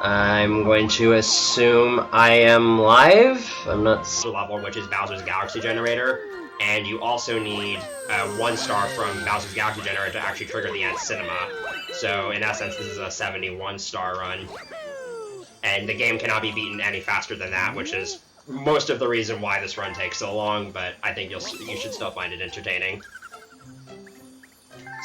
I'm going to assume I am live. I'm not... level, which is Bowser's Galaxy Generator, and you also need 1 star from Bowser's Galaxy Generator to actually trigger the Ant Cinema. So in essence, this is a 71 star run. And the game cannot be beaten any faster than that, which is most of the reason why this run takes so long, but I think you should still find it entertaining.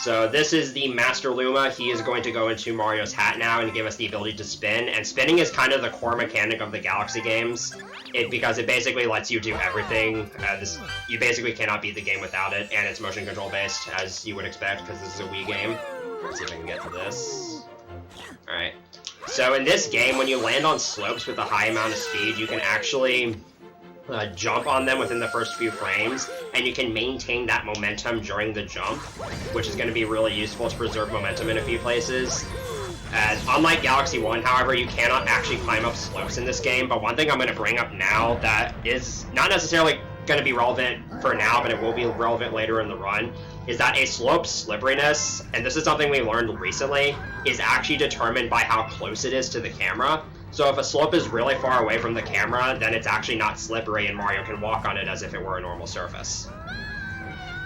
So this is the Master Luma. He is going to go into Mario's hat now and give us the ability to spin, and spinning is kind of the core mechanic of the Galaxy games, because it basically lets you do everything. You basically cannot beat the game without it, and it's motion control based, as you would expect, because this is a Wii game. Let's see if I can get to this. Alright. So in this game, when you land on slopes with a high amount of speed, you can actually jump on them within the first few frames, and you can maintain that momentum during the jump, which is going to be really useful to preserve momentum in a few places. Unlike Galaxy 1, however, you cannot actually climb up slopes in this game, but one thing I'm going to bring up now that is not necessarily going to be relevant for now, but it will be relevant later in the run, is that a slope's slipperiness, and this is something we learned recently, is actually determined by how close it is to the camera. So if a slope is really far away from the camera, then it's actually not slippery and Mario can walk on it as if it were a normal surface.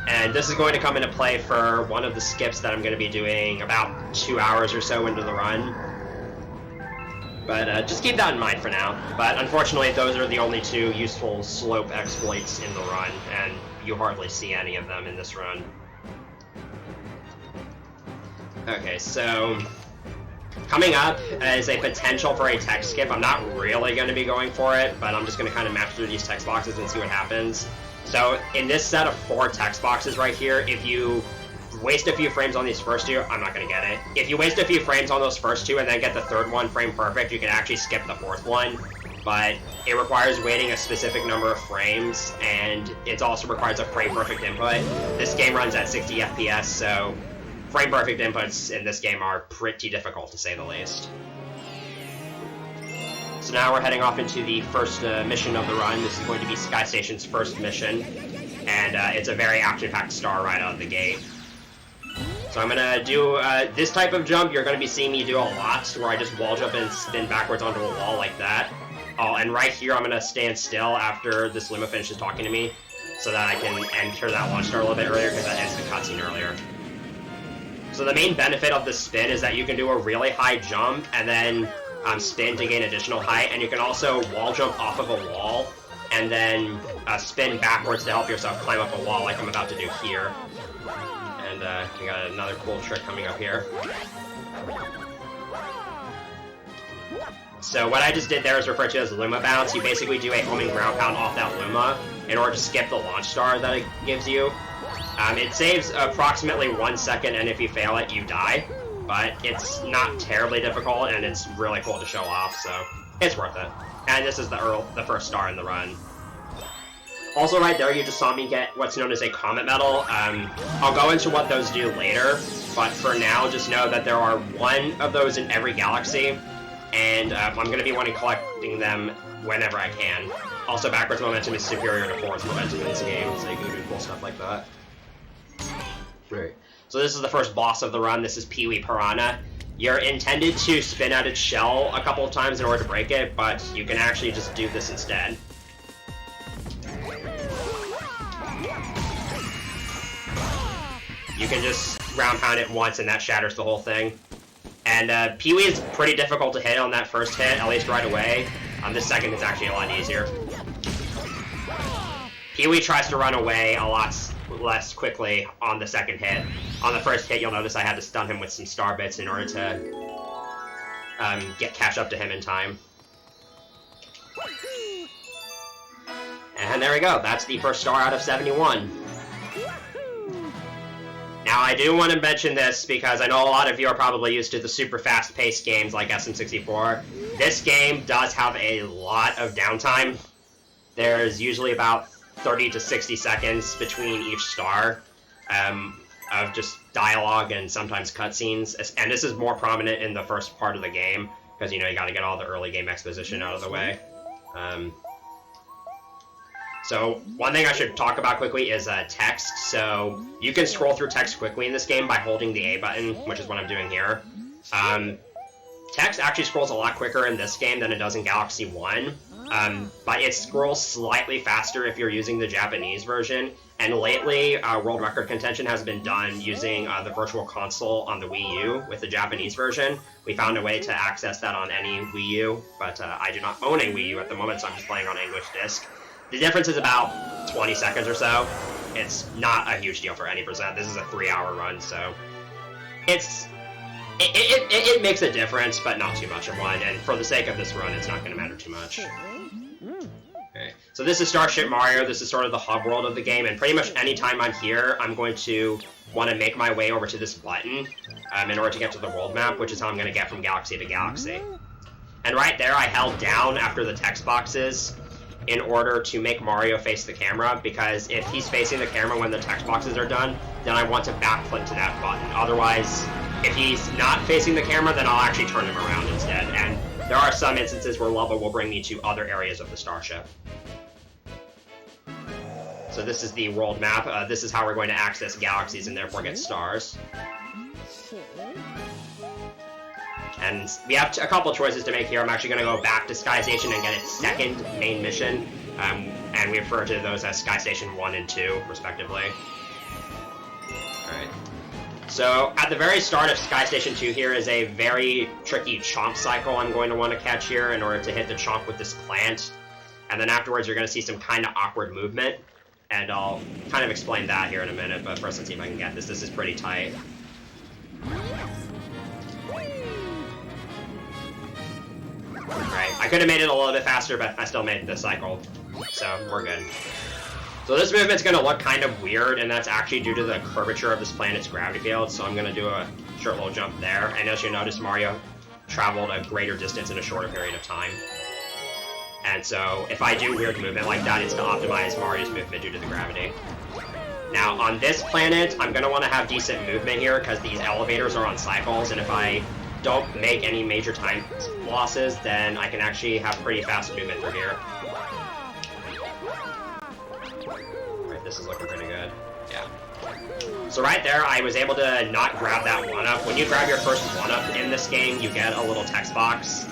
And this is going to come into play for one of the skips that I'm going to be doing about 2 hours or so into the run. But just keep that in mind for now. But unfortunately, those are the only 2 useful slope exploits in the run, and you hardly see any of them in this run. Okay, so coming up is a potential for a text skip. I'm not really going to be going for it, but I'm just going to kind of map through these text boxes and see what happens. So in this set of 4 text boxes right here, if you waste a few frames on these first 2, I'm not going to get it. If you waste a few frames on those first 2 and then get the 3rd one frame perfect, you can actually skip the 4th one. But it requires waiting a specific number of frames, and it also requires a frame perfect input. This game runs at 60 FPS, so frame perfect inputs in this game are pretty difficult, to say the least. So now we're heading off into the first mission of the run. This is going to be Sky Station's first mission, and it's a very action-packed star right out of the gate. So I'm going to do this type of jump. You're going to be seeing me do a lot, where I just wall jump and spin backwards onto a wall like that. Oh, and right here I'm going to stand still after this Luma finishes talking to me, so that I can enter that launch star a little bit earlier, because that ends the cutscene earlier. So the main benefit of the spin is that you can do a really high jump and then spin to gain additional height, and you can also wall jump off of a wall and then spin backwards to help yourself climb up a wall like I'm about to do here. And we got another cool trick coming up here. So what I just did there is referred to as Luma Bounce. You basically do a homing ground pound off that Luma in order to skip the launch star that it gives you. It saves approximately 1 second, and if you fail it, you die. But it's not terribly difficult, and it's really cool to show off, so it's worth it. And this is the first star in the run. Also right there, you just saw me get what's known as a Comet Medal. I'll go into what those do later, but for now, just know that there are 1 of those in every galaxy, and I'm going to be wanting collecting them whenever I can. Also, backwards momentum is superior to forwards momentum in this game, so you can do cool stuff like that. Right. So this is the first boss of the run. This is Pee-wee Piranha. You're intended to spin out its shell a couple of times in order to break it, but you can actually just do this instead. You can just ground pound it once and that shatters the whole thing. And Pee-wee is pretty difficult to hit on that first hit, at least right away. This second is actually a lot easier. Pee-wee tries to run away a lot less quickly on the second hit. On the first hit, you'll notice I had to stun him with some star bits in order to catch up to him in time. And there we go. That's the first star out of 71. Now, I do want to mention this because I know a lot of you are probably used to the super fast-paced games like SM64. This game does have a lot of downtime. There's usually about 30 to 60 seconds between each star of just dialogue and sometimes cutscenes. And this is more prominent in the first part of the game because, you know, you got to get all the early game exposition out of the way. So one thing I should talk about quickly is text. So you can scroll through text quickly in this game by holding the A button, which is what I'm doing here. text actually scrolls a lot quicker in this game than it does in Galaxy 1, but it scrolls slightly faster if you're using the Japanese version, and lately, world record contention has been done using the Virtual Console on the Wii U with the Japanese version. We found a way to access that on any Wii U, but I do not own a Wii U at the moment, so I'm just playing on English disc. The difference is about 20 seconds or so. It's not a huge deal for any percent. This is a 3-hour run, so it makes a difference, but not too much of one, and for the sake of this run, it's not going to matter too much. Okay. So this is Starship Mario. This is sort of the hub world of the game, and pretty much any time I'm here, I'm going to want to make my way over to this button in order to get to the world map, which is how I'm going to get from galaxy to galaxy. And right there, I held down after the text boxes in order to make Mario face the camera, because if he's facing the camera when the text boxes are done, then I want to backflip to that button. Otherwise, if he's not facing the camera, then I'll actually turn him around instead. And there are some instances where lava will bring me to other areas of the starship. So this is the world map. This is how we're going to access galaxies and therefore get stars. And we have a couple choices to make here. I'm actually going to go back to Sky Station and get its second main mission. And we refer to those as Sky Station 1 and 2, respectively. Alright. So, at the very start of Sky Station 2 here is a very tricky chomp cycle I'm going to want to catch here in order to hit the chomp with this plant. And then afterwards you're going to see some kind of awkward movement. And I'll kind of explain that here in a minute, but first let's see if I can get this. This is pretty tight. Right, I could have made it a little bit faster, but I still made this cycle, so we're good. So this movement's going to look kind of weird, and that's actually due to the curvature of this planet's gravity field, so I'm going to do a short little jump there. And as you notice, Mario traveled a greater distance in a shorter period of time. And so if I do weird movement like that, it's to optimize Mario's movement due to the gravity. Now, on this planet, I'm going to want to have decent movement here, because these elevators are on cycles, and if I don't make any major time losses, then I can actually have pretty fast movement through here. Alright, this is looking pretty good. Yeah. So right there, I was able to not grab that 1-up. When you grab your first 1-up in this game, you get a little text box.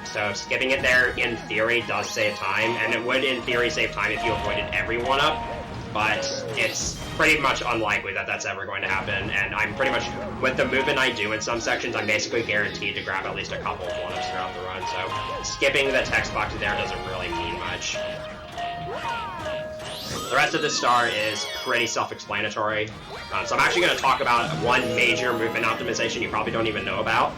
So skipping it there, in theory, does save time, and it would, in theory, save time if you avoided every 1-up. But it's pretty much unlikely that that's ever going to happen, and I'm pretty much, with the movement I do in some sections, I'm basically guaranteed to grab at least a couple of 1-ups throughout the run, so skipping the text box there doesn't really mean much. The rest of the star is pretty self-explanatory, so I'm actually going to talk about one major movement optimization you probably don't even know about.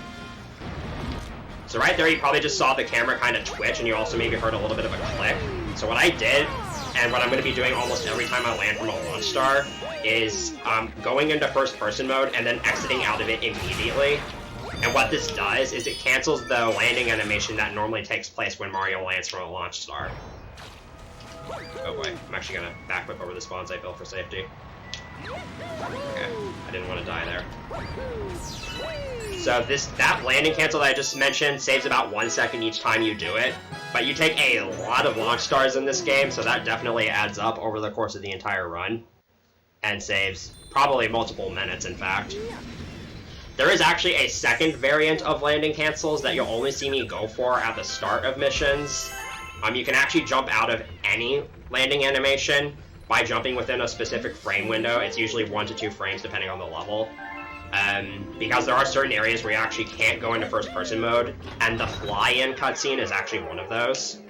So right there, you probably just saw the camera kind of twitch, and you also maybe heard a little bit of a click. So what I did, and what I'm going to be doing almost every time I land from a launch star, is going into first-person mode and then exiting out of it immediately. And what this does is it cancels the landing animation that normally takes place when Mario lands from a launch star. Oh boy, I'm actually going to backflip over the spawns I built for safety. Okay, I didn't want to die there. So that landing cancel that I just mentioned saves about 1 second each time you do it, but you take a lot of launch stars in this game, so that definitely adds up over the course of the entire run, and saves probably multiple minutes, in fact. There is actually a second variant of landing cancels that you'll only see me go for at the start of missions. You can actually jump out of any landing animation by jumping within a specific frame window. It's usually 1 to 2 frames depending on the level. Because there are certain areas where you actually can't go into first-person mode, and the fly-in cutscene is actually one of those.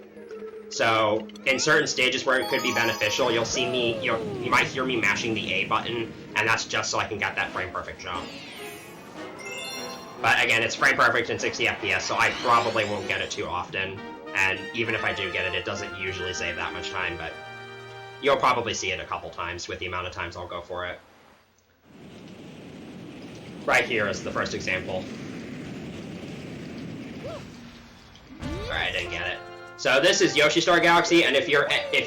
So, in certain stages where it could be beneficial, you'll see me, you might hear me mashing the A button, and that's just so I can get that frame-perfect jump. But again, it's frame-perfect in 60 FPS, so I probably won't get it too often, and even if I do get it, it doesn't usually save that much time, but you'll probably see it a couple times with the amount of times I'll go for it. Right here is the first example. Alright, I didn't get it. So this is Yoshi Star Galaxy, and if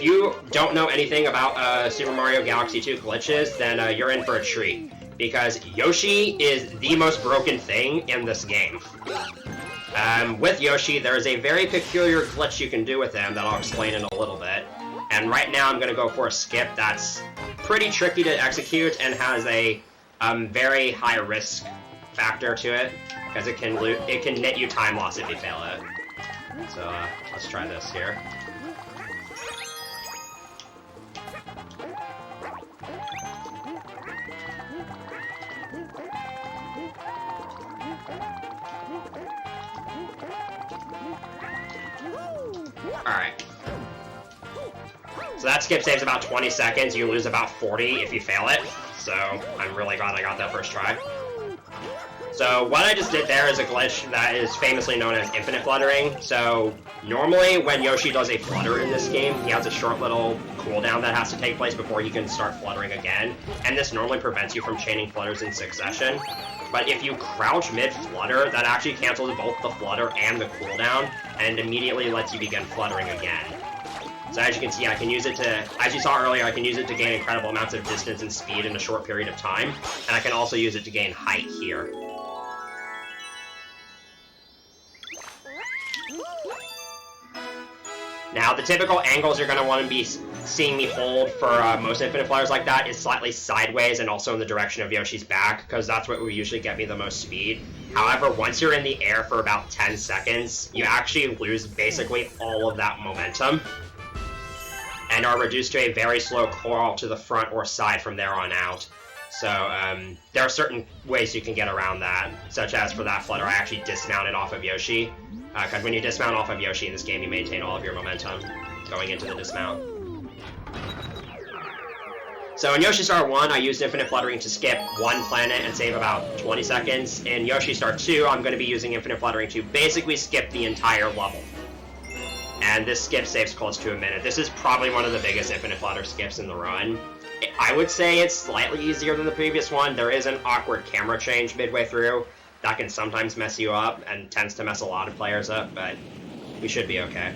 you don't know anything about Super Mario Galaxy 2 glitches, then you're in for a treat. Because Yoshi is the most broken thing in this game. With Yoshi, there is a very peculiar glitch you can do with him that I'll explain in a little bit. And right now I'm going to go for a skip that's pretty tricky to execute and has a very high risk factor to it. because it can net you time loss if you fail it. So let's try this here. Alright. So that skip saves about 20 seconds. You lose about 40 if you fail it. So I'm really glad I got that first try. So what I just did there is a glitch that is famously known as infinite fluttering. So normally when Yoshi does a flutter in this game, he has a short little cooldown that has to take place before he can start fluttering again. And this normally prevents you from chaining flutters in succession. But if you crouch mid-flutter, that actually cancels both the flutter and the cooldown, and immediately lets you begin fluttering again. So as you can see, I can use it to, as you saw earlier, I can use it to gain incredible amounts of distance and speed in a short period of time, and I can also use it to gain height here. Now, the typical angles you're going to want to be seeing me hold for most infinite flutters like that is slightly sideways and also in the direction of Yoshi's back, because that's what will usually get me the most speed. However, once you're in the air for about 10 seconds, you actually lose basically all of that momentum, and are reduced to a very slow crawl to the front or side from there on out. So there are certain ways you can get around that, such as for that flutter, I actually dismounted off of Yoshi. Because when you dismount off of Yoshi in this game, you maintain all of your momentum going into the dismount. So in Yoshi Star 1, I used Infinite Fluttering to skip one planet and save about 20 seconds. In Yoshi Star 2, I'm going to be using Infinite Fluttering to basically skip the entire level. And this skip saves close to a minute. This is probably one of the biggest Infinite Flutter skips in the run. I would say it's slightly easier than the previous one. There is an awkward camera change midway through. That can sometimes mess you up, and tends to mess a lot of players up, but we should be okay.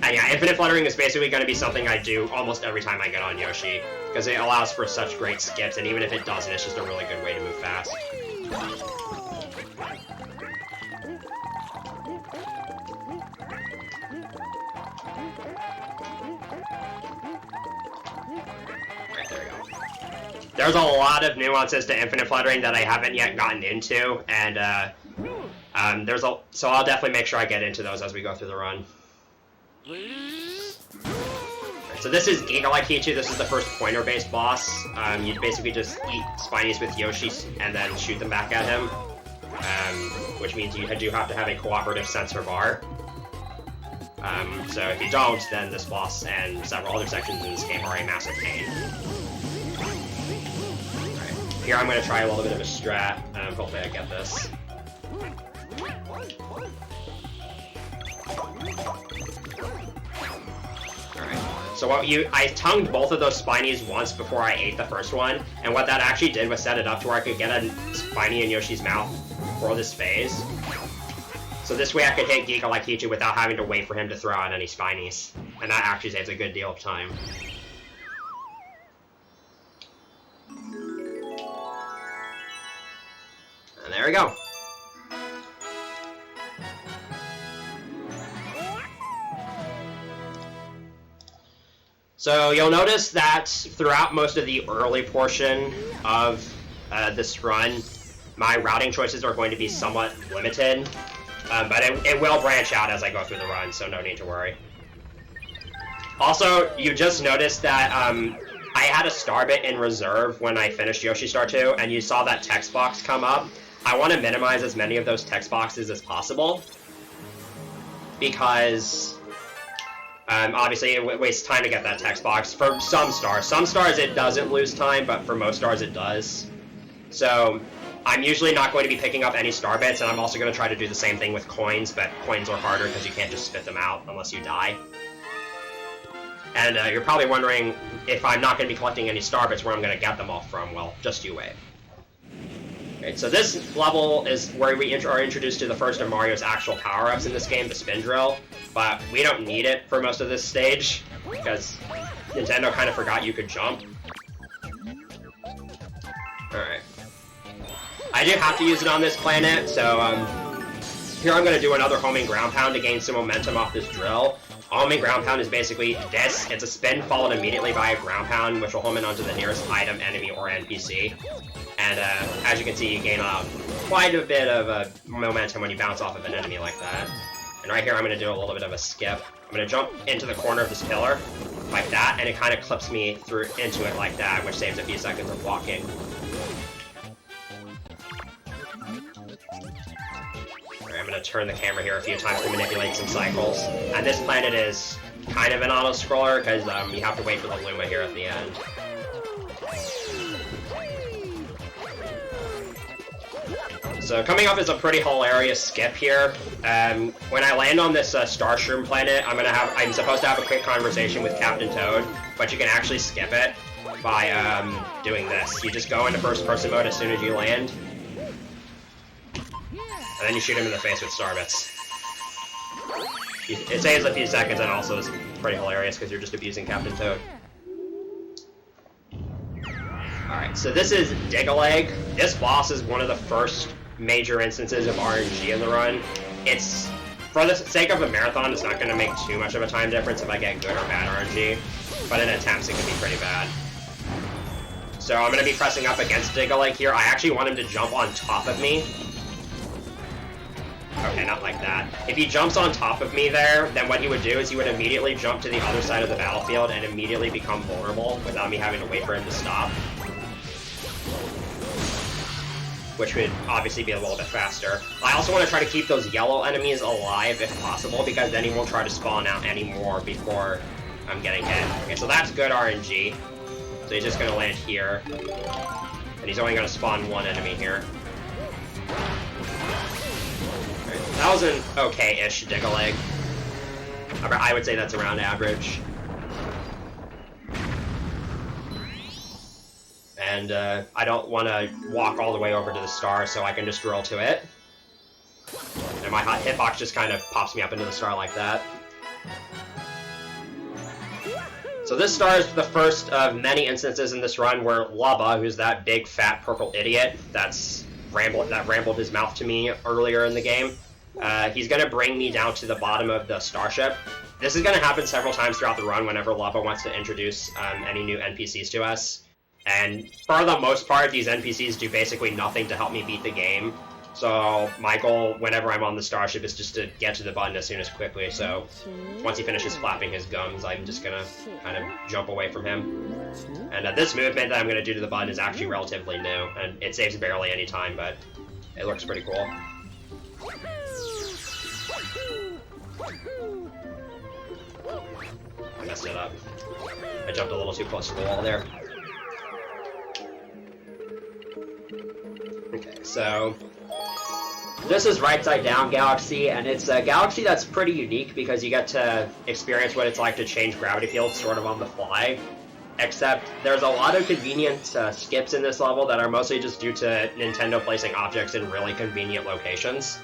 And yeah, Infinite Fluttering is basically going to be something I do almost every time I get on Yoshi, because it allows for such great skips, and even if it doesn't, it's just a really good way to move fast. Right, there we go. There's a lot of nuances to Infinite Fluttering that I haven't yet gotten into, and so I'll definitely make sure I get into those as we go through the run. So this is Giga Like Kichu. This is the first pointer-based boss. You basically just eat Spinies with Yoshi and then shoot them back at him, which means you do have to have a cooperative sensor bar. So if you don't, then this boss and several other sections in this game are a massive pain. Here I'm going to try a little bit of a strat, hopefully I get this. Alright, so I tongued both of those Spinies once before I ate the first one, and what that actually did was set it up to where I could get a Spiny in Yoshi's mouth for this phase. So this way I could hit Giga Like Kichu without having to wait for him to throw out any Spinies, and that actually saves a good deal of time. And there we go. So you'll notice that throughout most of the early portion of this run, my routing choices are going to be somewhat limited, but it will branch out as I go through the run, so no need to worry. Also, you just noticed that I had a star bit in reserve when I finished Yoshi Star 2, and you saw that text box come up. I want to minimize as many of those text boxes as possible, because obviously it wastes time to get that text box. For some stars it doesn't lose time, but for most stars it does. So I'm usually not going to be picking up any star bits, and I'm also going to try to do the same thing with coins, but coins are harder because you can't just spit them out unless you die. And you're probably wondering if I'm not going to be collecting any star bits, where I'm going to get them all from. Well, just you wait. Okay, so this level is where we are introduced to the first of Mario's actual power-ups in this game, the spin drill, but we don't need it for most of this stage, because Nintendo kind of forgot you could jump. Alright. I do have to use it on this planet, so here I'm going to do another homing ground pound to gain some momentum off this drill. Homing ground pound is basically this. It's a spin followed immediately by a ground pound, which will home in onto the nearest item, enemy, or NPC. And as you can see, you gain a quite a bit of momentum when you bounce off of an enemy like that. And right here, I'm going to do a little bit of a skip. I'm going to jump into the corner of this pillar, like that, and it kind of clips me through into it like that, which saves a few seconds of walking. Alright, I'm going to turn the camera here a few times to manipulate some cycles. And this planet is kind of an auto-scroller, because you have to wait for the Luma here at the end. So coming up is a pretty hilarious skip here. When I land on this Starshroom planet, I'm supposed to have a quick conversation with Captain Toad, but you can actually skip it by doing this. You just go into first-person mode as soon as you land, and then you shoot him in the face with Starbits. It saves a few seconds and also is pretty hilarious because you're just abusing Captain Toad. Alright, so this is Dig-a-Leg. This boss is one of the first major instances of RNG in the run. It's, for the sake of a marathon, it's not going to make too much of a time difference if I get good or bad RNG, but in attempts it can be pretty bad. So I'm going to be pressing up against Dig-a-Leg here. I actually want him to jump on top of me. Okay, not like that. If he jumps on top of me there, then what he would do is he would immediately jump to the other side of the battlefield and immediately become vulnerable without me having to wait for him to stop. Which would obviously be a little bit faster. I also want to try to keep those yellow enemies alive if possible, because then he won't try to spawn out anymore before I'm getting hit. Okay, so that's good RNG. So he's just going to land here. And he's only going to spawn one enemy here. That was an okay-ish Dig-a-Leg. I would say that's around average. And I don't want to walk all the way over to the star, so I can just drill to it. And my hitbox just kind of pops me up into the star like that. So this star is the first of many instances in this run where Lubba, who's that big, fat, purple idiot that rambled his mouth to me earlier in the game, he's going to bring me down to the bottom of the starship. This is going to happen several times throughout the run whenever Lubba wants to introduce any new NPCs to us. And for the most part, these NPCs do basically nothing to help me beat the game. So my goal whenever I'm on the starship is just to get to the button as soon as quickly. So once he finishes flapping his gums, I'm just going to kind of jump away from him. And this movement that I'm going to do to the button is actually relatively new. And it saves barely any time, but it looks pretty cool. I messed it up. I jumped a little too close to the wall there. Okay, so this is Right Side Down Galaxy, and it's a galaxy that's pretty unique because you get to experience what it's like to change gravity fields sort of on the fly. Except there's a lot of convenient skips in this level that are mostly just due to Nintendo placing objects in really convenient locations.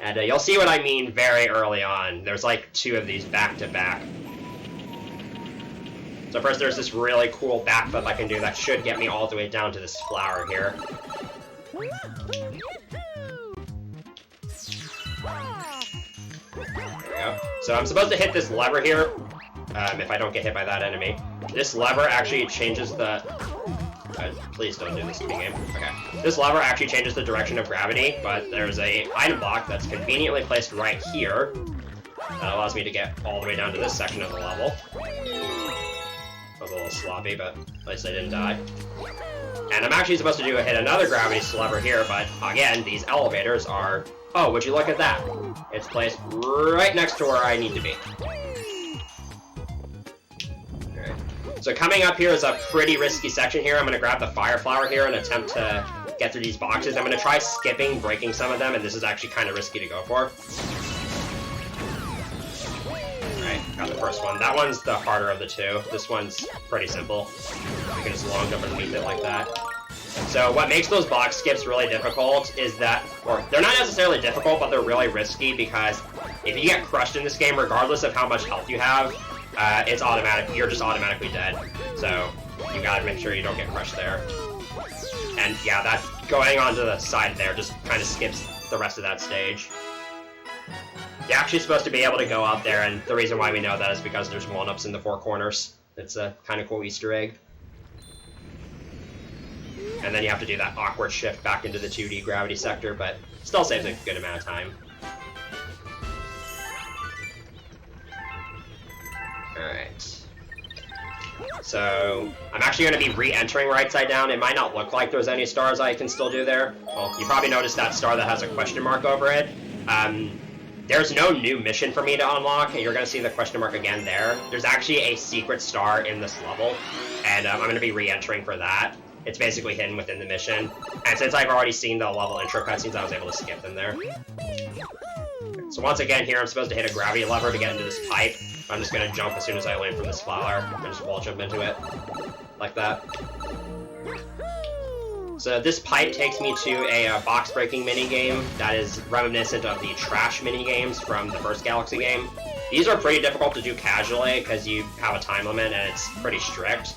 And you'll see what I mean very early on. There's like 2 of these back to back. So first there's this really cool backflip I can do that should get me all the way down to this flower here. There we go. So I'm supposed to hit this lever here, if I don't get hit by that enemy. This lever actually changes the... please don't do this to me, game. Okay. This lever actually changes the direction of gravity, but there's a item block that's conveniently placed right here that allows me to get all the way down to this section of the level. That was a little sloppy, but at least I didn't die. And I'm actually supposed to hit another gravity lever here, but again, these elevators are... Oh, would you look at that? It's placed right next to where I need to be. Alright. So coming up here is a pretty risky section here. I'm going to grab the fire flower here and attempt to get through these boxes. I'm going to try skipping, breaking some of them, and this is actually kind of risky to go for. Alright, got the first one. That one's the harder of the 2. This one's pretty simple. You can just long jump underneath it like that. So what makes those box skips really difficult is that, or they're not necessarily difficult, but they're really risky because if you get crushed in this game, regardless of how much health you have, it's automatic. You're just automatically dead. So you gotta make sure you don't get crushed there. And yeah, that going onto the side there just kind of skips the rest of that stage. You're actually supposed to be able to go out there, and the reason why we know that is because there's 1-ups in the 4 corners. It's a kind of cool Easter egg. and then you have to do that awkward shift back into the 2D gravity sector, but still saves a good amount of time. Alright. So, I'm actually going to be re-entering right side down. It might not look like there's any stars I can still do there. Well, you probably noticed that star that has a question mark over it. There's no new mission for me to unlock, and you're going to see the question mark again there. There's actually a secret star in this level, and I'm going to be re-entering for that. It's basically hidden within the mission. And since I've already seen the level intro cutscenes, I was able to skip them there. So once again, here I'm supposed to hit a gravity lever to get into this pipe. I'm just going to jump as soon as I land from this flower, and just wall jump into it. Like that. So this pipe takes me to a box-breaking minigame that is reminiscent of the trash minigames from the first Galaxy game. These are pretty difficult to do casually because you have a time limit and it's pretty strict.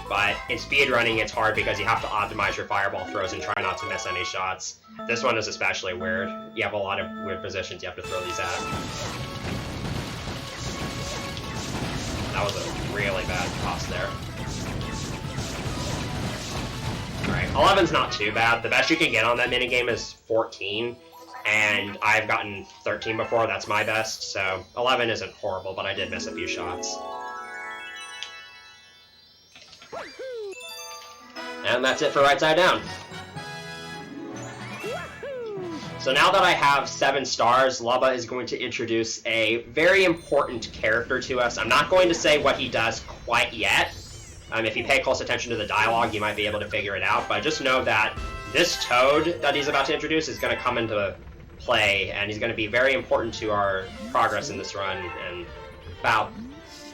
But in speedrunning, it's hard because you have to optimize your fireball throws and try not to miss any shots. This one is especially weird. You have a lot of weird positions you have to throw these at. That was a really bad toss there. Alright, 11's not too bad. The best you can get on that minigame is 14, and I've gotten 13 before, that's my best, so 11 isn't horrible, but I did miss a few shots. And that's it for right side down. So now that I have 7 stars, Lubba is going to introduce a very important character to us. I'm not going to say what he does quite yet. If you pay close attention to the dialogue, you might be able to figure it out, but just know that this Toad that he's about to introduce is going to come into play, and he's going to be very important to our progress in this run in about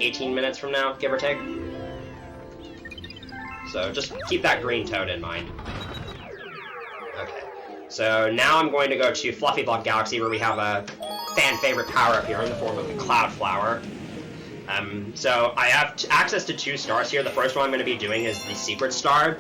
18 minutes from now, give or take. So just keep that green Toad in mind. Okay, so now I'm going to go to Fluffy Block Galaxy, where we have a fan-favorite power-up here in the form of the Cloud Flower. So I have access to 2 stars here. The first one I'm going to be doing is the Secret Star,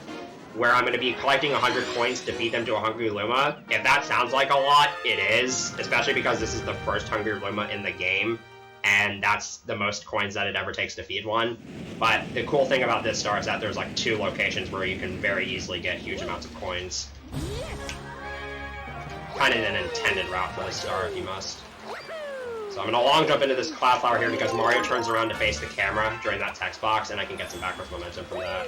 where I'm going to be collecting 100 coins to feed them to a Hungry Luma. If that sounds like a lot, it is, especially because this is the first Hungry Luma in the game, and that's the most coins that it ever takes to feed one. But the cool thing about this star is that there's like 2 locations where you can very easily get huge amounts of coins. Kind of an intended route for this star if you must. So I'm going to long jump into this Cloud Flower here because Mario turns around to face the camera during that text box, and I can get some backwards momentum from that.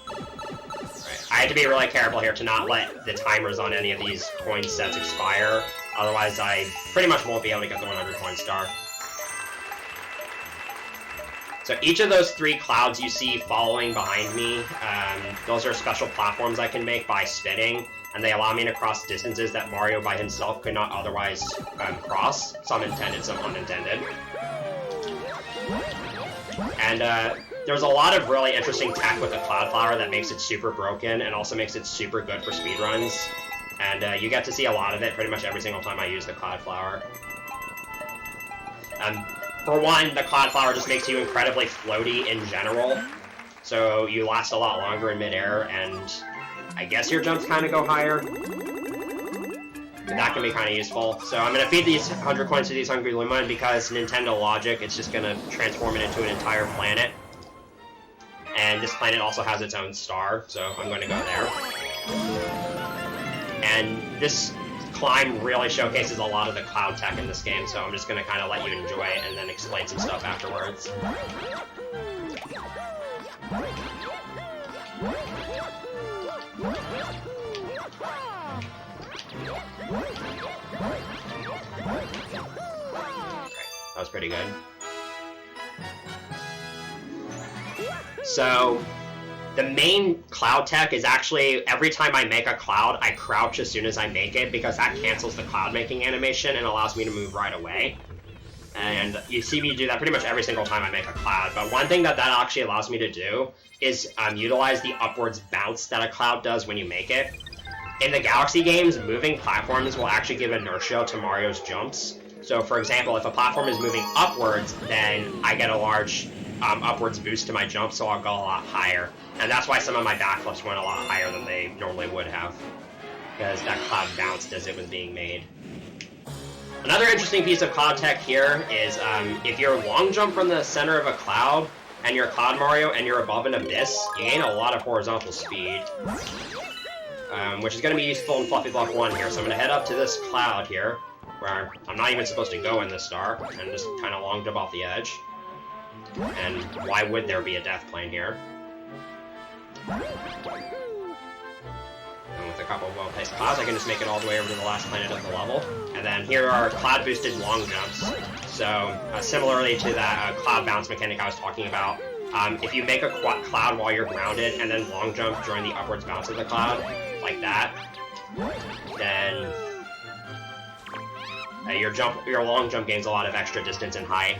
Right. I have to be really careful here to not let the timers on any of these coin sets expire, otherwise I pretty much won't be able to get the 100 coin star. So each of those 3 clouds you see following behind me, those are special platforms I can make by spinning, and they allow me to cross distances that Mario by himself could not otherwise cross. Some intended, some unintended. And there's a lot of really interesting tech with the Cloud Flower that makes it super broken and also makes it super good for speedruns. And you get to see a lot of it pretty much every single time I use the Cloud Flower. For one, the Cloud Flower just makes you incredibly floaty in general, so you last a lot longer in midair, and I guess your jumps kind of go higher. That can be kind of useful. So I'm going to feed these 100 coins to these Hungry Luma, and because Nintendo logic, it's just going to transform it into an entire planet. And this planet also has its own star, so I'm going to go there. And this climb really showcases a lot of the cloud tech in this game, so I'm just going to kind of let you enjoy it and then explain some stuff afterwards. That was pretty good. So, the main cloud tech is actually, every time I make a cloud, I crouch as soon as I make it, because that cancels the cloud making animation and allows me to move right away. And you see me do that pretty much every single time I make a cloud, but one thing that actually allows me to do is utilize the upwards bounce that a cloud does when you make it. In the Galaxy games, moving platforms will actually give inertia to Mario's jumps. So for example, if a platform is moving upwards, then I get a large upwards boost to my jump, so I'll go a lot higher. And that's why some of my backflips went a lot higher than they normally would have, because that cloud bounced as it was being made. Another interesting piece of cloud tech here is if you long jump from the center of a cloud, and you're Cloud Mario and you're above an abyss, you gain a lot of horizontal speed. Which is going to be useful in Fluffy Block 1 here, so I'm going to head up to this cloud here, where I'm not even supposed to go in this star, and just kind of long jump off the edge. And why would there be a death plane here? And with a couple of well-placed clouds, I can just make it all the way over to the last planet of the level. And then here are cloud-boosted long jumps. So, similarly to that cloud bounce mechanic I was talking about, if you make a cloud while you're grounded and then long jump during the upwards bounce of the cloud, like that, then your long jump gains a lot of extra distance and height.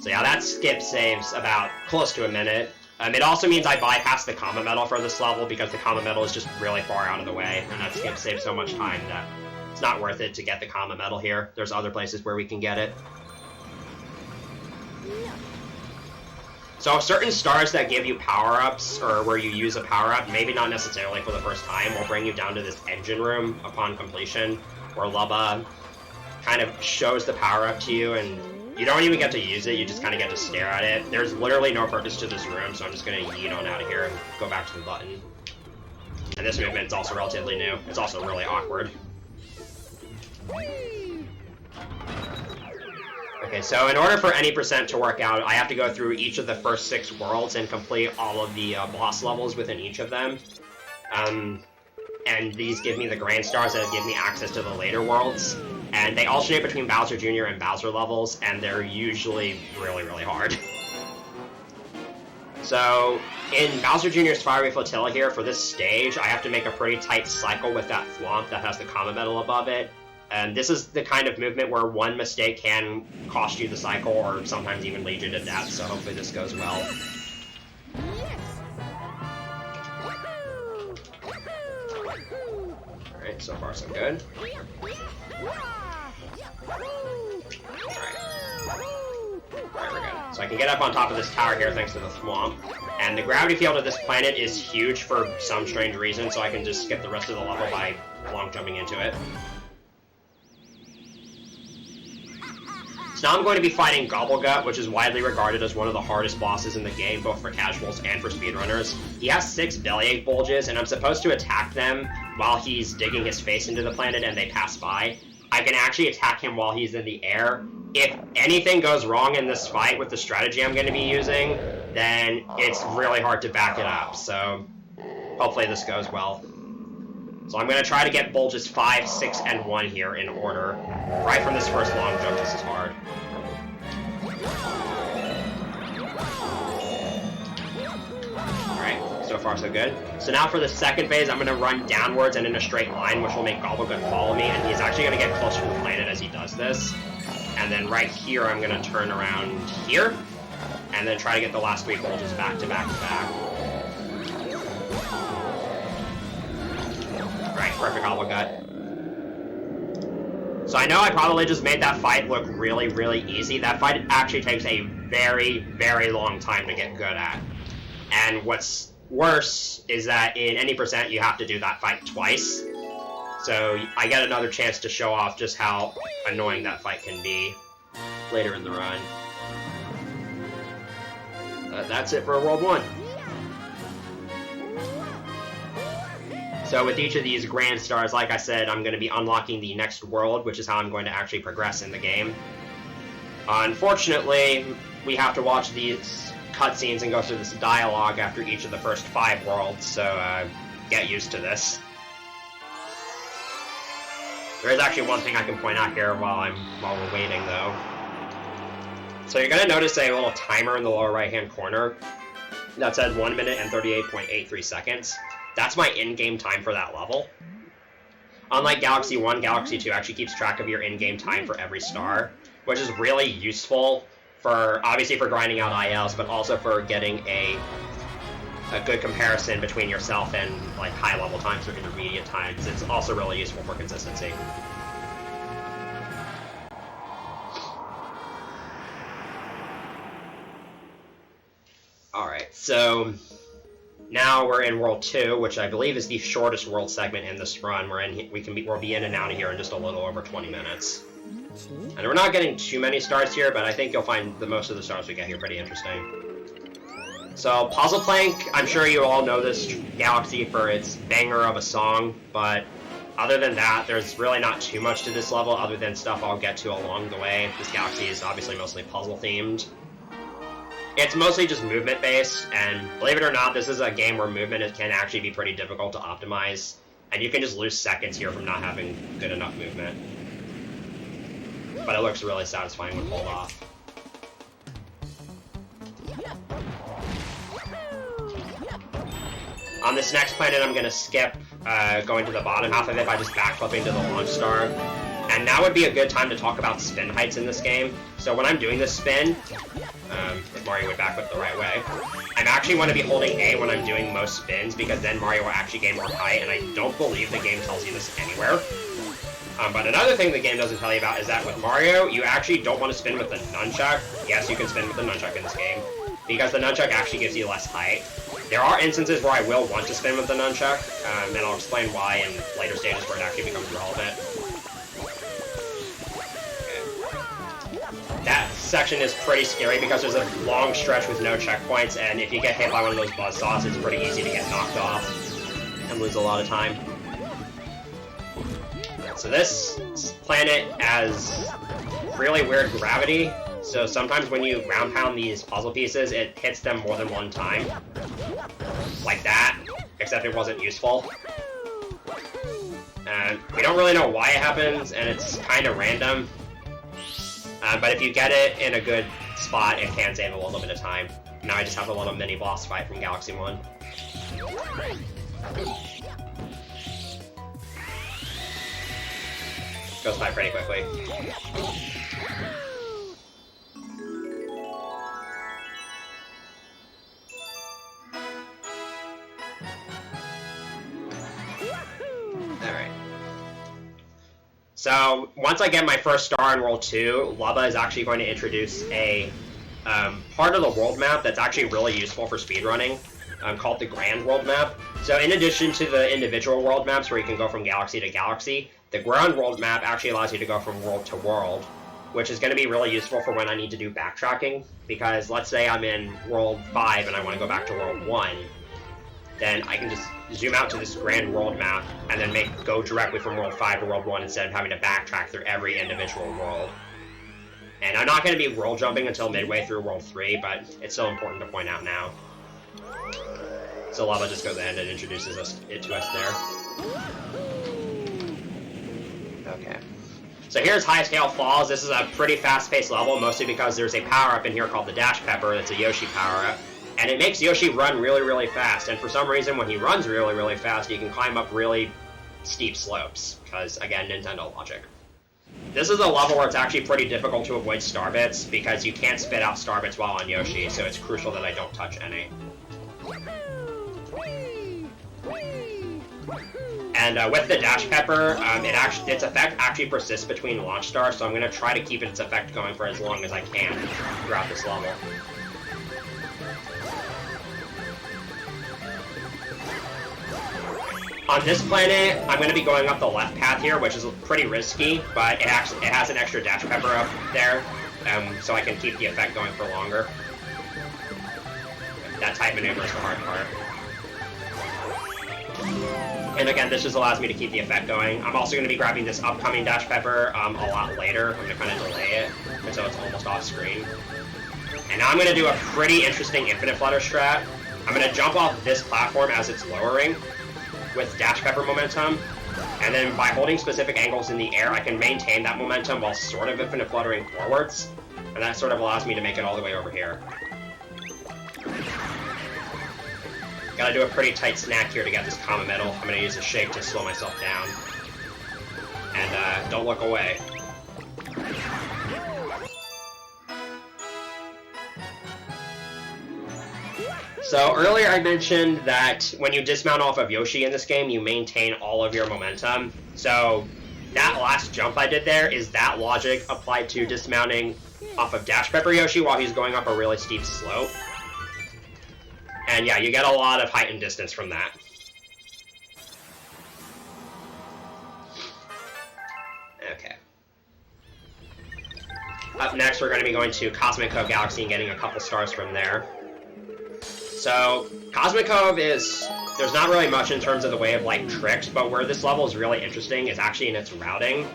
So yeah, that skip saves about close to a minute. It also means I bypass the Kama Medal for this level because the Kama Medal is just really far out of the way, and that skip saves so much time that it's not worth it to get the Kama Medal here. There's other places where we can get it. So certain stars that give you power-ups, or where you use a power-up, maybe not necessarily for the first time, will bring you down to this engine room upon completion, where Lubba kind of shows the power-up to you, and you don't even get to use it, you just kind of get to stare at it. There's literally no purpose to this room, so I'm just going to yeet on out of here and go back to the button. And this movement is also relatively new. It's also really awkward. Okay, so in order for any percent to work out, I have to go through each of the first 6 worlds and complete all of the boss levels within each of them. And these give me the Grand Stars that give me access to the later worlds. And they alternate between Bowser Jr. and Bowser levels, and they're usually really, really hard. So, in Bowser Jr.'s Fiery Flotilla here, for this stage, I have to make a pretty tight cycle with that Thwomp that has the Kama Medal above it. And this is the kind of movement where one mistake can cost you the cycle, or sometimes even lead you to death, so hopefully this goes well. Alright, so far so good. Alright, we're good. So I can get up on top of this tower here thanks to the Thwomp. And the gravity field of this planet is huge for some strange reason, so I can just skip the rest of the level by long jumping into it. So now I'm going to be fighting Gobblegut, which is widely regarded as one of the hardest bosses in the game, both for casuals and for speedrunners. He has 6 bellyache bulges, and I'm supposed to attack them while he's digging his face into the planet and they pass by. I can actually attack him while he's in the air. If anything goes wrong in this fight with the strategy I'm going to be using, then it's really hard to back it up, so hopefully this goes well. So I'm going to try to get bulges 5, 6, and 1 here in order. Right from this first long jump, this is hard. Alright, so far so good. So now for the second phase, I'm going to run downwards and in a straight line, which will make Gobblegut follow me, and he's actually going to get closer to the planet as he does this. And then right here, I'm going to turn around here, and then try to get the last 3 bulges back to back to back. Right, perfect Gobblegut. So I know I probably just made that fight look really, really easy. That fight actually takes a very, very long time to get good at. And what's worse is that in any percent, you have to do that fight twice. So I get another chance to show off just how annoying that fight can be later in the run. That's it for World 1. So with each of these Grand Stars, like I said, I'm going to be unlocking the next world, which is how I'm going to actually progress in the game. Unfortunately, we have to watch these cutscenes and go through this dialogue after each of the first 5 worlds, so get used to this. There is actually one thing I can point out here while we're waiting, though. So you're going to notice a little timer in the lower right-hand corner that says 1 minute and 38.83 seconds. That's my in-game time for that level. Unlike Galaxy 1, Galaxy 2 actually keeps track of your in-game time for every star, which is really useful for, obviously for grinding out ILs, but also for getting a good comparison between yourself and like high-level times or intermediate times. It's also really useful for consistency. Alright, so now we're in World 2, which I believe is the shortest world segment in this run. We'll be in and out of here in just a little over 20 minutes. And we're not getting too many stars here, but I think you'll find the most of the stars we get here pretty interesting. So, Puzzle Plank, I'm sure you all know this galaxy for its banger of a song, but other than that, there's really not too much to this level other than stuff I'll get to along the way. This galaxy is obviously mostly puzzle-themed. It's mostly just movement-based, and believe it or not, this is a game where movement can actually be pretty difficult to optimize, and you can just lose seconds here from not having good enough movement. But it looks really satisfying when pulled off. On this next planet, I'm going to skip going to the bottom half of it by just backflipping to the launch star. And now would be a good time to talk about spin heights in this game. So when I'm doing this spin, if Mario would backflip the right way, I actually want to be holding A when I'm doing most spins, because then Mario will actually gain more height, and I don't believe the game tells you this anywhere. But another thing the game doesn't tell you about is that with Mario, you actually don't want to spin with the nunchuck. Yes, you can spin with the nunchuck in this game, because the nunchuck actually gives you less height. There are instances where I will want to spin with the nunchuck, and I'll explain why in later stages where it actually becomes relevant. Okay. That section is pretty scary because there's a long stretch with no checkpoints, and if you get hit by one of those buzzsaws, it's pretty easy to get knocked off and lose a lot of time. So this planet has really weird gravity, so sometimes when you ground pound these puzzle pieces, it hits them more than one time. Like that, except it wasn't useful. And we don't really know why it happens, and it's kind of random. But if you get it in a good spot, it can save a little bit of time. Now I just have a little mini boss fight from Galaxy 1. Goes by pretty quickly. Alright. So, once I get my first star in World 2, Lubba is actually going to introduce a part of the world map that's actually really useful for speedrunning, called the Grand World Map. So in addition to the individual world maps where you can go from galaxy to galaxy, the Grand World Map actually allows you to go from world to world, which is going to be really useful for when I need to do backtracking, because let's say I'm in World 5 and I want to go back to World 1, then I can just zoom out to this Grand World Map and then go directly from World 5 to World 1 instead of having to backtrack through every individual world. And I'm not going to be world jumping until midway through World 3, but it's still important to point out now. So Lava just goes in and introduces it to us there. Okay. So here's High Scale Falls. This is a pretty fast-paced level, mostly because there's a power-up in here called the Dash Pepper. It's a Yoshi power-up. And it makes Yoshi run really, really fast. And for some reason, when he runs really, really fast, he can climb up really steep slopes. Because, again, Nintendo logic. This is a level where it's actually pretty difficult to avoid star bits, because you can't spit out star bits while on Yoshi, so it's crucial that I don't touch any. And with the Dash Pepper, its effect actually persists between launch stars, so I'm going to try to keep its effect going for as long as I can throughout this level. On this planet, I'm going to be going up the left path here, which is pretty risky, but it has an extra Dash Pepper up there, so I can keep the effect going for longer. That type maneuver is the hard part. And again, this just allows me to keep the effect going. I'm also going to be grabbing this upcoming Dash Pepper a lot later. I'm going to kind of delay it until it's almost off screen. And now I'm going to do a pretty interesting infinite flutter strat. I'm going to jump off this platform as it's lowering with Dash Pepper momentum. And then by holding specific angles in the air, I can maintain that momentum while sort of infinite fluttering forwards. And that sort of allows me to make it all the way over here. Gotta do a pretty tight snack here to get this Kama Medal. I'm gonna use a shake to slow myself down. And don't look away. So earlier I mentioned that when you dismount off of Yoshi in this game, you maintain all of your momentum. So that last jump I did there is that logic applied to dismounting off of Dash Pepper Yoshi while he's going up a really steep slope. And yeah, you get a lot of height and distance from that. Okay. Up next, we're going to be going to Cosmic Cove Galaxy and getting a couple stars from there. So, Cosmic Cove is... there's not really much in terms of the way of, like, tricks, but where this level is really interesting is actually in its routing.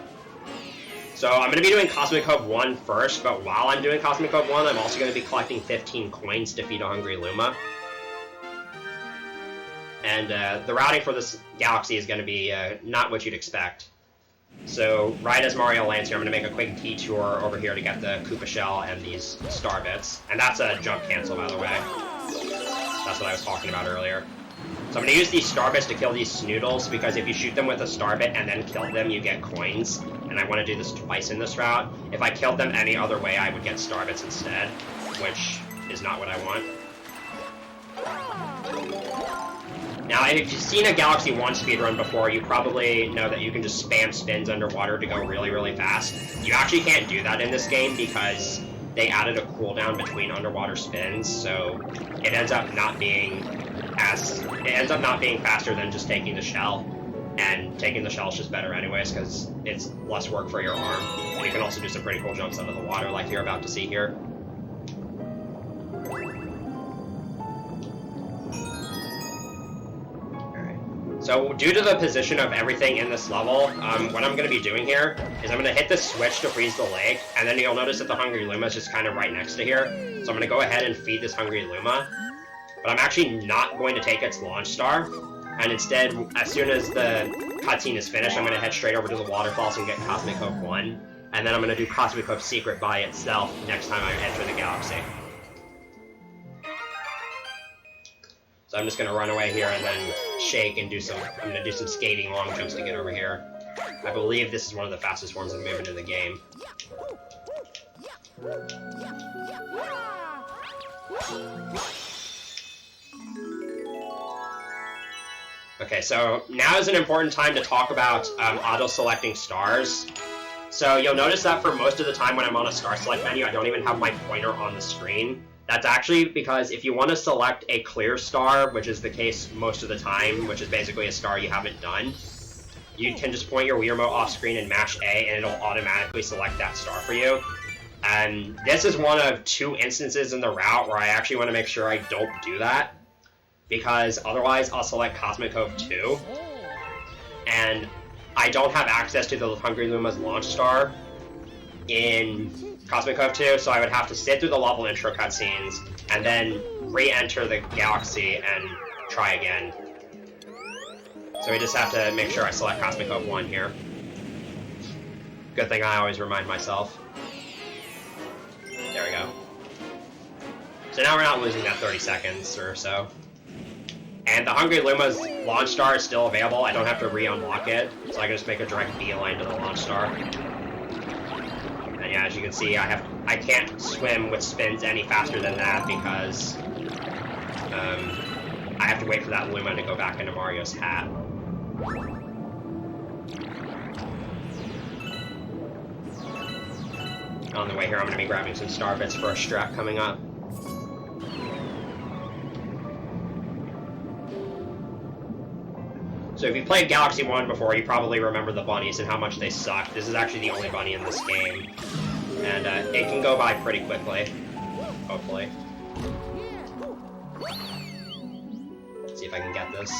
So, I'm going to be doing Cosmic Cove 1 first, but while I'm doing Cosmic Cove 1, I'm also going to be collecting 15 coins to feed a hungry Luma. And the routing for this galaxy is going to be not what you'd expect. So, right as Mario lands here, I'm going to make a quick detour over here to get the Koopa Shell and these star bits. And that's a jump cancel, by the way. That's what I was talking about earlier. So I'm going to use these star bits to kill these Snoodles, because if you shoot them with a star bit and then kill them, you get coins. And I want to do this twice in this route. If I killed them any other way, I would get star bits instead, which is not what I want. Now, if you've seen a Galaxy 1 speedrun before, you probably know that you can just spam spins underwater to go really, really fast. You actually can't do that in this game because they added a cooldown between underwater spins, so it ends up not being faster than just taking the shell. And taking the shell is just better anyways, because it's less work for your arm. And you can also do some pretty cool jumps out of the water like you're about to see here. So, due to the position of everything in this level, what I'm going to be doing here is I'm going to hit this switch to freeze the lake, and then you'll notice that the Hungry Luma is just kind of right next to here. So I'm going to go ahead and feed this Hungry Luma, but I'm actually not going to take its launch star, and instead, as soon as the cutscene is finished, I'm going to head straight over to the waterfalls and get Cosmic Cove 1, and then I'm going to do Cosmic Cove Secret by itself next time I enter the galaxy. So I'm just going to run away here and then shake and I'm going to do some skating long jumps to get over here. I believe this is one of the fastest forms of movement in the game. Okay, so now is an important time to talk about auto-selecting stars. So you'll notice that for most of the time when I'm on a star select menu, I don't even have my pointer on the screen. That's actually because if you want to select a clear star, which is the case most of the time, which is basically a star you haven't done, you can just point your Wii Remote off screen and mash A, and it'll automatically select that star for you. And this is one of 2 instances in the route where I actually want to make sure I don't do that, because otherwise I'll select Cosmic Cove 2, and I don't have access to the Hungry Luma's launch star in Cosmic Cove 2, so I would have to sit through the level intro cutscenes and then re-enter the galaxy and try again. So we just have to make sure I select Cosmic Cove 1 here. Good thing I always remind myself. There we go. So now we're not losing that 30 seconds or so. And the Hungry Luma's launch star is still available. I don't have to re-unlock it, so I can just make a direct beeline to the launch star. And yeah, as you can see, I can't swim with spins any faster than that because I have to wait for that Luma to go back into Mario's hat. On the way here, I'm going to be grabbing some star bits for a strat coming up. So if you played Galaxy 1 before, you probably remember the bunnies and how much they suck. This is actually the only bunny in this game. And it can go by pretty quickly. Hopefully. Let's see if I can get this.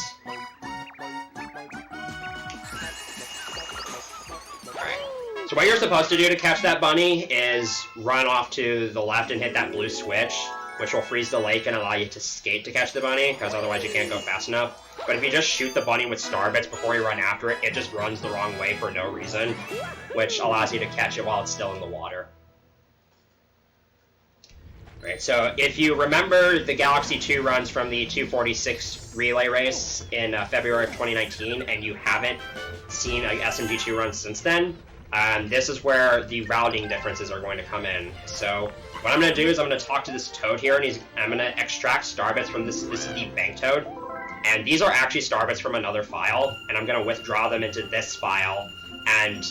Alright. So what you're supposed to do to catch that bunny is run off to the left and hit that blue switch, which will freeze the lake and allow you to skate to catch the bunny, because otherwise you can't go fast enough. But if you just shoot the bunny with star bits before you run after it, it just runs the wrong way for no reason, which allows you to catch it while it's still in the water. Right, so if you remember the Galaxy 2 runs from the 246 relay race in February of 2019, and you haven't seen a SMG2 run since then, this is where the routing differences are going to come in. So what I'm going to do is I'm going to talk to this toad here, and I'm going to extract star bits from this is the bank toad. And these are actually star bits from another file, and I'm going to withdraw them into this file, and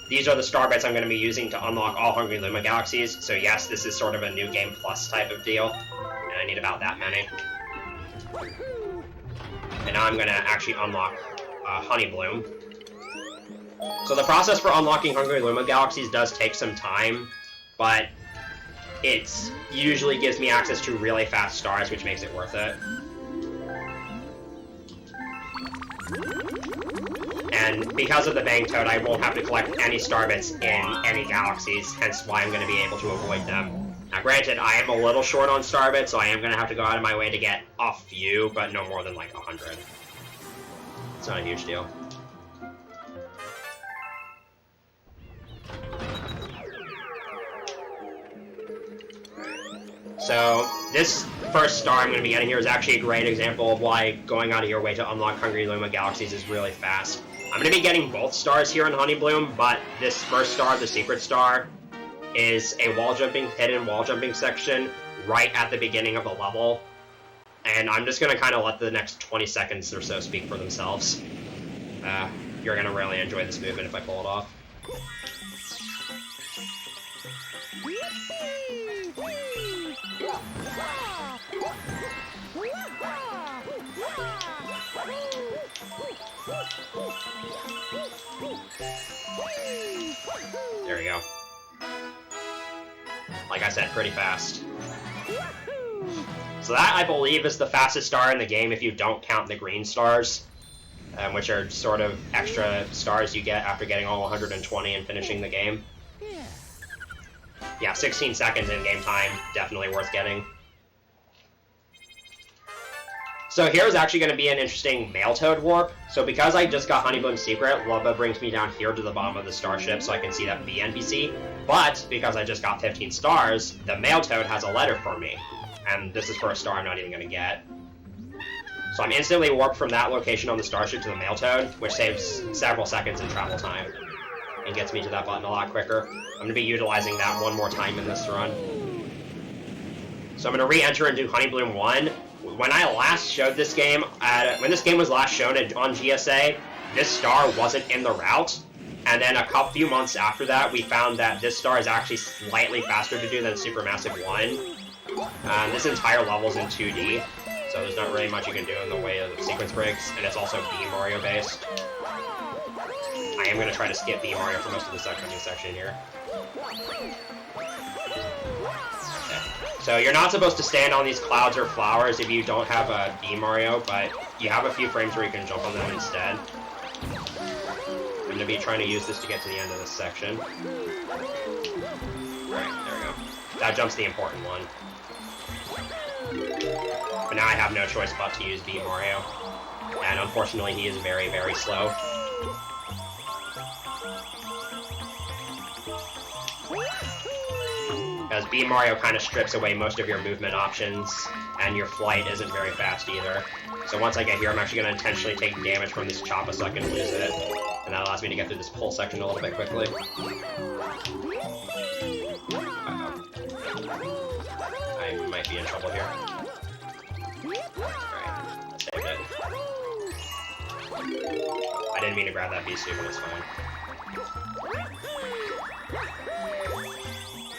these are the star bits I'm going to be using to unlock all Hungry Luma galaxies. So yes, this is sort of a New Game Plus type of deal, and I need about that many. And now I'm going to actually unlock Honey Bloom. So the process for unlocking Hungry Luma galaxies does take some time. but it usually gives me access to really fast stars, which makes it worth it. And because of the Bang Toad, I won't have to collect any star bits in any galaxies, hence why I'm going to be able to avoid them. Now granted, I am a little short on star bits, so I am going to have to go out of my way to get a few, but no more than like 100. It's not a huge deal. So, this first star I'm going to be getting here is actually a great example of why going out of your way to unlock Hungry Luma Galaxies is really fast. I'm going to be getting both stars here in Honeybloom, but this first star, the secret star, is a hidden wall jumping section right at the beginning of the level. And I'm just going to kind of let the next 20 seconds or so speak for themselves. You're going to really enjoy this movement if I pull it off. There we go. Like I said, pretty fast. So that, I believe, is the fastest star in the game if you don't count the green stars, which are sort of extra stars you get after getting all 120 and finishing the game. Yeah, 16 seconds in game time, definitely worth getting. So here's actually going to be an interesting Male Toad warp. So because I just got Honeybloom's Secret, Lubba brings me down here to the bottom of the starship so I can see that B NPC. But because I just got 15 stars, the Male Toad has a letter for me. And this is for a star I'm not even going to get. So I'm instantly warped from that location on the starship to the Male Toad, which saves several seconds in travel time. And gets me to that button a lot quicker. I'm going to be utilizing that one more time in this run. So I'm going to re-enter and do Honeybloom 1. When I last showed this game, when this game was last shown on GSA, this star wasn't in the route. And then a few months after that, we found that this star is actually slightly faster to do than Supermassive 1. This entire level's in 2D, so there's not really much you can do in the way of sequence breaks, and it's also B Mario based. I am going to try to skip B Mario for most of the section here. So you're not supposed to stand on these clouds or flowers if you don't have a B Mario, but you have a few frames where you can jump on them instead. I'm going to be trying to use this to get to the end of this section. Alright, there we go. That jumps the important one. But now I have no choice but to use B Mario. And unfortunately he is very, very slow. Because B Mario kind of strips away most of your movement options, and your flight isn't very fast either. So once I get here, I'm actually going to intentionally take damage from this Choppa so I can lose it. And that allows me to get through this pull section a little bit quickly. I might be in trouble here. Alright, saved it. I didn't mean to grab that beast suit, but it's fine.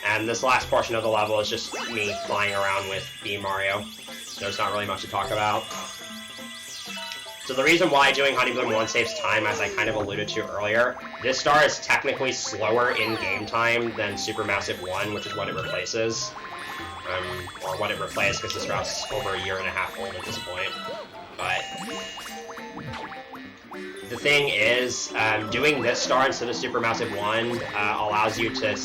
And this last portion of the level is just me flying around with B Mario. There's not really much to talk about. So the reason why doing Honeybloom 1 saves time, as I kind of alluded to earlier, this star is technically slower in game time than Supermassive 1, which is what it replaces. Or what it replaced, because this route's over a year and a half old at this point. But the thing is, doing this star instead of Supermassive 1 allows you to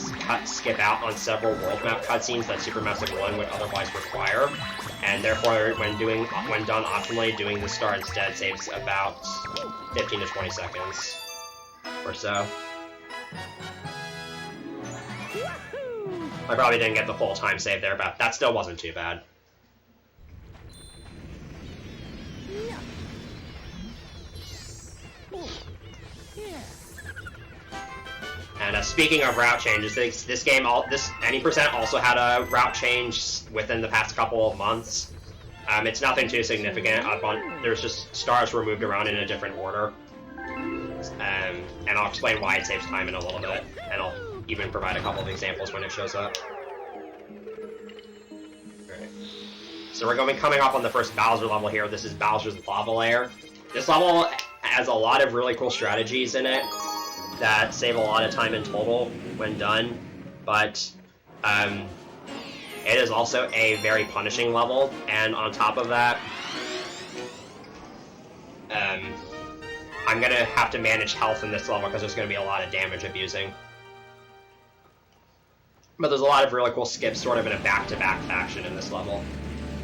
skip out on several world map cutscenes that Supermassive 1 would otherwise require, and therefore, when done optimally, doing this star instead saves about 15 to 20 seconds or so. I probably didn't get the full time save there, but that still wasn't too bad. And speaking of route changes, this game, any percent also had a route change within the past couple of months. It's nothing too significant. There's just stars were moved around in a different order. And I'll explain why it saves time in a little bit, and I'll even provide a couple of examples when it shows up. Alright. So we're going to be coming up on the first Bowser level here. This is Bowser's Lava Lair. This level has a lot of really cool strategies in it that save a lot of time in total when done, but It is also a very punishing level, and on top of that, I'm gonna have to manage health in this level because there's gonna be a lot of damage abusing. But there's a lot of really cool skips sort of in a back-to-back fashion in this level.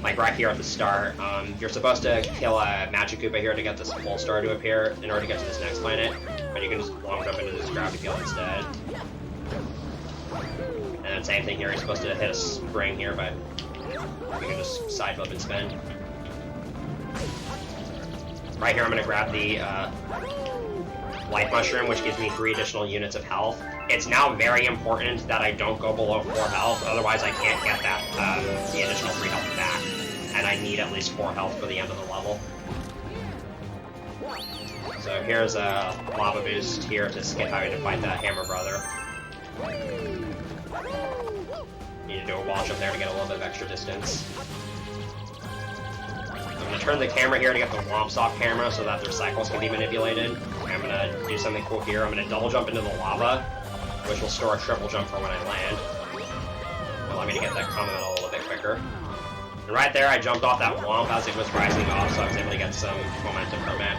Like right here at the start, you're supposed to kill a Magic Koopa here to get this full star to appear in order to get to this next planet, but you can just long jump into this gravity field instead. And then same thing here, you're supposed to hit a spring here, but you can just side flip and spin. Right here I'm going to grab the Life Mushroom, which gives me 3 additional units of health. It's now very important that I don't go below 4 health, otherwise I can't get that the additional 3 health back. And I need at least 4 health for the end of the level. So here's a lava boost here to skip having to fight that Hammer Brother. Need to do a wall jump there to get a little bit of extra distance. I'm going to turn the camera here to get the Womps off camera so that their cycles can be manipulated. I'm going to do something cool here. I'm going to double jump into the lava, which will store a triple jump for when I land. Allow me to get that coming a little bit quicker. And right there, I jumped off that Womp as it was rising off, so I was able to get some momentum from it.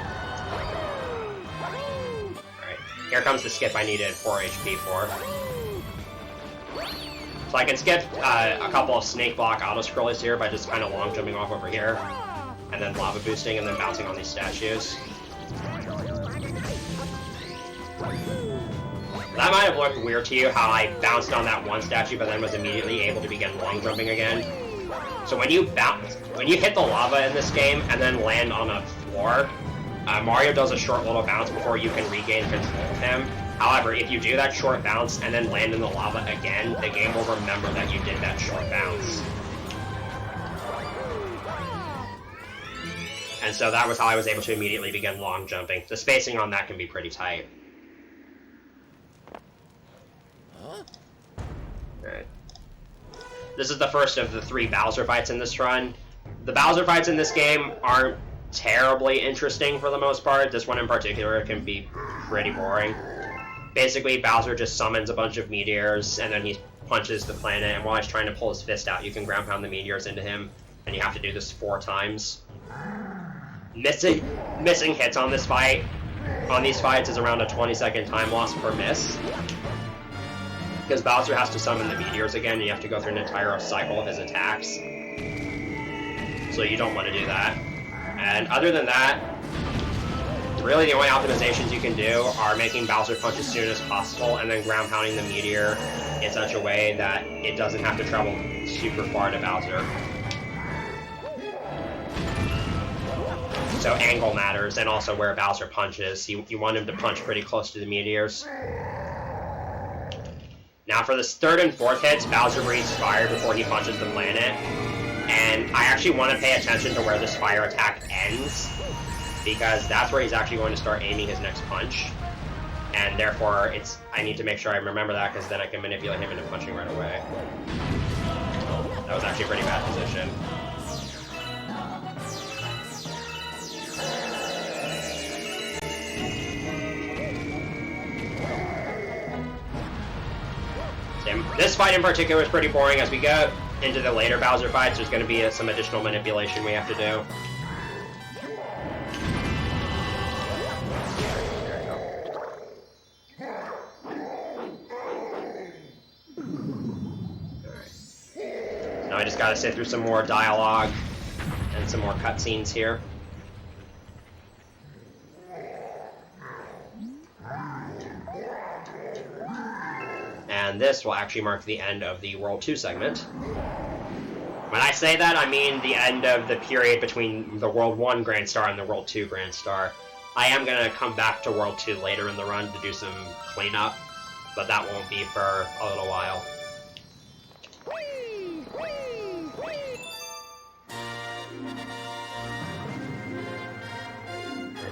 Alright, here comes the skip I needed 4 HP for. So I can skip a couple of snake block auto-scrollies here by just kind of long jumping off over here, and then lava boosting and then bouncing on these statues. That might have looked weird to you, how I bounced on that one statue but then was immediately able to begin long jumping again. So when you hit the lava in this game and then land on a floor, Mario does a short little bounce before you can regain control of him. However, if you do that short bounce and then land in the lava again, the game will remember that you did that short bounce. And so that was how I was able to immediately begin long jumping. The spacing on that can be pretty tight. Alright. This is the first of the 3 Bowser fights in this run. The Bowser fights in this game aren't terribly interesting for the most part. This one in particular can be pretty boring. Basically, Bowser just summons a bunch of meteors, and then he punches the planet, and while he's trying to pull his fist out, you can ground pound the meteors into him, and you have to do this 4 times. Missing hits on this fight, on these fights, is around a 20-second time loss per miss. Because Bowser has to summon the meteors again, and you have to go through an entire cycle of his attacks. So you don't want to do that. And other than that, really the only optimizations you can do are making Bowser punch as soon as possible, and then ground pounding the meteor in such a way that it doesn't have to travel super far to Bowser. So angle matters, and also where Bowser punches. You want him to punch pretty close to the meteors. Now for the 3rd and 4th hits, Bowser breathes fire before he punches the planet. And I actually want to pay attention to where this fire attack ends, because that's where he's actually going to start aiming his next punch. And therefore, I need to make sure I remember that, because then I can manipulate him into punching right away. That was actually a pretty bad position. This fight in particular is pretty boring. As we go into the later Bowser fights, there's going to be some additional manipulation we have to do. Now I just gotta sit through some more dialogue and some more cutscenes here. And this will actually mark the end of the World 2 segment. When I say that, I mean the end of the period between the World 1 Grand Star and the World 2 Grand Star. I am going to come back to World 2 later in the run to do some cleanup, but that won't be for a little while.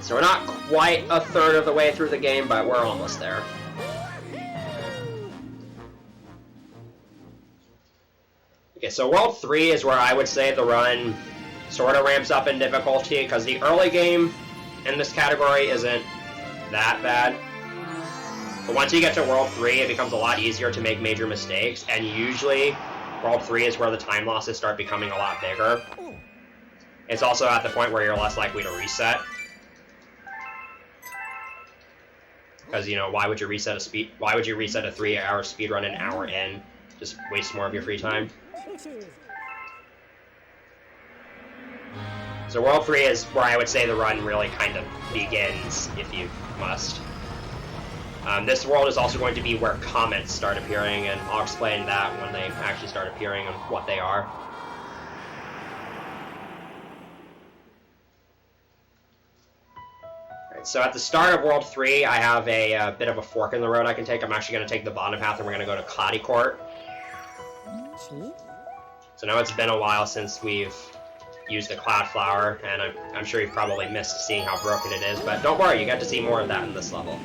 So we're not quite a third of the way through the game, but we're almost there. Okay, so World 3 is where I would say the run sort of ramps up in difficulty, because the early game in this category isn't that bad. But once you get to World 3, it becomes a lot easier to make major mistakes, and usually World 3 is where the time losses start becoming a lot bigger. It's also at the point where you're less likely to reset. Because, you know, why would you reset a 3-hour speedrun an hour in? Just waste more of your free time. So World 3 is where I would say the run really kind of begins, if you must. This world is also going to be where comets start appearing, and I'll explain that when they actually start appearing and what they are. Alright, so at the start of World 3, I have a bit of a fork in the road I can take. I'm actually going to take the bottom path, and we're going to go to Cloudy Court. So now it's been a while since we've used the Cloud Flower, and I'm sure you've probably missed seeing how broken it is, but don't worry, you get to see more of that in this level.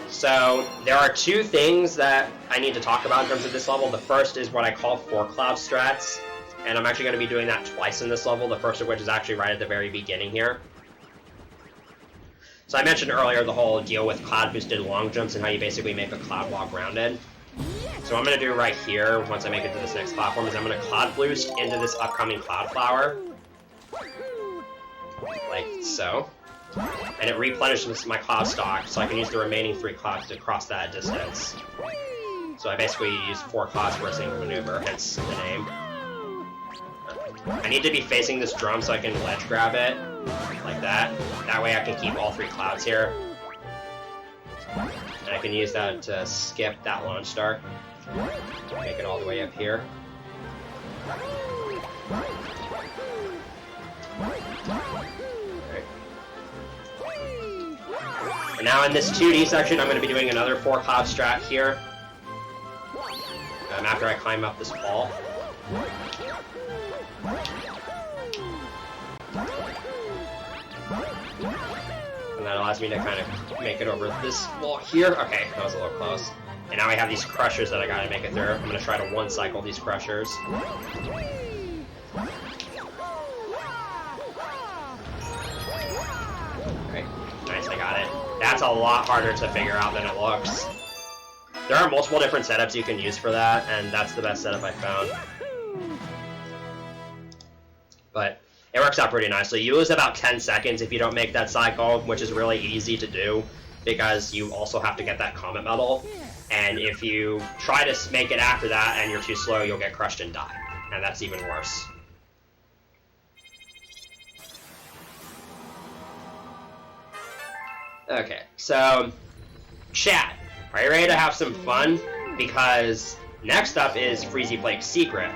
So, there are two things that I need to talk about in terms of this level. The first is what I call 4 cloud strats, and I'm actually going to be doing that twice in this level, the first of which is actually right at the very beginning here. So I mentioned earlier the whole deal with cloud-boosted long jumps and how you basically make a cloud walk rounded. So what I'm going to do right here, once I make it to this next platform, is I'm going to cloud boost into this upcoming cloud flower. Like so. And it replenishes my cloud stock, so I can use the remaining 3 clouds to cross that distance. So I basically use 4 clouds for a single maneuver, hence the name. I need to be facing this drum so I can ledge grab it, like that. That way I can keep all 3 clouds here. And I can use that to skip that launch star. Make it all the way up here. And now in this 2D section, I'm going to be doing another 4 cloud strat here. After I climb up this wall. And that allows me to kind of make it over this wall here. Okay, that was a little close. And now I have these crushers that I gotta make it through. I'm gonna try to one-cycle these crushers. Okay, nice, I got it. That's a lot harder to figure out than it looks. There are multiple different setups you can use for that, and that's the best setup I found. But it works out pretty nicely. You lose about 10 seconds if you don't make that cycle, which is really easy to do, because you also have to get that comet medal. And if you try to make it after that and you're too slow, you'll get crushed and die. And that's even worse. Okay, so, chat, are you ready to have some fun? Because next up is Freezy Flake's Secret.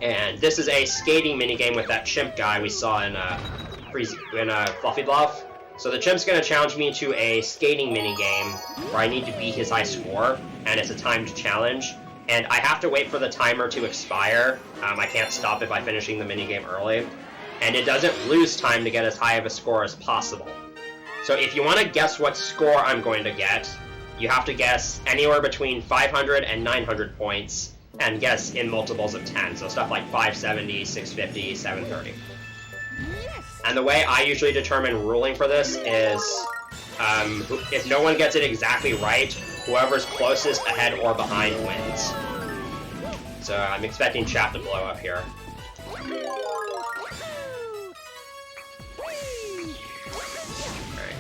And this is a skating minigame with that chimp guy we saw in Fluffy Bluff. So the chimp's going to challenge me to a skating minigame where I need to beat his high score, and it's a timed challenge. And I have to wait for the timer to expire. I can't stop it by finishing the minigame early. And it doesn't lose time to get as high of a score as possible. So if you want to guess what score I'm going to get, you have to guess anywhere between 500 and 900 points, and guess in multiples of 10, so stuff like 570, 650, 730. And the way I usually determine ruling for this is, if no one gets it exactly right, whoever's closest ahead or behind wins. So I'm expecting chat to blow up here. Alright,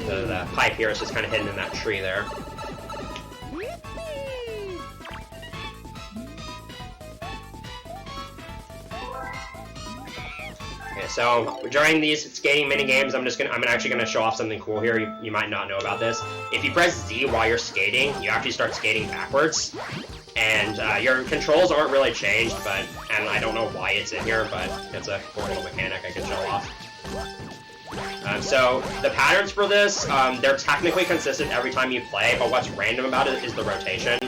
the pipe here is just kind of hidden in that tree there. So during these skating mini games, I'm actually gonna show off something cool here. You might not know about this. If you press Z while you're skating, you actually start skating backwards, and your controls aren't really changed. And I don't know why it's in here, but it's a cool little mechanic I can show off. So the patterns for this, they're technically consistent every time you play, but what's random about it is the rotation.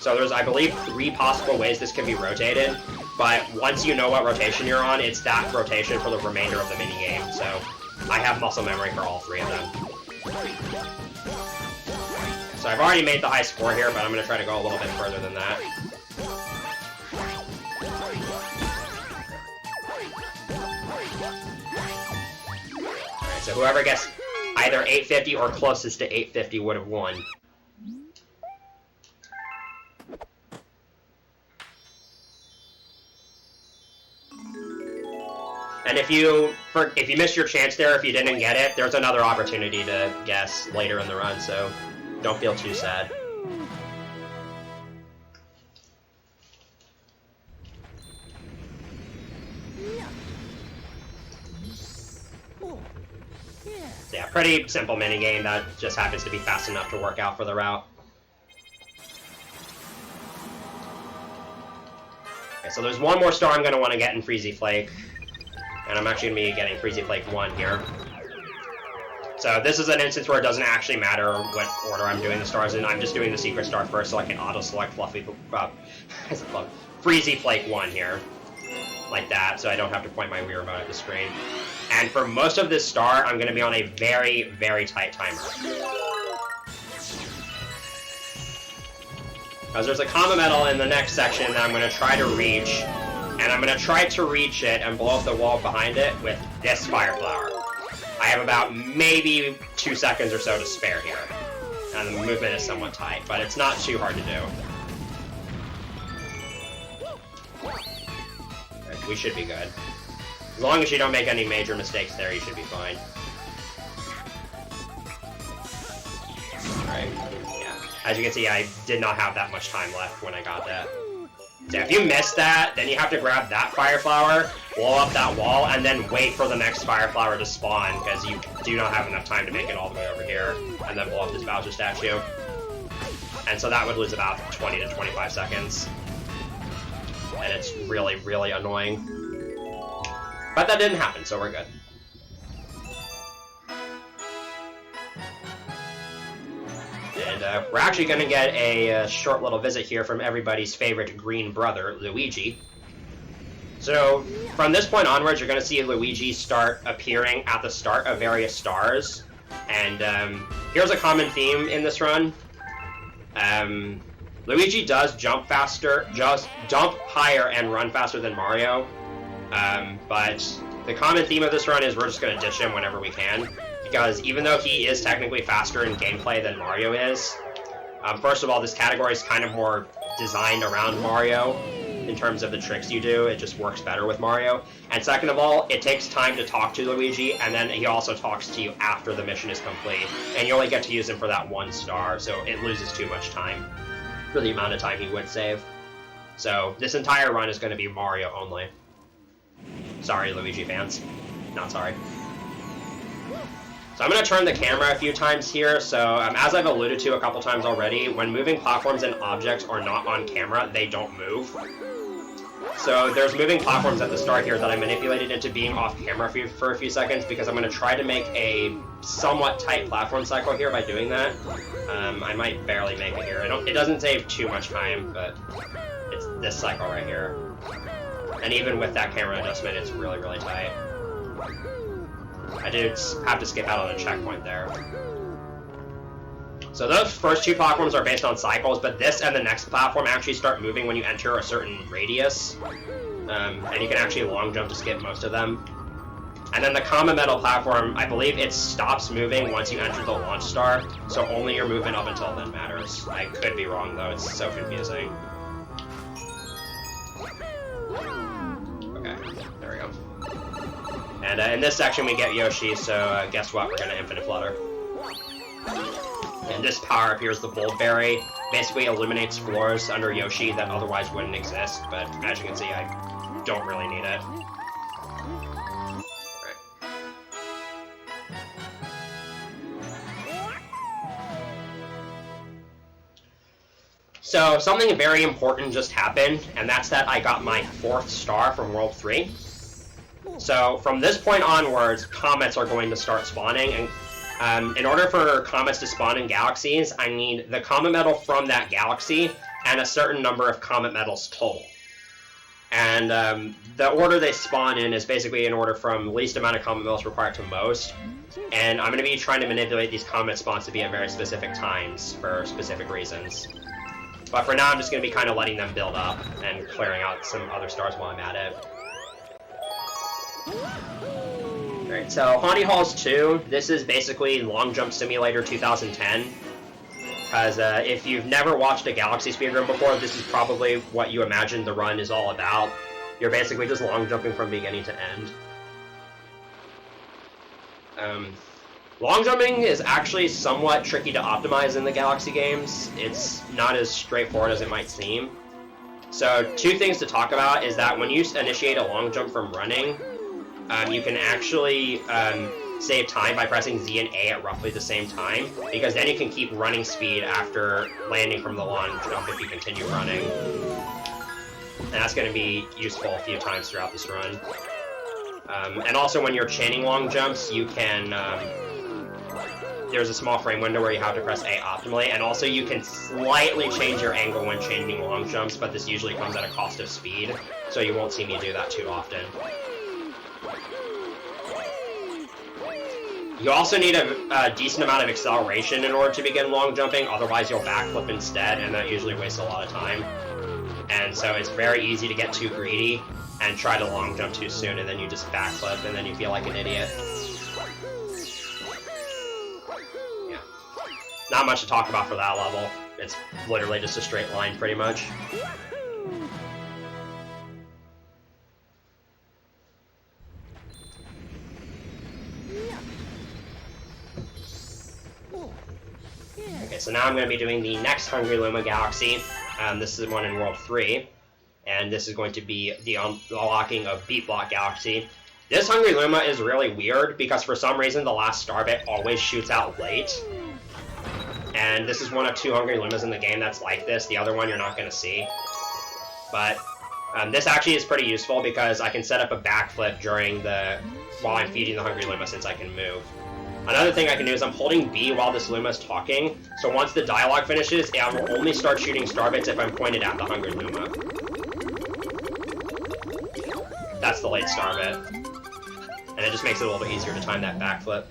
So there's, I believe, 3 possible ways this can be rotated. But once you know what rotation you're on, it's that rotation for the remainder of the minigame. So I have muscle memory for all 3 of them. So I've already made the high score here, but I'm going to try to go a little bit further than that. Alright, so whoever gets either 850 or closest to 850 would have won. And if you missed your chance there, if you didn't get it, there's another opportunity to guess later in the run, so don't feel too sad. So yeah, pretty simple minigame that just happens to be fast enough to work out for the route. Okay, so there's one more star I'm going to want to get in Freezy Flake. And I'm actually going to be getting Freezy Flake 1 here. So this is an instance where it doesn't actually matter what order I'm doing the stars in. I'm just doing the secret star first so I can auto-select Freezy Flake 1 here. Like that, so I don't have to point my Wii remote at the screen. And for most of this star, I'm going to be on a very, very tight timer. Because there's a Comet Medal in the next section that I'm going to try to reach. And I'm going to try to reach it and blow up the wall behind it with this Fire Flower. I have about maybe 2 seconds or so to spare here. And the movement is somewhat tight, but it's not too hard to do. Right, we should be good. As long as you don't make any major mistakes there, you should be fine. Alright, yeah. As you can see, I did not have that much time left when I got that. So if you miss that, then you have to grab that Fire Flower, blow up that wall, and then wait for the next Fire Flower to spawn, because you do not have enough time to make it all the way over here, and then blow up this Bowser statue. And so that would lose about 20 to 25 seconds. And it's really, really annoying. But that didn't happen, so we're good. And we're actually going to get a short little visit here from everybody's favorite green brother, Luigi. So, from this point onwards, you're going to see Luigi start appearing at the start of various stars. And here's a common theme in this run. Luigi does jump faster, just jump higher and run faster than Mario. But the common theme of this run is we're just going to ditch him whenever we can. Because even though he is technically faster in gameplay than Mario is, first of all, this category is kind of more designed around Mario in terms of the tricks you do. It just works better with Mario. And second of all, it takes time to talk to Luigi, and then he also talks to you after the mission is complete. And you only get to use him for that 1 star, so it loses too much time for the amount of time he would save. So this entire run is going to be Mario only. Sorry, Luigi fans. Not sorry. So I'm going to turn the camera a few times here. So as I've alluded to a couple times already, when moving platforms and objects are not on camera, they don't move. So there's moving platforms at the start here that I manipulated into being off camera for a few seconds because I'm going to try to make a somewhat tight platform cycle here by doing that. I might barely make it here. It doesn't save too much time, but it's this cycle right here. And even with that camera adjustment, it's really, really tight. I did have to skip out on a checkpoint there. So those first 2 platforms are based on cycles, but this and the next platform actually start moving when you enter a certain radius. And you can actually long jump to skip most of them. And then the Comet Medal platform, I believe it stops moving once you enter the launch star, so only your movement up until then matters. I could be wrong though, it's so confusing. Okay, there we go. And in this section we get Yoshi, so guess what, we're gonna Infinite Flutter. And this power-up here is the Bulb Berry. Basically illuminates floors under Yoshi that otherwise wouldn't exist, but as you can see, I don't really need it. So something very important just happened, and that's that I got my 4th star from World 3. So from this point onwards, comets are going to start spawning, and in order for comets to spawn in galaxies, I need the Comet Medal from that galaxy and a certain number of Comet Medals total. And the order they spawn in is basically in order from least amount of Comet Medals required to most. And I'm going to be trying to manipulate these comet spawns to be at very specific times for specific reasons. But for now, I'm just going to be kind of letting them build up and clearing out some other stars while I'm at it. Very Alright, so Haunted Halls 2, this is basically Long Jump Simulator 2010. Because if you've never watched a Galaxy speedrun before, this is probably what you imagine the run is all about. You're basically just long jumping from beginning to end. Long jumping is actually somewhat tricky to optimize in the Galaxy games. It's not as straightforward as it might seem. So, two things to talk about is that when you initiate a long jump from running, you can actually save time by pressing Z and A at roughly the same time, because then you can keep running speed after landing from the long jump if you continue running. And that's going to be useful a few times throughout this run. And also when you're chaining long jumps, you can... there's a small frame window where you have to press A optimally, and also you can slightly change your angle when chaining long jumps, but this usually comes at a cost of speed, so you won't see me do that too often. You also need a decent amount of acceleration in order to begin long jumping, otherwise you'll backflip instead, and that usually wastes a lot of time. And so it's very easy to get too greedy and try to long jump too soon, and then you just backflip, and then you feel like an idiot. Yeah. Not much to talk about for that level. It's literally just a straight line, pretty much. Okay, so now I'm going to be doing the next Hungry Luma Galaxy. This is one in World 3, and this is going to be the unlocking of Beat Block Galaxy. This Hungry Luma is really weird, because for some reason the last star bit always shoots out late. And this is one of 2 Hungry Lumas in the game that's like this. The other one you're not going to see. But this actually is pretty useful, because I can set up a backflip while I'm feeding the Hungry Luma, since I can move. Another thing I can do is I'm holding B while this Luma is talking, so once the dialogue finishes, I will only start shooting star bits if I'm pointed at the Hungry Luma. That's the late star bit. And it just makes it a little bit easier to time that backflip.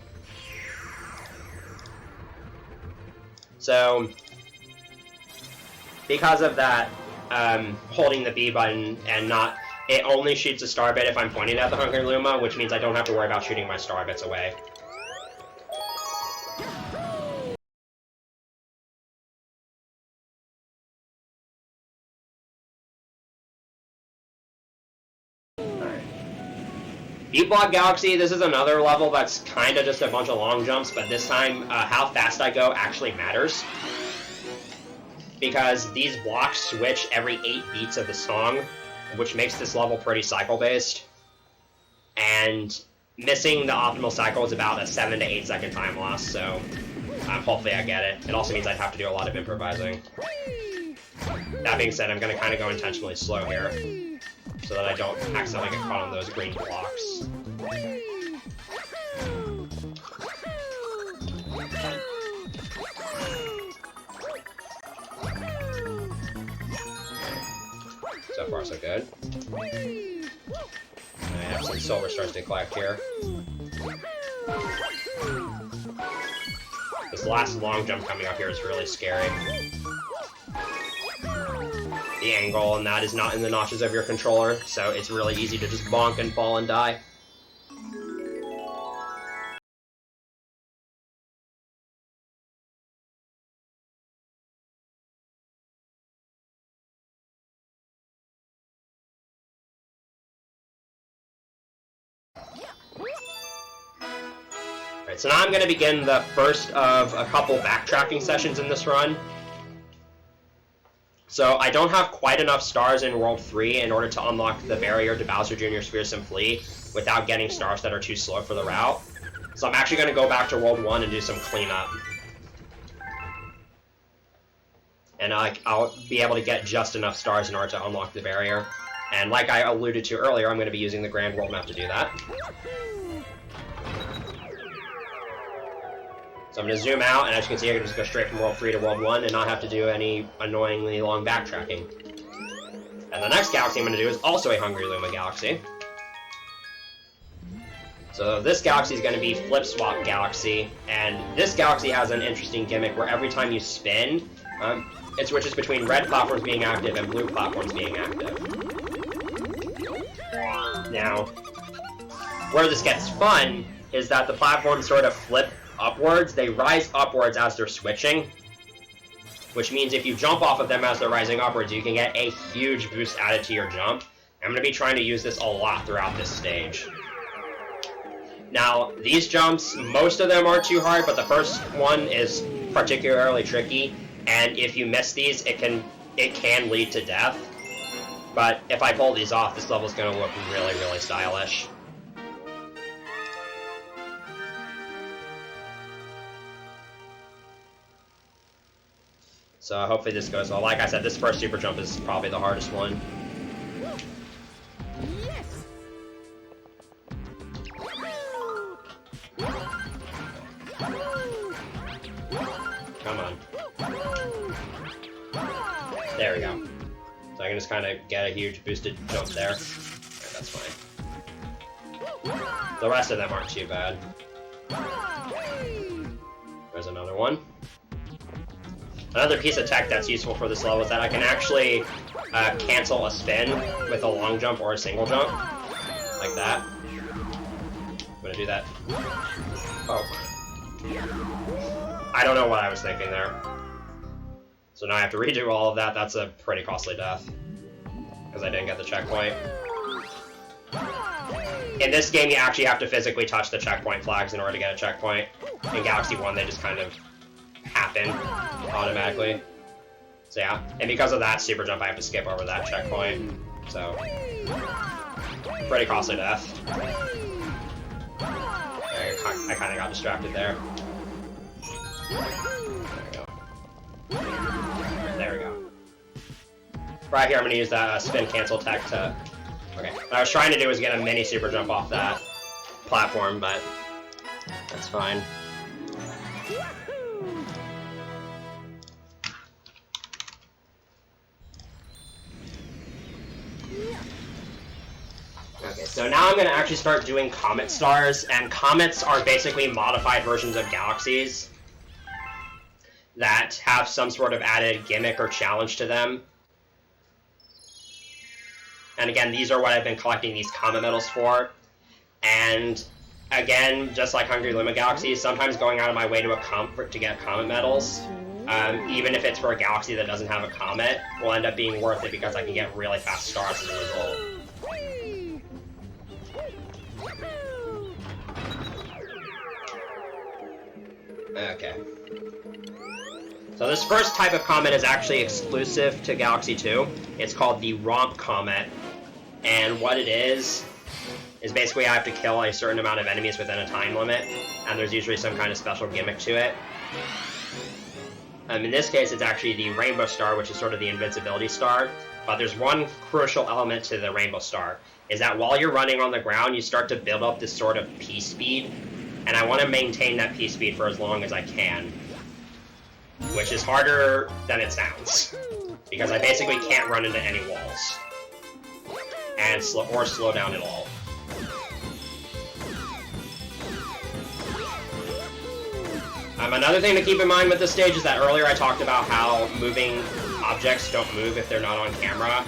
So, because of that, holding the B button and it only shoots a star bit if I'm pointing at the Hungry Luma, which means I don't have to worry about shooting my star bits away. Beat Block Galaxy, this is another level that's kind of just a bunch of long jumps, but this time, how fast I go actually matters. Because these blocks switch every 8 beats of the song, which makes this level pretty cycle-based. And missing the optimal cycle is about a 7 to 8 second time loss, so hopefully I get it. It also means I'd have to do a lot of improvising. That being said, I'm going to kind of go intentionally slow here, so that I don't accidentally get caught on those green blocks. So far, so good. I have some silver stars to collect here. This last long jump coming up here is really scary. The angle and that is not in the notches of your controller, so it's really easy to just bonk and fall and die. Alright, so now I'm going to begin the first of a couple backtracking sessions in this run. So I don't have quite enough stars in World 3 in order to unlock the barrier to Bowser Jr.'s Fearsome Fleet without getting stars that are too slow for the route. So I'm actually going to go back to World 1 and do some cleanup. And I'll be able to get just enough stars in order to unlock the barrier. And like I alluded to earlier, I'm going to be using the Grand World Map to do that. So I'm going to zoom out, and as you can see, I can just go straight from World 3 to World 1 and not have to do any annoyingly long backtracking. And the next galaxy I'm going to do is also a Hungry Luma Galaxy. So this galaxy is going to be Flip Swap Galaxy, and this galaxy has an interesting gimmick where every time you spin, it switches between red platforms being active and blue platforms being active. Now, where this gets fun is that the platforms sort of flip upwards. They rise upwards as they're switching, which means if you jump off of them as they're rising upwards, you can get a huge boost added to your jump. I'm going to be trying to use this a lot throughout this stage. Now, these jumps, most of them aren't too hard, but the first one is particularly tricky, and if you miss these, it can lead to death. But if I pull these off, this level's going to look really, really stylish. So hopefully this goes well. Like I said, this first super jump is probably the hardest one. Yes. Come on. There we go. So I can just kind of get a huge boosted jump there. Right, that's fine. The rest of them aren't too bad. There's another one. Another piece of tech that's useful for this level is that I can actually cancel a spin with a long jump or a single jump. Like that. I'm gonna do that. Oh. I don't know what I was thinking there. So now I have to redo all of that. That's a pretty costly death. Because I didn't get the checkpoint. In this game, you actually have to physically touch the checkpoint flags in order to get a checkpoint. In Galaxy 1, they just kind of happen automatically. So yeah, and because of that super jump, I have to skip over that checkpoint. So, pretty costly death. I kind of got distracted there. There we go. Right here, I'm going to use that spin cancel tech to... Okay, what I was trying to do was get a mini super jump off that platform, but that's fine. Okay, so now I'm going to actually start doing comet stars, and comets are basically modified versions of galaxies that have some sort of added gimmick or challenge to them. And again, these are what I've been collecting these comet medals for. And again, just like Hungry Luma Galaxies, sometimes going out of my way to get comet medals, even if it's for a galaxy that doesn't have a comet, will end up being worth it because I can get really fast stars as a result. Okay. So this first type of comet is actually exclusive to Galaxy 2. It's called the Romp Comet. And what it is basically I have to kill a certain amount of enemies within a time limit, and there's usually some kind of special gimmick to it. In this case, it's actually the Rainbow Star, which is sort of the invincibility star. But there's one crucial element to the Rainbow Star, is that while you're running on the ground, you start to build up this sort of P-speed, and I want to maintain that P-speed for as long as I can, which is harder than it sounds, because I basically can't run into any walls, and slow down at all. Another thing to keep in mind with this stage is that earlier I talked about how moving objects don't move if they're not on camera.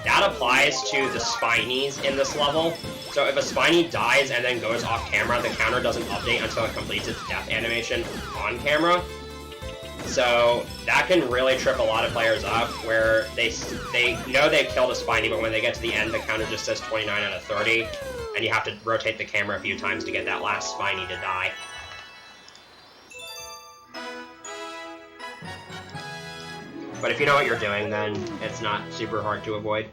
That applies to the Spinies in this level. So if a Spiny dies and then goes off camera, the counter doesn't update until it completes its death animation on camera. So that can really trip a lot of players up, where they know they've killed a Spiny, but when they get to the end, the counter just says 29 out of 30, and you have to rotate the camera a few times to get that last Spiny to die. But if you know what you're doing, then it's not super hard to avoid.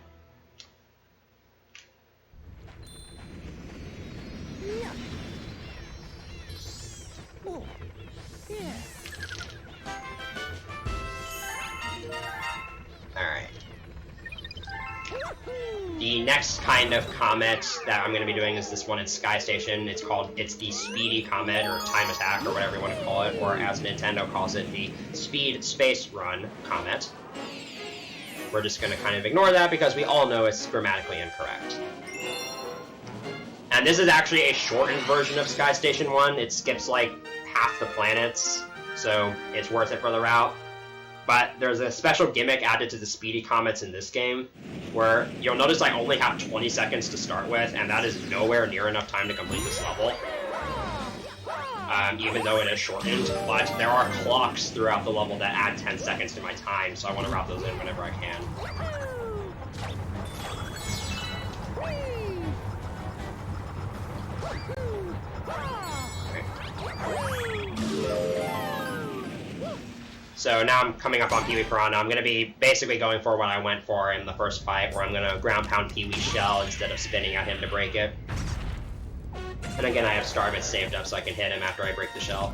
Alright. The next kind of comet that I'm going to be doing is this one in Sky Station. It's the Speedy Comet, or Time Attack, or whatever you want to call it, or as Nintendo calls it, the Speed Space Run Comet. We're just going to kind of ignore that because we all know it's grammatically incorrect. And this is actually a shortened version of Sky Station 1. It skips like half the planets, so it's worth it for the route. But there's a special gimmick added to the Speedy Comets in this game, where you'll notice I only have 20 seconds to start with, and that is nowhere near enough time to complete this level. even though it is shortened, but there are clocks throughout the level that add 10 seconds to my time, so I want to route those in whenever I can. So now I'm coming up on Pee-wee Piranha. I'm going to be basically going for what I went for in the first fight, where I'm going to ground pound Pee-wee's shell instead of spinning at him to break it. And again, I have Star Bits saved up so I can hit him after I break the shell.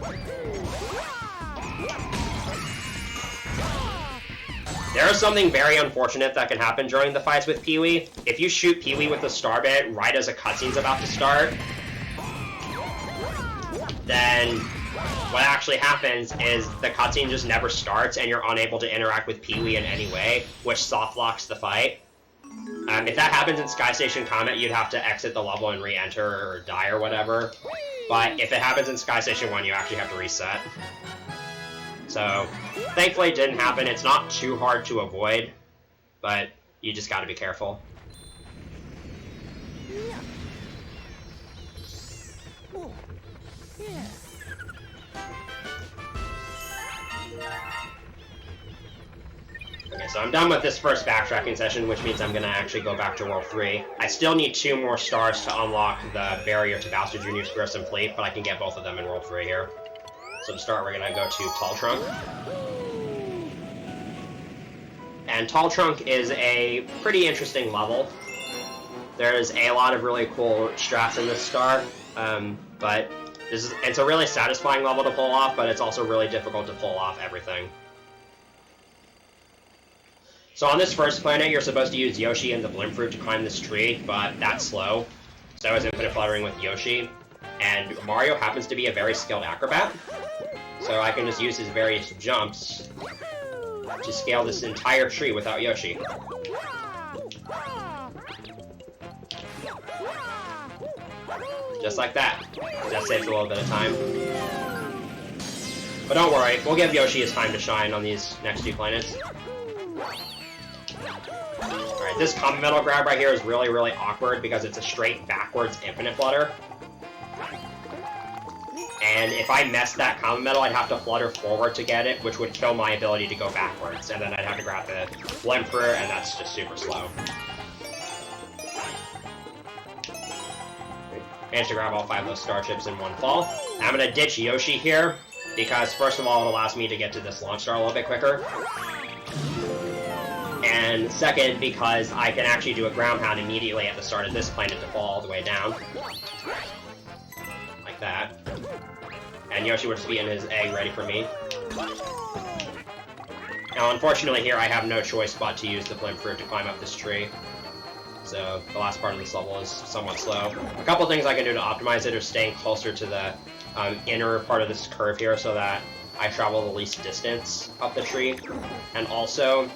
There is something very unfortunate that can happen during the fights with Pee-wee. If you shoot Pee-wee with the Star Bit right as a cutscene's about to start, then what actually happens is the cutscene just never starts and you're unable to interact with Pee-wee in any way, which soft locks the fight. If that happens in Sky Station Comet, you'd have to exit the level and re-enter or die or whatever. But if it happens in Sky Station 1, you actually have to reset. So, thankfully it didn't happen. It's not too hard to avoid, but you just gotta be careful. Okay, so I'm done with this first backtracking session, which means I'm going to actually go back to World 3. I still need 2 more stars to unlock the barrier to Bowser Jr.'s Grissom Fleet, but I can get both of them in World 3 here. So to start, we're going to go to Tall Trunk. And Tall Trunk is a pretty interesting level. There's a lot of really cool strats in this star, but it's a really satisfying level to pull off, but it's also really difficult to pull off everything. So on this first planet, you're supposed to use Yoshi and the Blimp Fruit to climb this tree, but that's slow. So I was infinite fluttering with Yoshi, and Mario happens to be a very skilled acrobat, so I can just use his various jumps to scale this entire tree without Yoshi. Just like that. That saves a little bit of time. But don't worry, we'll give Yoshi his time to shine on these next 2 planets. Alright, this Comet Metal grab right here is really, really awkward because it's a straight backwards infinite flutter. And if I messed that Comet Metal, I'd have to flutter forward to get it, which would kill my ability to go backwards. And then I'd have to grab the Blimp Fruit, and that's just super slow. Managed to grab all 5 of those star chips in one fall. I'm going to ditch Yoshi here, because first of all, it allows me to get to this launch star a little bit quicker. And second, because I can actually do a ground pound immediately at the start of this planet to fall all the way down. Like that. And Yoshi would just be in his egg ready for me. Now, unfortunately here, I have no choice but to use the Blimp Fruit to climb up this tree. So, the last part of this level is somewhat slow. A couple things I can do to optimize it are staying closer to the inner part of this curve here so that I travel the least distance up the tree. And also,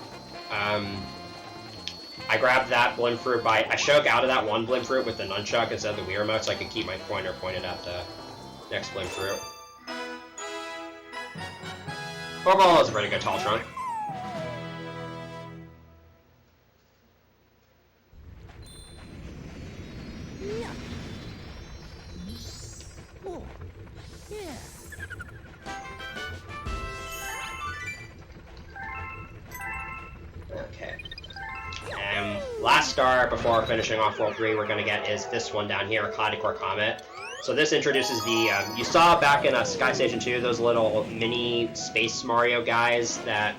I grabbed that Blimp Fruit I shook out of that one Blimp Fruit with the nunchuck instead of the Wii Remote so I could keep my pointer pointed at the next Blimp Fruit. Overall, it's a pretty good Tall Trunk. Okay. Last star before finishing off World 3 we're going to get is this one down here, Cloudycore Comet. So this introduces the, you saw back in Sky Station 2, those little mini Space Mario guys that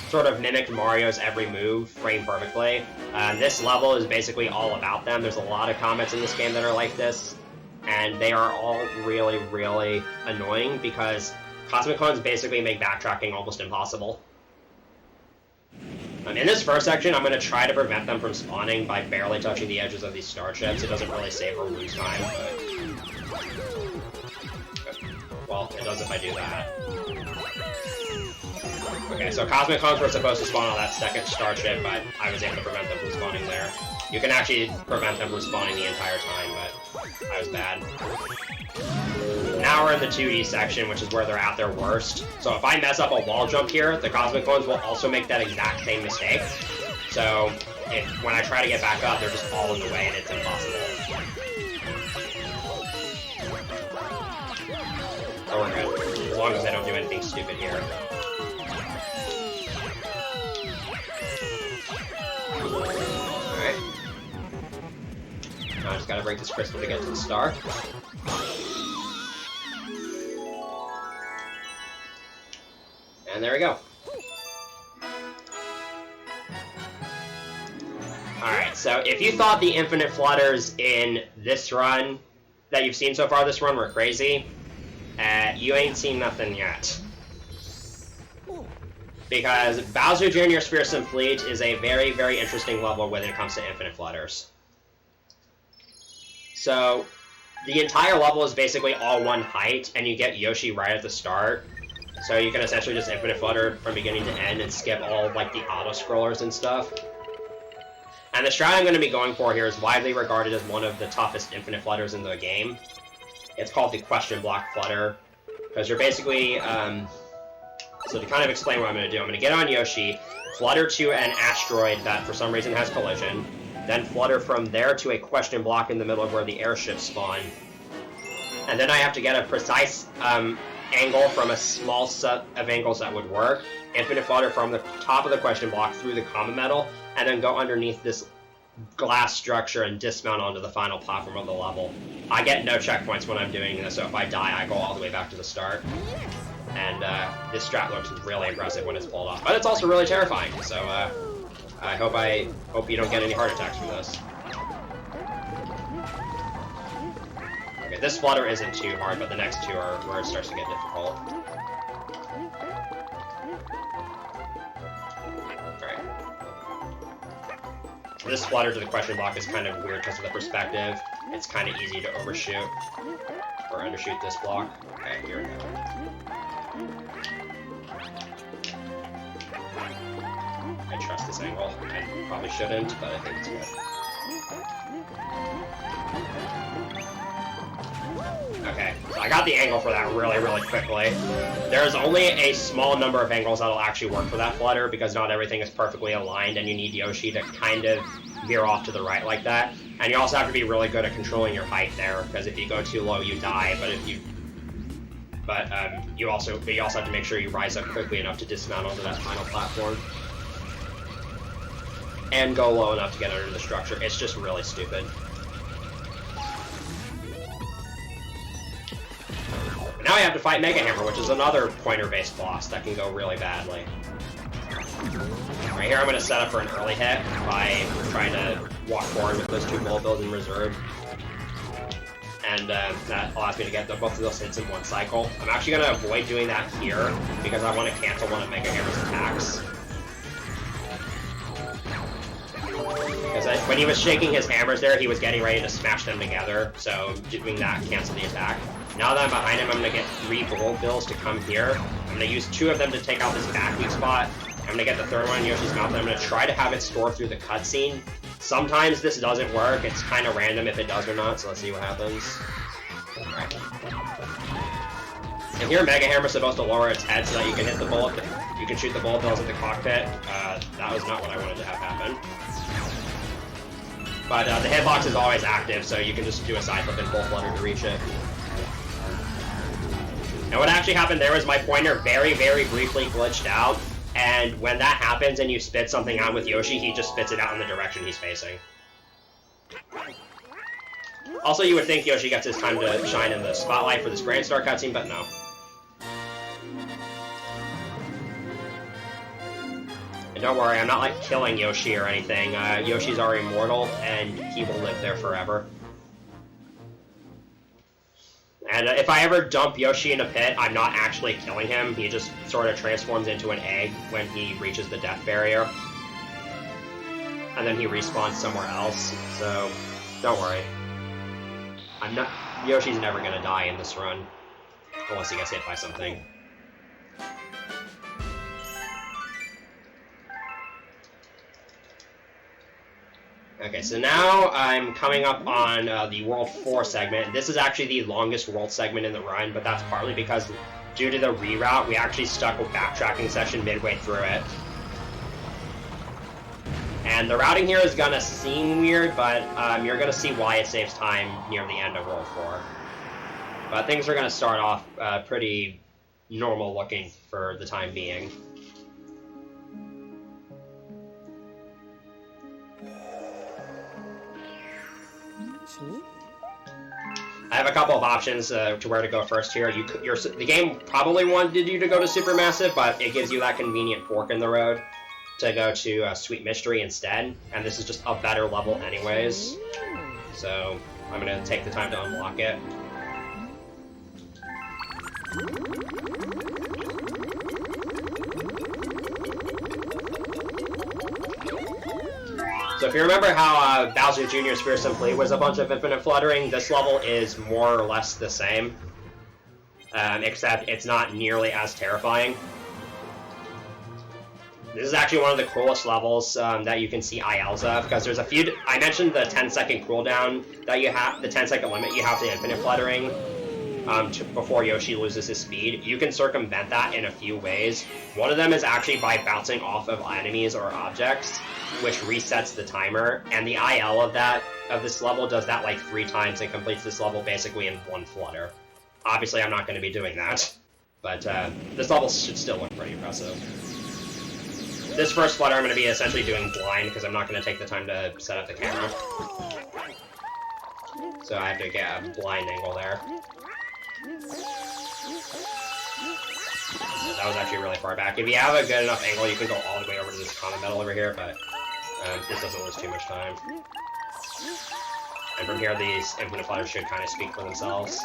sort of mimicked Mario's every move frame perfectly. This level is basically all about them. There's a lot of comets in this game that are like this, and they are all really, really annoying because Cosmic Clones basically make backtracking almost impossible. In this first section, I'm going to try to prevent them from spawning by barely touching the edges of these star chips. It doesn't really save or lose time, but... Well, it does if I do that. Okay, so Cosmic Clones were supposed to spawn on that second star chip, but I was able to prevent them from spawning there. You can actually prevent them from spawning the entire time, but I was bad. Now we're in the 2D section, which is where they're at their worst. So if I mess up a wall jump here, the Cosmic Clones will also make that exact same mistake. So when I try to get back up, they're just all in the way and it's impossible. So we're good. As long as I don't do anything stupid here. Alright. Now I just gotta break this crystal to get to the star. And there we go. Alright, so if you thought the infinite flutters in this run that you've seen so far this run were crazy, you ain't seen nothing yet. Because Bowser Jr.'s Fearsome Fleet is a very, very interesting level when it comes to infinite flutters. So, the entire level is basically all one height, and you get Yoshi right at the start. So you can essentially just infinite flutter from beginning to end and skip all like the auto-scrollers and stuff. And the strat I'm going to be going for here is widely regarded as one of the toughest infinite flutters in the game. It's called the question block flutter, because you're basically, so to kind of explain what I'm going to do, I'm going to get on Yoshi, flutter to an asteroid that for some reason has collision, then flutter from there to a question block in the middle of where the airships spawn. And then I have to get a precise angle from a small set of angles that would work, infinite flutter from the top of the question block through the common metal, and then go underneath this glass structure and dismount onto the final platform of the level. I get no checkpoints when I'm doing this, so if I die, I go all the way back to the start. And this strat looks really impressive when it's pulled off, but it's also really terrifying. So I hope you don't get any heart attacks from this. Okay, this flutter isn't too hard, but the next two are where it starts to get difficult. This flutter to the question block is kind of weird because of the perspective. It's kind of easy to overshoot or undershoot this block. Okay, here we go. I trust this angle. I probably shouldn't, but I think it's good. Okay, so I got the angle for that really, really quickly. There's only a small number of angles that'll actually work for that flutter, because not everything is perfectly aligned, and you need Yoshi to kind of veer off to the right like that. And you also have to be really good at controlling your height there, because if you go too low, you die. You also have to make sure you rise up quickly enough to dismount onto that final platform. And go low enough to get under the structure. It's just really stupid. Now I have to fight Mega Hammer, which is another pointer-based boss that can go really badly. Right here I'm going to set up for an early hit by trying to walk forward with those two bullet bills in reserve. And that allows me to get both of those hits in one cycle. I'm actually going to avoid doing that here, because I want to cancel one of Mega Hammer's attacks. Because when he was shaking his hammers there, he was getting ready to smash them together, so doing that canceled the attack. Now that I'm behind him, I'm going to get 3 bullet bills to come here. I'm going to use 2 of them to take out this back weak spot. I'm going to get the third one in Yoshi's mouth, and I'm going to try to have it store through the cutscene. Sometimes this doesn't work. It's kind of random if it does or not, so let's see what happens. Alright. And here Mega Hammer's supposed to lower its head so that you can hit the bullet. You can shoot the bullet bills at the cockpit. That was not what I wanted to have happen. But the hitbox is always active, so you can just do a side flip and full flutter to reach it. And what actually happened there was my pointer very, very briefly glitched out, and when that happens and you spit something out with Yoshi, he just spits it out in the direction he's facing. Also, you would think Yoshi gets his time to shine in the spotlight for this Grand Star cutscene, but no. And don't worry, I'm not like killing Yoshi or anything. Yoshi's are immortal, and he will live there forever. And if I ever dump Yoshi in a pit, I'm not actually killing him. He just sort of transforms into an egg when he reaches the death barrier. And then he respawns somewhere else, so don't worry. Yoshi's never gonna die in this run, unless he gets hit by something. Okay, so now I'm coming up on the World 4 segment. This is actually the longest world segment in the run, but that's partly because due to the reroute, we actually stuck a backtracking session midway through it. And the routing here is gonna seem weird, but you're gonna see why it saves time near the end of World 4. But things are going to start off pretty normal looking for the time being. I have a couple of options to where to go first here. The game probably wanted you to go to Supermassive, but it gives you that convenient fork in the road to go to Sweet Mystery instead, and this is just a better level anyways. So I'm going to take the time to unlock it. So if you remember how Bowser Jr.'s Fearsome Plea was a bunch of infinite fluttering, this level is more or less the same, except it's not nearly as terrifying. This is actually one of the coolest levels that you can see ILs of, because there's a few... I mentioned the 10-second cooldown that you have, the 10-second limit you have to infinite fluttering before Yoshi loses his speed. You can circumvent that in a few ways. One of them is actually by bouncing off of enemies or objects, which resets the timer, and the IL of this level does that like 3 times and completes this level basically in 1 flutter. Obviously, I'm not going to be doing that, but this level should still look pretty impressive. This first flutter I'm going to be essentially doing blind, because I'm not going to take the time to set up the camera. So I have to get a blind angle there. That was actually really far back. If you have a good enough angle, you can go all the way over to this common metal over here, but this doesn't lose too much time. And from here, these infinite flutters should kind of speak for themselves.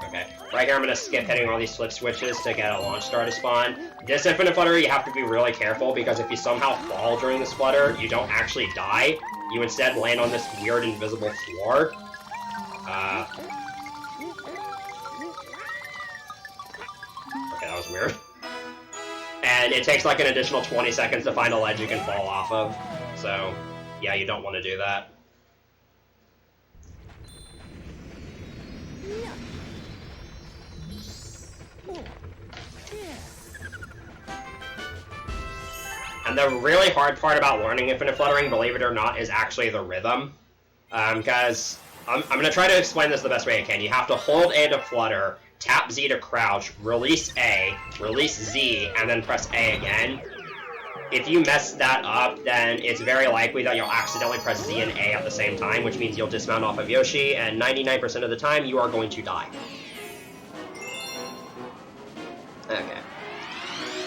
Okay, right here I'm going to skip hitting all these flip switches to get a launch star to spawn. This infinite flutter, you have to be really careful, because if you somehow fall during this flutter, you don't actually die. You instead land on this weird invisible floor. Okay, that was weird. And it takes like an additional 20 seconds to find a ledge you can fall off of. So, yeah, you don't want to do that. And the really hard part about learning infinite fluttering, believe it or not, is actually the rhythm. Because I'm going to try to explain this the best way I can. You have to hold A to flutter, tap Z to crouch, release A, release Z, and then press A again. If you mess that up, then it's very likely that you'll accidentally press Z and A at the same time, which means you'll dismount off of Yoshi, and 99% of the time, you are going to die. Okay.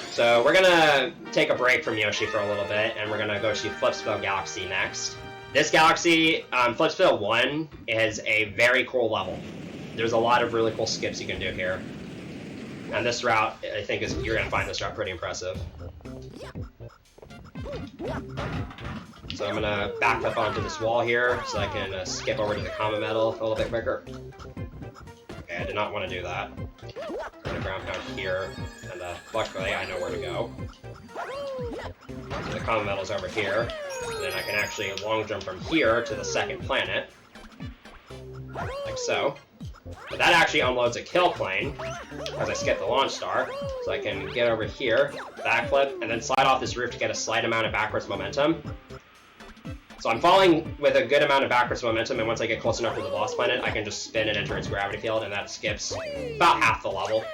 So we're gonna take a break from Yoshi for a little bit, and we're gonna go to Flipspell Galaxy next. This galaxy, Flipspell 1, is a very cool level. There's a lot of really cool skips you can do here. And this route, I think, you're gonna find this route pretty impressive. So I'm gonna back up onto this wall here, so I can skip over to the common metal a little bit quicker. Okay, I did not want to do that. I'm gonna ground pound here, and luckily I know where to go. So the common metal's over here, and then I can actually long jump from here to the second planet, like so. But that actually unloads a kill plane, as I skip the launch star, so I can get over here, backflip, and then slide off this roof to get a slight amount of backwards momentum. So I'm falling with a good amount of backwards momentum, and once I get close enough to the boss planet, I can just spin and enter its gravity field, and that skips about half the level.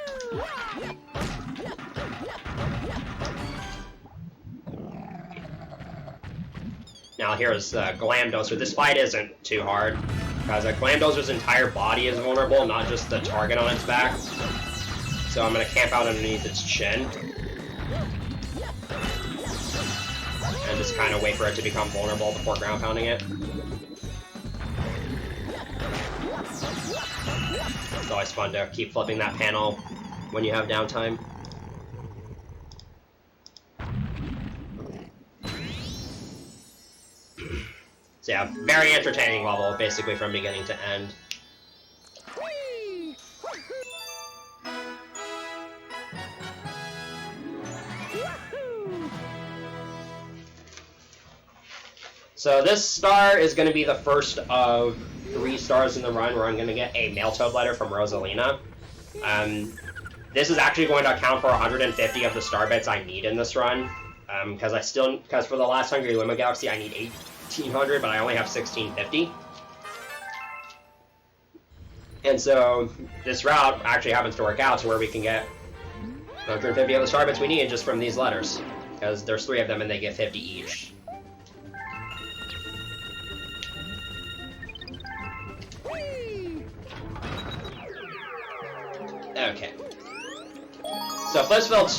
Now here's Glamdozer. This fight isn't too hard, because Glamdozer's entire body is vulnerable, not just the target on its back. So I'm going to camp out underneath its chin. And just kind of wait for it to become vulnerable before ground pounding it. It's always fun to keep flipping that panel when you have downtime. So yeah, very entertaining level, basically from beginning to end. So this star is going to be the first of 3 stars in the run where I'm going to get a mail toad letter from Rosalina. this is actually going to account for 150 of the star bits I need in this run. Because for the last Hungry Luma Galaxy, I need 1,800, but I only have 1,650. And so this route actually happens to work out to where we can get 150 of the star bits we need just from these letters. Because there's 3 of them and they get 50 each. Okay. So Flipsville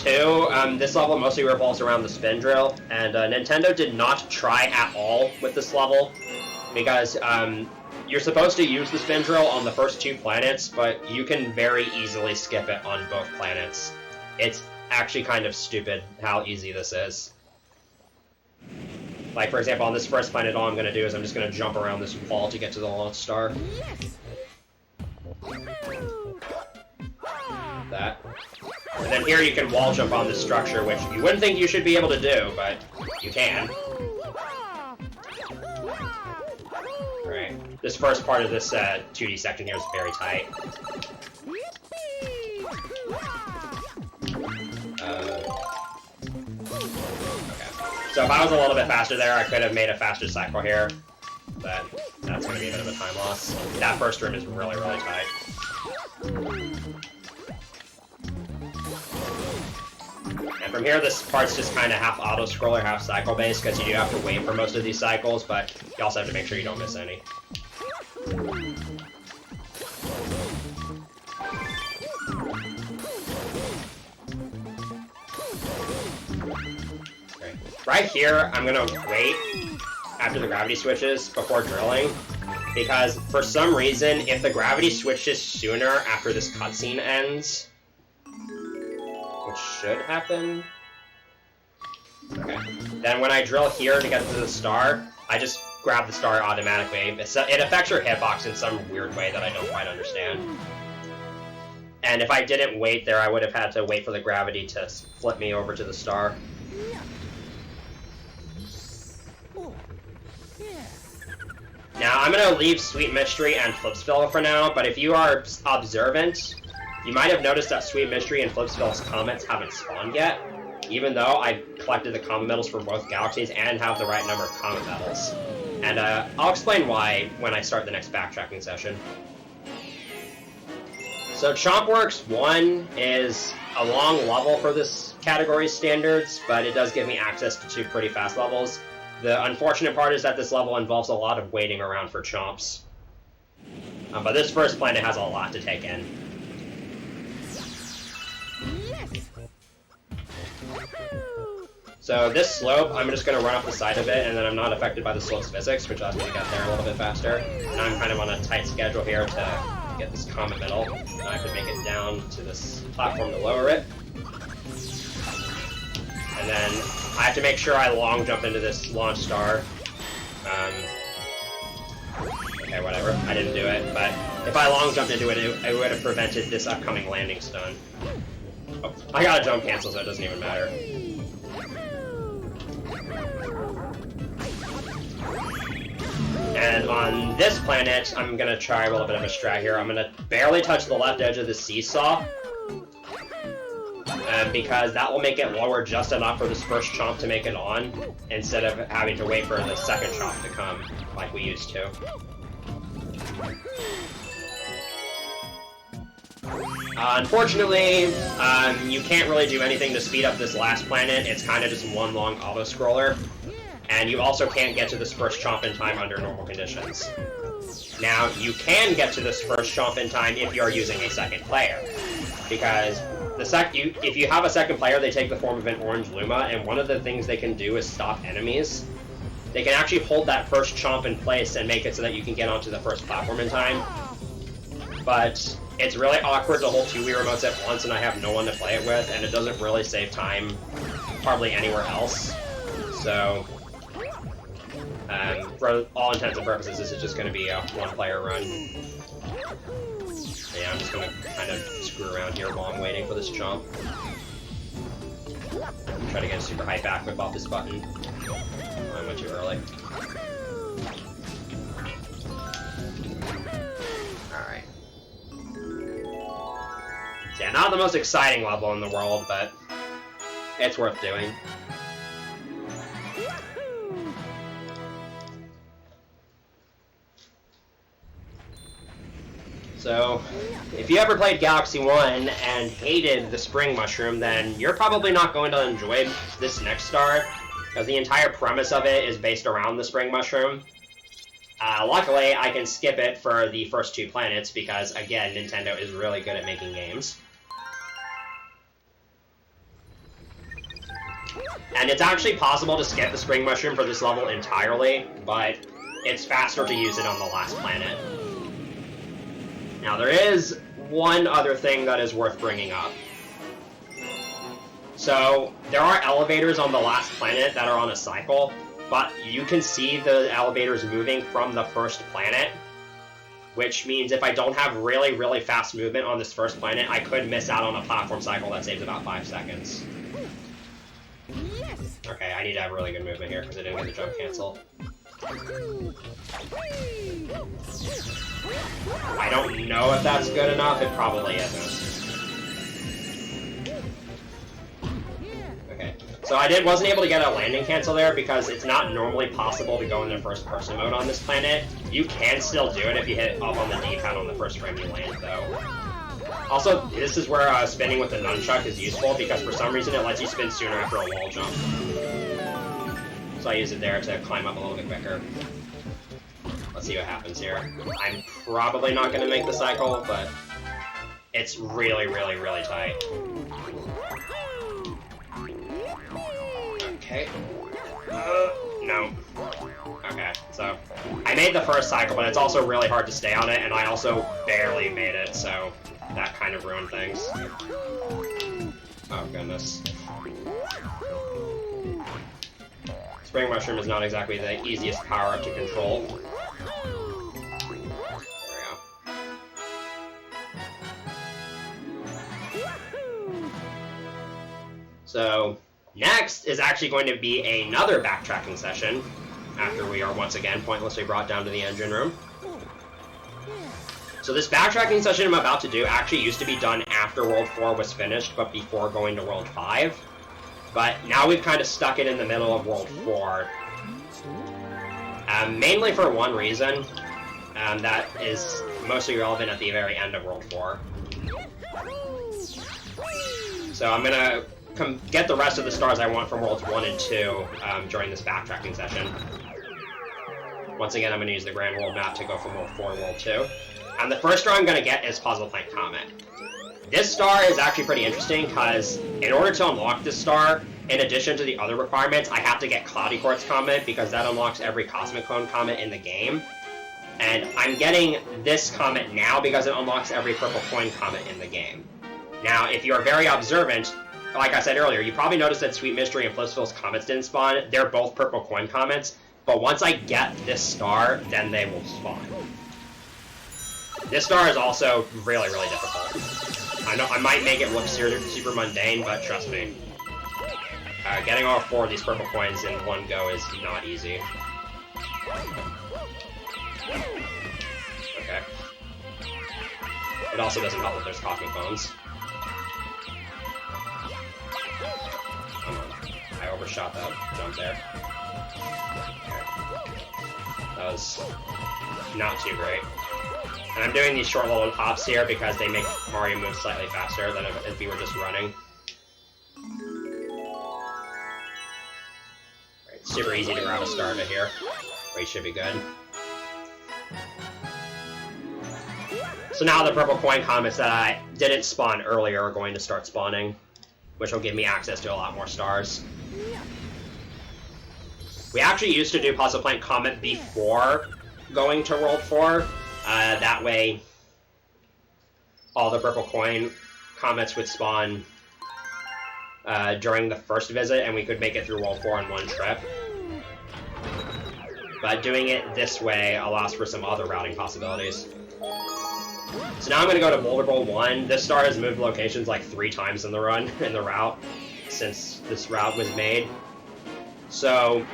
2, this level mostly revolves around the spin drill, and Nintendo did not try at all with this level, because you're supposed to use the spin drill on the first 2 planets, but you can very easily skip it on both planets. It's actually kind of stupid how easy this is. Like, for example, on this first planet, all I'm going to do is I'm just going to jump around this wall to get to the launch star. That. And then here you can wall jump on this structure, which you wouldn't think you should be able to do, but you can. Alright. This first part of this 2D section here is very tight. Okay. So if I was a little bit faster there, I could have made a faster cycle here, but that's going to be a bit of a time loss. That first room is really, really tight. And from here, this part's just kind of half auto-scroller, half cycle-based, because you do have to wait for most of these cycles, but you also have to make sure you don't miss any. Right here, I'm going to wait after the gravity switches before drilling, because for some reason, if the gravity switches sooner after this cutscene ends, which should happen, okay, then when I drill here to get to the star, I just grab the star automatically. It affects your hitbox in some weird way that I don't quite understand. And if I didn't wait there, I would have had to wait for the gravity to flip me over to the star. Now, I'm going to leave Sweet Mystery and Flipsville for now, but if you are observant, you might have noticed that Sweet Mystery and Flipsville's comets haven't spawned yet, even though I collected the comet medals for both galaxies and have the right number of comet medals. And I'll explain why when I start the next backtracking session. So Chompworks 1 is a long level for this category's standards, but it does give me access to 2 pretty fast levels. The unfortunate part is that this level involves a lot of waiting around for chomps. But this first planet has a lot to take in. So this slope, I'm just going to run off the side of it, and then I'm not affected by the slope's physics, which allows me to get there a little bit faster. And I'm kind of on a tight schedule here to get this comet medal. And I have to make it down to this platform to lower it. And then I have to make sure I long jump into this launch star. Okay, whatever. I didn't do it, but if I long jumped into it, it would have prevented this upcoming landing stun. Oh, I got a jump cancel, so it doesn't even matter. And on this planet, I'm going to try a little bit of a strat here. I'm going to barely touch the left edge of the seesaw, because that will make it lower just enough for this first chomp to make it on, instead of having to wait for the second chomp to come, like we used to. Unfortunately, you can't really do anything to speed up this last planet. It's kind of just one long auto-scroller. And you also can't get to this first chomp in time under normal conditions. Now, you can get to this first chomp in time if you're using a second player. Because if you have a second player, they take the form of an orange Luma, and one of the things they can do is stop enemies. They can actually hold that first chomp in place and make it so that you can get onto the first platform in time. But it's really awkward to hold 2 Wii remotes at once, and I have no one to play it with, and it doesn't really save time hardly anywhere else. So, for all intents and purposes, this is just going to be a one-player run. So yeah, I'm just going to kind of screw around here while I'm waiting for this chomp. Try to get a super high back whip off this button. Oh, I went too early. Alright. So yeah, not the most exciting level in the world, but it's worth doing. So, if you ever played Galaxy 1 and hated the Spring Mushroom, then you're probably not going to enjoy this next star, because the entire premise of it is based around the Spring Mushroom. Luckily, I can skip it for the first 2 planets, because, again, Nintendo is really good at making games. And it's actually possible to skip the Spring Mushroom for this level entirely, but it's faster to use it on the last planet. Now, there is one other thing that is worth bringing up. So, there are elevators on the last planet that are on a cycle, but you can see the elevators moving from the first planet, which means if I don't have really, really fast movement on this first planet, I could miss out on a platform cycle that saves about 5 seconds. Okay, I need to have really good movement here because I didn't get the jump cancel. I don't know if that's good enough. It probably isn't. Okay, so I wasn't able to get a landing cancel there because it's not normally possible to go into first-person mode on this planet. You can still do it if you hit up on the D-pad on the first frame you land, though. Also, this is where spinning with the nunchuck is useful because for some reason it lets you spin sooner after a wall jump. So I use it there to climb up a little bit quicker. Let's see what happens here. I'm probably not going to make the cycle, but it's really, really, really tight. Okay. No. Okay, so I made the first cycle, but it's also really hard to stay on it, and I also barely made it, so that kind of ruined things. Oh, goodness. Spring Mushroom is not exactly the easiest power-up to control. There we go. So, next is actually going to be another backtracking session, after we are once again pointlessly brought down to the engine room. So this backtracking session I'm about to do actually used to be done after World 4 was finished, but before going to World 5. But now we've kind of stuck it in the middle of World 4. Mainly for one reason, that is mostly relevant at the very end of World 4. So I'm going to get the rest of the stars I want from Worlds 1 and 2 during this backtracking session. Once again, I'm going to use the Grand World map to go from World 4 to World 2. And the first star I'm going to get is Puzzle Plank Comet. This star is actually pretty interesting because in order to unlock this star, in addition to the other requirements, I have to get Cloudy Quartz Comet because that unlocks every Cosmic Cone Comet in the game. And I'm getting this comet now because it unlocks every Purple Coin Comet in the game. Now, if you are very observant, like I said earlier, you probably noticed that Sweet Mystery and Blissful's comets didn't spawn. They're both Purple Coin Comets, but once I get this star, then they will spawn. This star is also really, really difficult. I know I might make it look super mundane, but trust me. Getting all 4 of these purple coins in one go is not easy. Okay. It also doesn't help that there's Cosmic Bones. Come on. I overshot that jump there. Okay. That was not too great. And I'm doing these short little hops here because they make Mario move slightly faster than if he were just running. Right, super easy to grab a star to here. Rate should be good. So now the purple coin comets that I didn't spawn earlier are going to start spawning, which will give me access to a lot more stars. We actually used to do Puzzle Plank Comet before going to World 4. That way, all the purple coin comets would spawn during the first visit, and we could make it through World 4 in one trip. But doing it this way allows for some other routing possibilities. So now I'm going to go to Boulder Bowl 1. This star has moved locations like 3 times in the route, since this route was made. So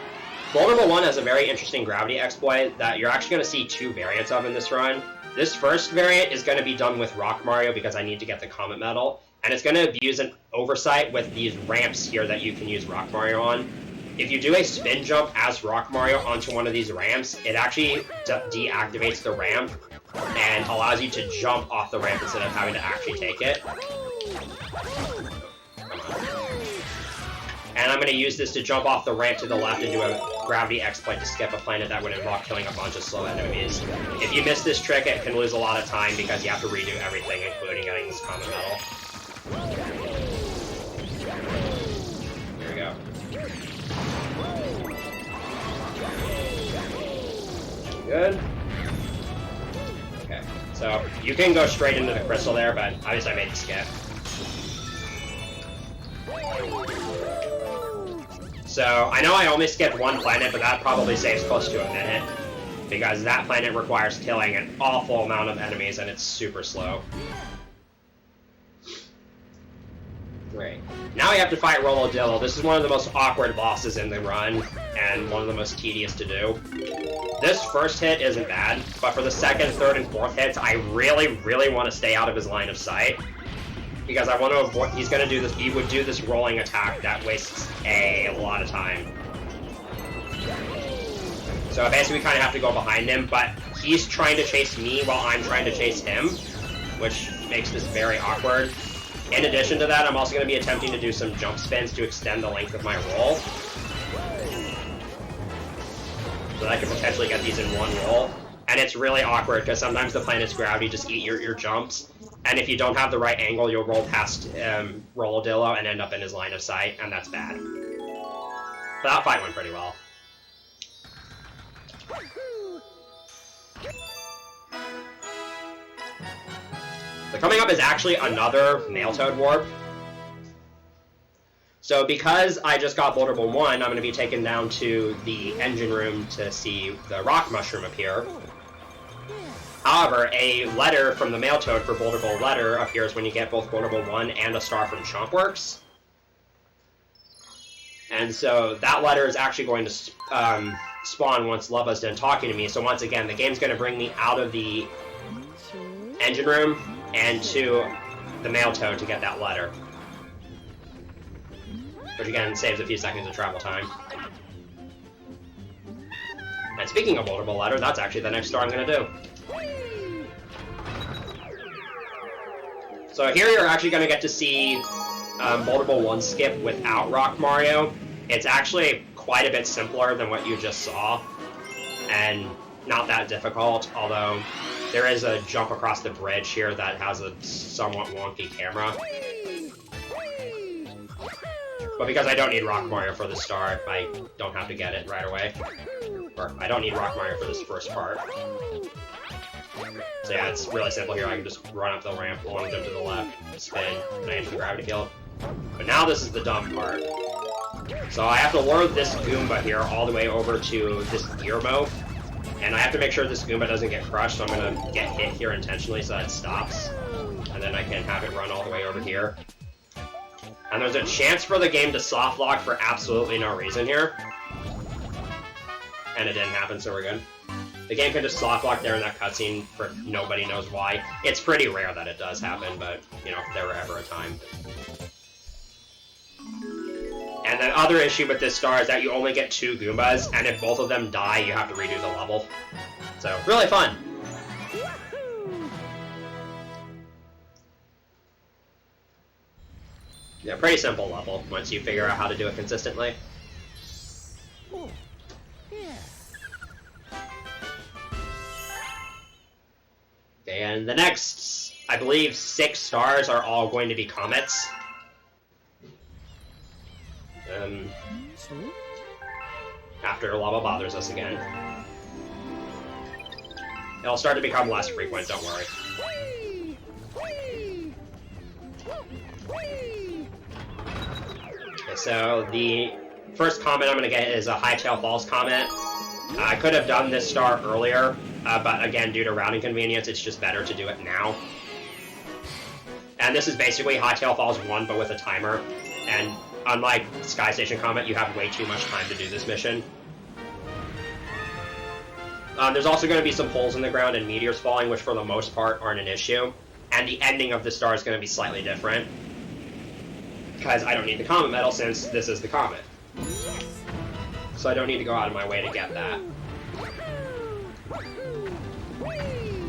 Boulder Bowl 1 has a very interesting gravity exploit that you're actually going to see 2 variants of in this run. This first variant is going to be done with Rock Mario because I need to get the Comet Medal, and it's going to abuse an oversight with these ramps here that you can use Rock Mario on. If you do a spin jump as Rock Mario onto one of these ramps, it actually deactivates the ramp and allows you to jump off the ramp instead of having to actually take it. And I'm going to use this to jump off the ramp to the left and do a gravity exploit to skip a planet that would involve killing a bunch of slow enemies. If you miss this trick, it can lose a lot of time because you have to redo everything, including getting this Comet Medal. Here we go. Good. Okay, so you can go straight into the crystal there, but obviously I made the skip. So, I know I only skipped one planet, but that probably saves close to a minute, because that planet requires killing an awful amount of enemies, and it's super slow. Great. Now we have to fight Rolodillo. This is one of the most awkward bosses in the run, and one of the most tedious to do. This first hit isn't bad, but for the second, third, and fourth hits, I really, really want to stay out of his line of sight. Because I want to avoid, he would do this rolling attack that wastes a lot of time. So basically we kind of have to go behind him, but he's trying to chase me while I'm trying to chase him, which makes this very awkward. In addition to that, I'm also going to be attempting to do some jump spins to extend the length of my roll. So that I could potentially get these in one roll. And it's really awkward, because sometimes the planet's gravity just eat your jumps. And if you don't have the right angle, you'll roll past Rolodillo and end up in his line of sight, and that's bad. But that fight went pretty well. So coming up is actually another Mail Toad Warp. So because I just got Boulder Bowl 1, I'm going to be taken down to the engine room to see the rock mushroom appear. However, a letter from the Mail Toad for Boulder Bowl Letter appears when you get both Boulder Bowl 1 and a star from Chompworks. And so that letter is actually going to spawn once Lubba's done talking to me. So once again, the game's going to bring me out of the engine room and to the Mail Toad to get that letter. Which again, saves a few seconds of travel time. And speaking of Boulder Bowl Letter, that's actually the next star I'm going to do. So here you're actually going to get to see Boulder Bowl 1 skip without Rock Mario. It's actually quite a bit simpler than what you just saw, and not that difficult, although there is a jump across the bridge here that has a somewhat wonky camera. But because I don't need Rock Mario for this star, I don't have to get it right away. Or, I don't need Rock Mario for this first part. So yeah, it's really simple here. I can just run up the ramp, long jump to the left, spin, and I enter the gravity field. But now this is the dumb part. So I have to lure this Goomba here all the way over to this gear mode. And I have to make sure this Goomba doesn't get crushed, so I'm going to get hit here intentionally so that it stops. And then I can have it run all the way over here. And there's a chance for the game to soft lock for absolutely no reason here. And it didn't happen, so we're good. The game can just soft lock there in that cutscene for nobody knows why. It's pretty rare that it does happen, but, you know, if there were ever a time. And the other issue with this star is that you only get 2 Goombas, and if both of them die, you have to redo the level. So, really fun! Yeah, pretty simple level, once you figure out how to do it consistently. Okay, and the next, I believe, 6 stars are all going to be comets. After lava bothers us again. It'll start to become less frequent, don't worry. Okay, so the first comet I'm going to get is a Hightail Falls comet. I could have done this star earlier, but again, due to routing convenience, it's just better to do it now. And this is basically Hightail Falls 1, but with a timer. And unlike Sky Station Comet, you have way too much time to do this mission. There's also going to be some holes in the ground and meteors falling, which for the most part aren't an issue. And the ending of the star is going to be slightly different, because I don't need the comet medal since this is the comet. So I don't need to go out of my way to get that.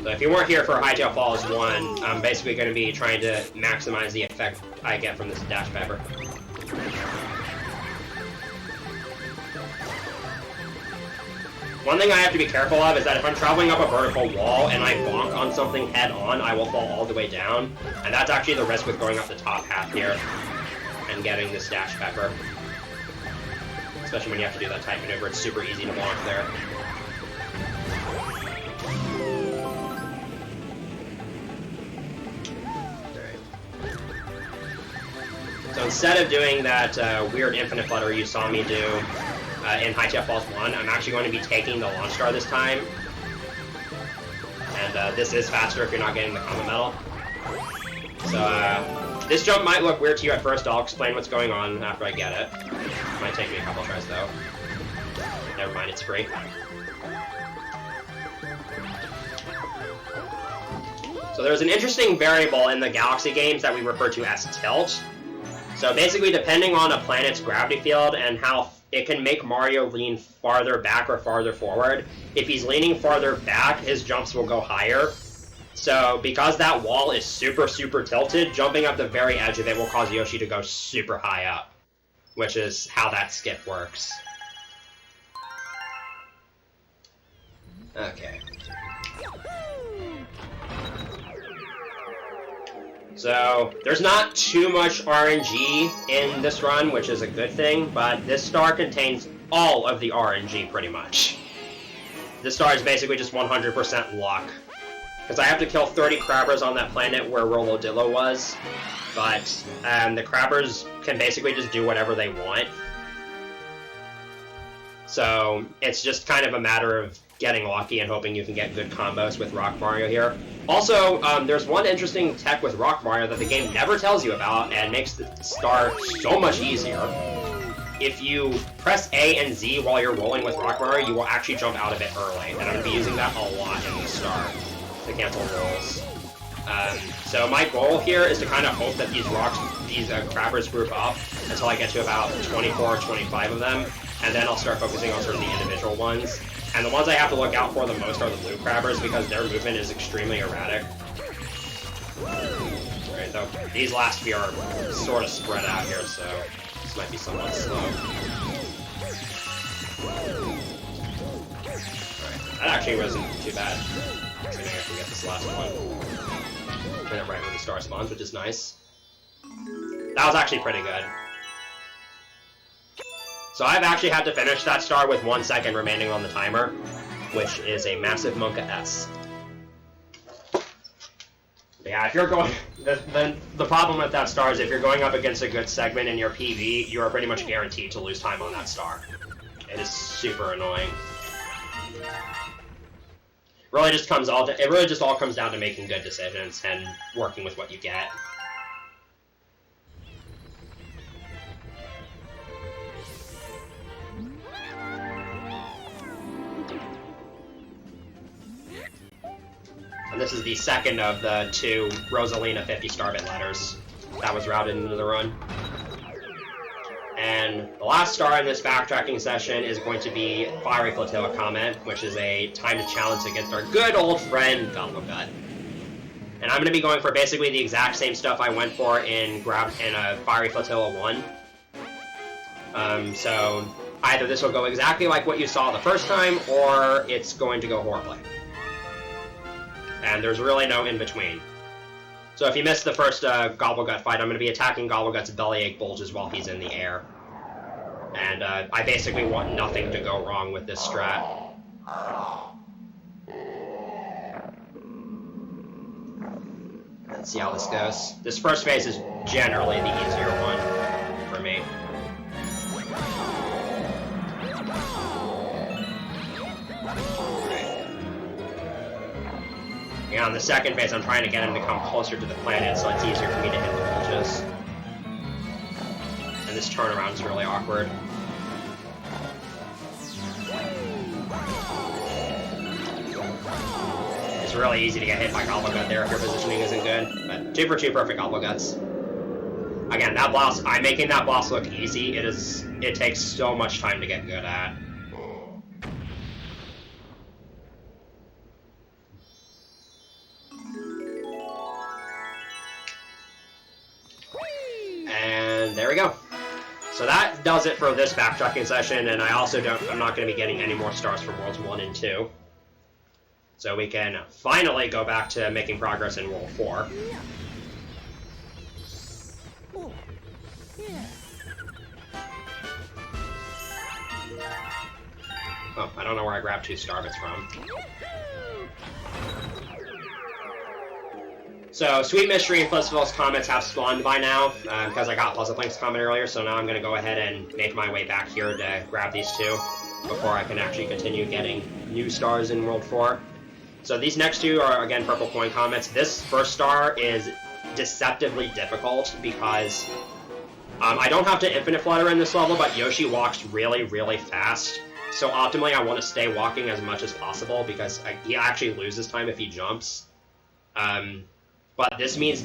So if you weren't here for Hightail Falls 1, I'm basically going to be trying to maximize the effect I get from this dash pepper. One thing I have to be careful of is that if I'm traveling up a vertical wall and I bonk on something head-on, I will fall all the way down. And that's actually the risk with going up the top half here and getting this dash pepper. Especially when you have to do that tight maneuver, it's super easy to bonk there. So instead of doing that weird infinite flutter you saw me do in Hightail Falls 1, I'm actually going to be taking the launch star this time. And this is faster if you're not getting the comet medal. So this jump might look weird to you at first. I'll explain what's going on after I get it. Might take me a couple tries though. Never mind, it's free. So there's an interesting variable in the Galaxy games that we refer to as tilt. So basically, depending on a planet's gravity field and how it can make Mario lean farther back or farther forward. If he's leaning farther back, his jumps will go higher. So because that wall is super, super tilted, jumping up the very edge of it will cause Yoshi to go super high up, which is how that skip works. Okay. So, there's not too much RNG in this run, which is a good thing, but this star contains all of the RNG, pretty much. This star is basically just 100% luck. Because I have to kill 30 crabbers on that planet where Rolodillo was, but the crabbers can basically just do whatever they want. So, it's just kind of a matter of getting lucky and hoping you can get good combos with Rock Mario here. Also, there's one interesting tech with Rock Mario that the game never tells you about and makes the star so much easier. If you press A and Z while you're rolling with Rock Mario, you will actually jump out of it early, and I'm going to be using that a lot in the star to cancel rolls. So my goal here is to kind of hope that these crabbers group up until I get to about 24 or 25 of them, and then I'll start focusing on sort of the individual ones. And the ones I have to look out for the most are the blue crabbers because their movement is extremely erratic. Right, though these last few are sort of spread out here, so this might be somewhat slow. Right, that actually wasn't too bad. I think I can get this last one. Get it right when the star spawns, which is nice. That was actually pretty good. So I've actually had to finish that star with 1 second remaining on the timer, which is a massive Monka S. But yeah, if you're going... The problem with that star is if you're going up against a good segment in your PV, you are pretty much guaranteed to lose time on that star. It is super annoying. It really just all comes down to making good decisions and working with what you get. And this is the second of the 2 Rosalina 50 Starbit letters that was routed into the run. And the last star in this backtracking session is going to be Fiery Flotilla Comment, which is a timed challenge against our good old friend Gobblegut. And I'm going to be going for basically the exact same stuff I went for in Fiery Flotilla 1. So either this will go exactly like what you saw the first time, or it's going to go horribly. And there's really no in-between. So if you missed the first Gobblegut fight, I'm going to be attacking Gobblegut's bellyache bulges while he's in the air. And I basically want nothing to go wrong with this strat. Let's see how this goes. This first phase is generally the easier one for me. And on the second phase, I'm trying to get him to come closer to the planet, so it's easier for me to hit the bulges. And this turnaround is really awkward. It's really easy to get hit by Gobble Gut there if your positioning isn't good. But 2 for 2 perfect Gobble Guts. Again, that boss, I'm making that boss look easy. It takes so much time to get good at. And there we go. So that does it for this backtracking session, and I'm not going to be getting any more stars for Worlds 1 and 2. So we can finally go back to making progress in World 4. Oh, I don't know where I grabbed 2 star bits from. So, Sweet Mystery and Fuzzville's comments have spawned by now, because I got Puzzleplink's comment earlier, so now I'm going to go ahead and make my way back here to grab these 2 before I can actually continue getting new stars in World 4. So these next 2 are, again, Purple Coin comments. This first star is deceptively difficult because I don't have to Infinite Flutter in this level, but Yoshi walks really, really fast. So optimally, I want to stay walking as much as possible because he actually loses time if he jumps. But this makes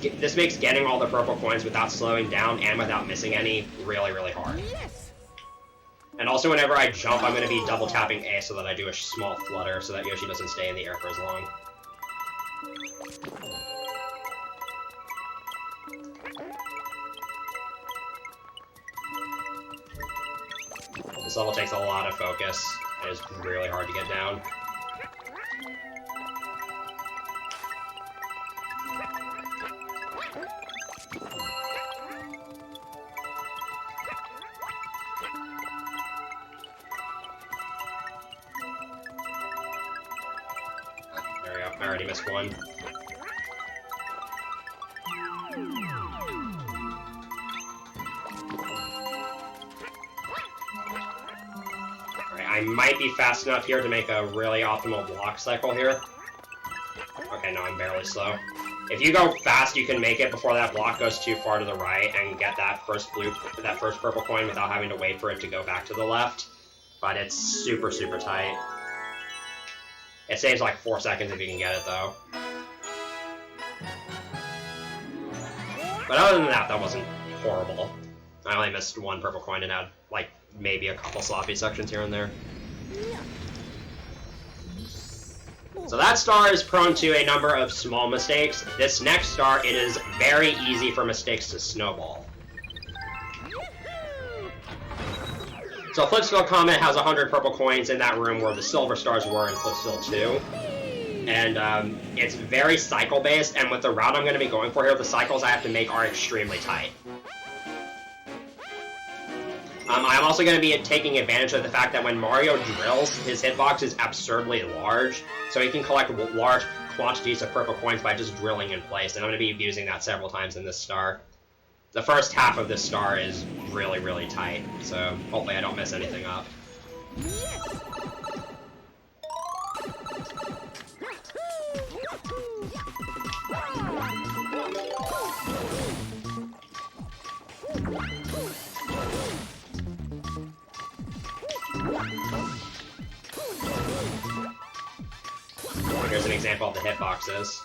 getting all the purple coins without slowing down and without missing any really, really hard. Yes. And also, whenever I jump, I'm going to be double tapping A so that I do a small flutter so that Yoshi doesn't stay in the air for as long. This level takes a lot of focus. It is really hard to get down. There we go. I already missed one. I might be fast enough here to make a really optimal block cycle here. Okay, no, I'm barely slow. If you go fast, you can make it before that block goes too far to the right and get that first purple coin without having to wait for it to go back to the left. But it's super, super tight. It saves like 4 seconds if you can get it, though. But other than that, that wasn't horrible. I only missed 1 purple coin and had, like, maybe a couple sloppy sections here and there. So that star is prone to a number of small mistakes. This next star, it is very easy for mistakes to snowball. So Flipsville Comet has 100 purple coins in that room where the silver stars were in Flipsville 2. And it's very cycle-based, and with the route I'm going to be going for here, the cycles I have to make are extremely tight. I'm also going to be taking advantage of the fact that when Mario drills, his hitbox is absurdly large, so he can collect large quantities of purple coins by just drilling in place, and I'm going to be using that several times in this star. The first half of this star is really, really tight, so hopefully I don't mess anything up. Here's an example of the hitboxes.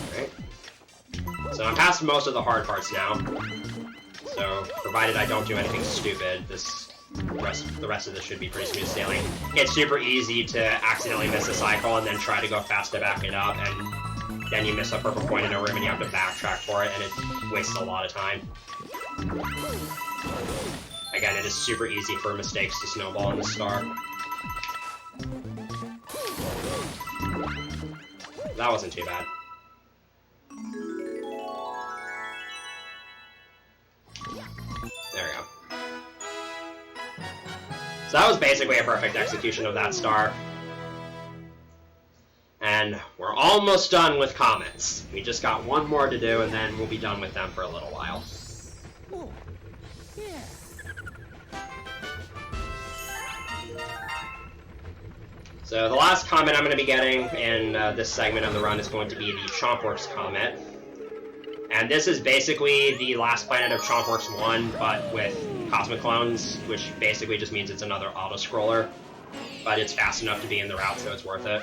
Okay. So I'm past most of the hard parts now. So, provided I don't do anything stupid, the rest of this should be pretty smooth sailing. It's super easy to accidentally miss a cycle and then try to go fast to back it up, and then you miss a purple coin in a room and you have to backtrack for it, and it wastes a lot of time. Again, it is super easy for mistakes to snowball in the star. That wasn't too bad. There we go. So that was basically a perfect execution of that star. And we're almost done with comments. We just got one more to do, and then we'll be done with them for a little while. Oh, yeah. So the last comment I'm going to be getting in this segment of the run is going to be the Chompworks comment. And this is basically the last planet of Chompworks 1, but with Cosmic Clones, which basically just means it's another auto-scroller. But it's fast enough to be in the route, so it's worth it.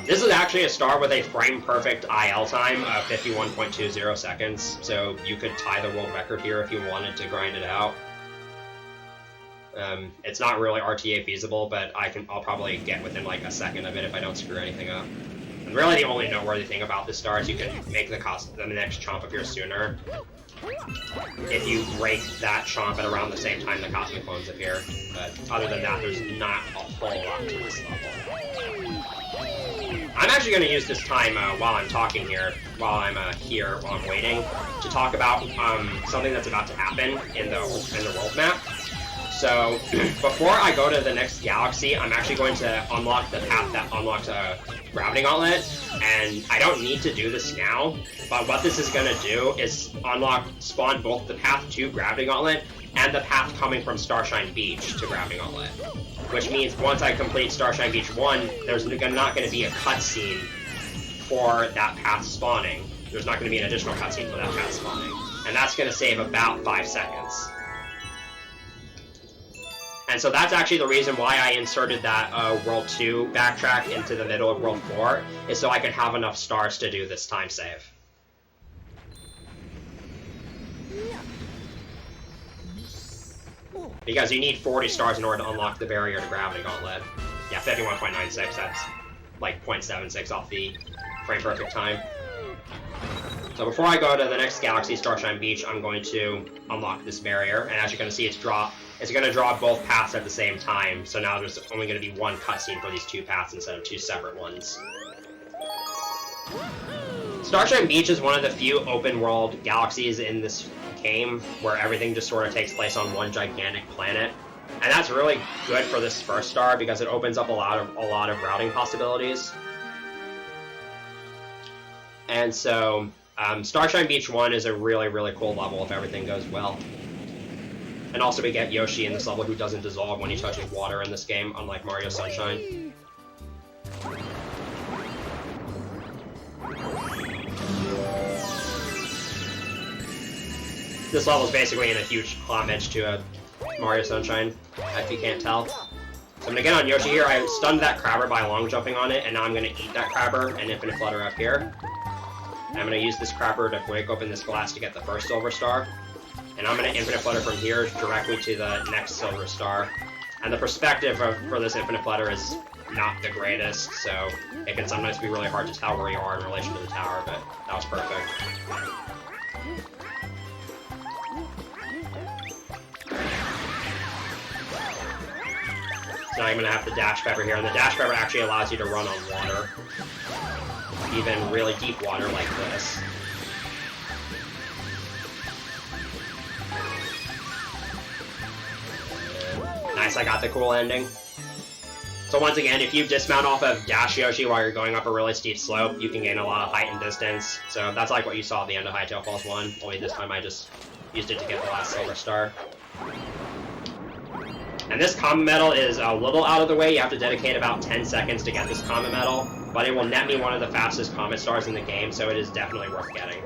This is actually a star with a frame-perfect IL time of 51.20 seconds, so you could tie the world record here if you wanted to grind it out. It's not really RTA feasible, but I'll probably get within like a second of it if I don't screw anything up. And really the only noteworthy thing about this star is you can make the next chomp appear sooner if you break that chomp at around the same time the Cosmic Clones appear. But other than that, there's not a whole lot to this level. I'm actually going to use this time while I'm talking here, while I'm waiting, to talk about something that's about to happen in the world map. So, before I go to the next galaxy, I'm actually going to unlock the path that unlocks a Gravity Gauntlet, and I don't need to do this now, but what this is going to do is spawn both the path to Gravity Gauntlet and the path coming from Starshine Beach to Gravity Gauntlet. Which means once I complete Starshine Beach 1, there's not going to be a cutscene for that path spawning. There's not going to be an additional cutscene for that path spawning. And that's going to save about 5 seconds. And so that's actually the reason why I inserted that World 2 backtrack into the middle of World 4, is so I could have enough stars to do this time save. Because you need 40 stars in order to unlock the barrier to Gravity Gauntlet. Yeah, 51.96, that's like 0.76 off the frame perfect time. So before I go to the next galaxy, Starshine Beach, I'm going to unlock this barrier, and as you're going to see, it's going to draw both paths at the same time, so now there's only going to be one cutscene for these two paths instead of two separate ones. Starshine Beach is one of the few open-world galaxies in this game where everything just sort of takes place on one gigantic planet, and that's really good for this first star because it opens up a lot of routing possibilities. And so, Starshine Beach 1 is a really, really cool level if everything goes well. And also we get Yoshi in this level who doesn't dissolve when he touches water in this game, unlike Mario Sunshine. This level is basically in a huge homage to Mario Sunshine, if you can't tell. So I'm going to get on Yoshi here. I stunned that crabber by long jumping on it, and now I'm going to eat that crabber and Infinite Flutter up here. And I'm going to use this crabber to break open this glass to get the first silver star. And I'm going to Infinite Flutter from here directly to the next silver star. And the perspective for this Infinite Flutter is not the greatest, so it can sometimes be really hard to tell where you are in relation to the tower, but that was perfect. So now I'm going to have the Dash Pepper here, and the Dash Pepper actually allows you to run on water. Even really deep water like this. Nice, I got the cool ending. So once again, if you dismount off of Dash Yoshi while you're going up a really steep slope, you can gain a lot of height and distance. So that's like what you saw at the end of Hytale Falls 1, only this time I just used it to get the last silver star. And this Comet Medal is a little out of the way. You have to dedicate about 10 seconds to get this Comet Medal, but it will net me one of the fastest Comet Stars in the game, so it is definitely worth getting.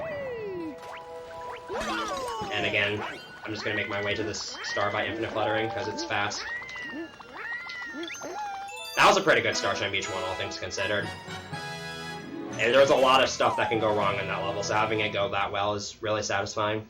And again, I'm just going to make my way to this star by Infinite Fluttering, because it's fast. That was a pretty good Starshine Beach 1, all things considered. And there's a lot of stuff that can go wrong in that level, so having it go that well is really satisfying.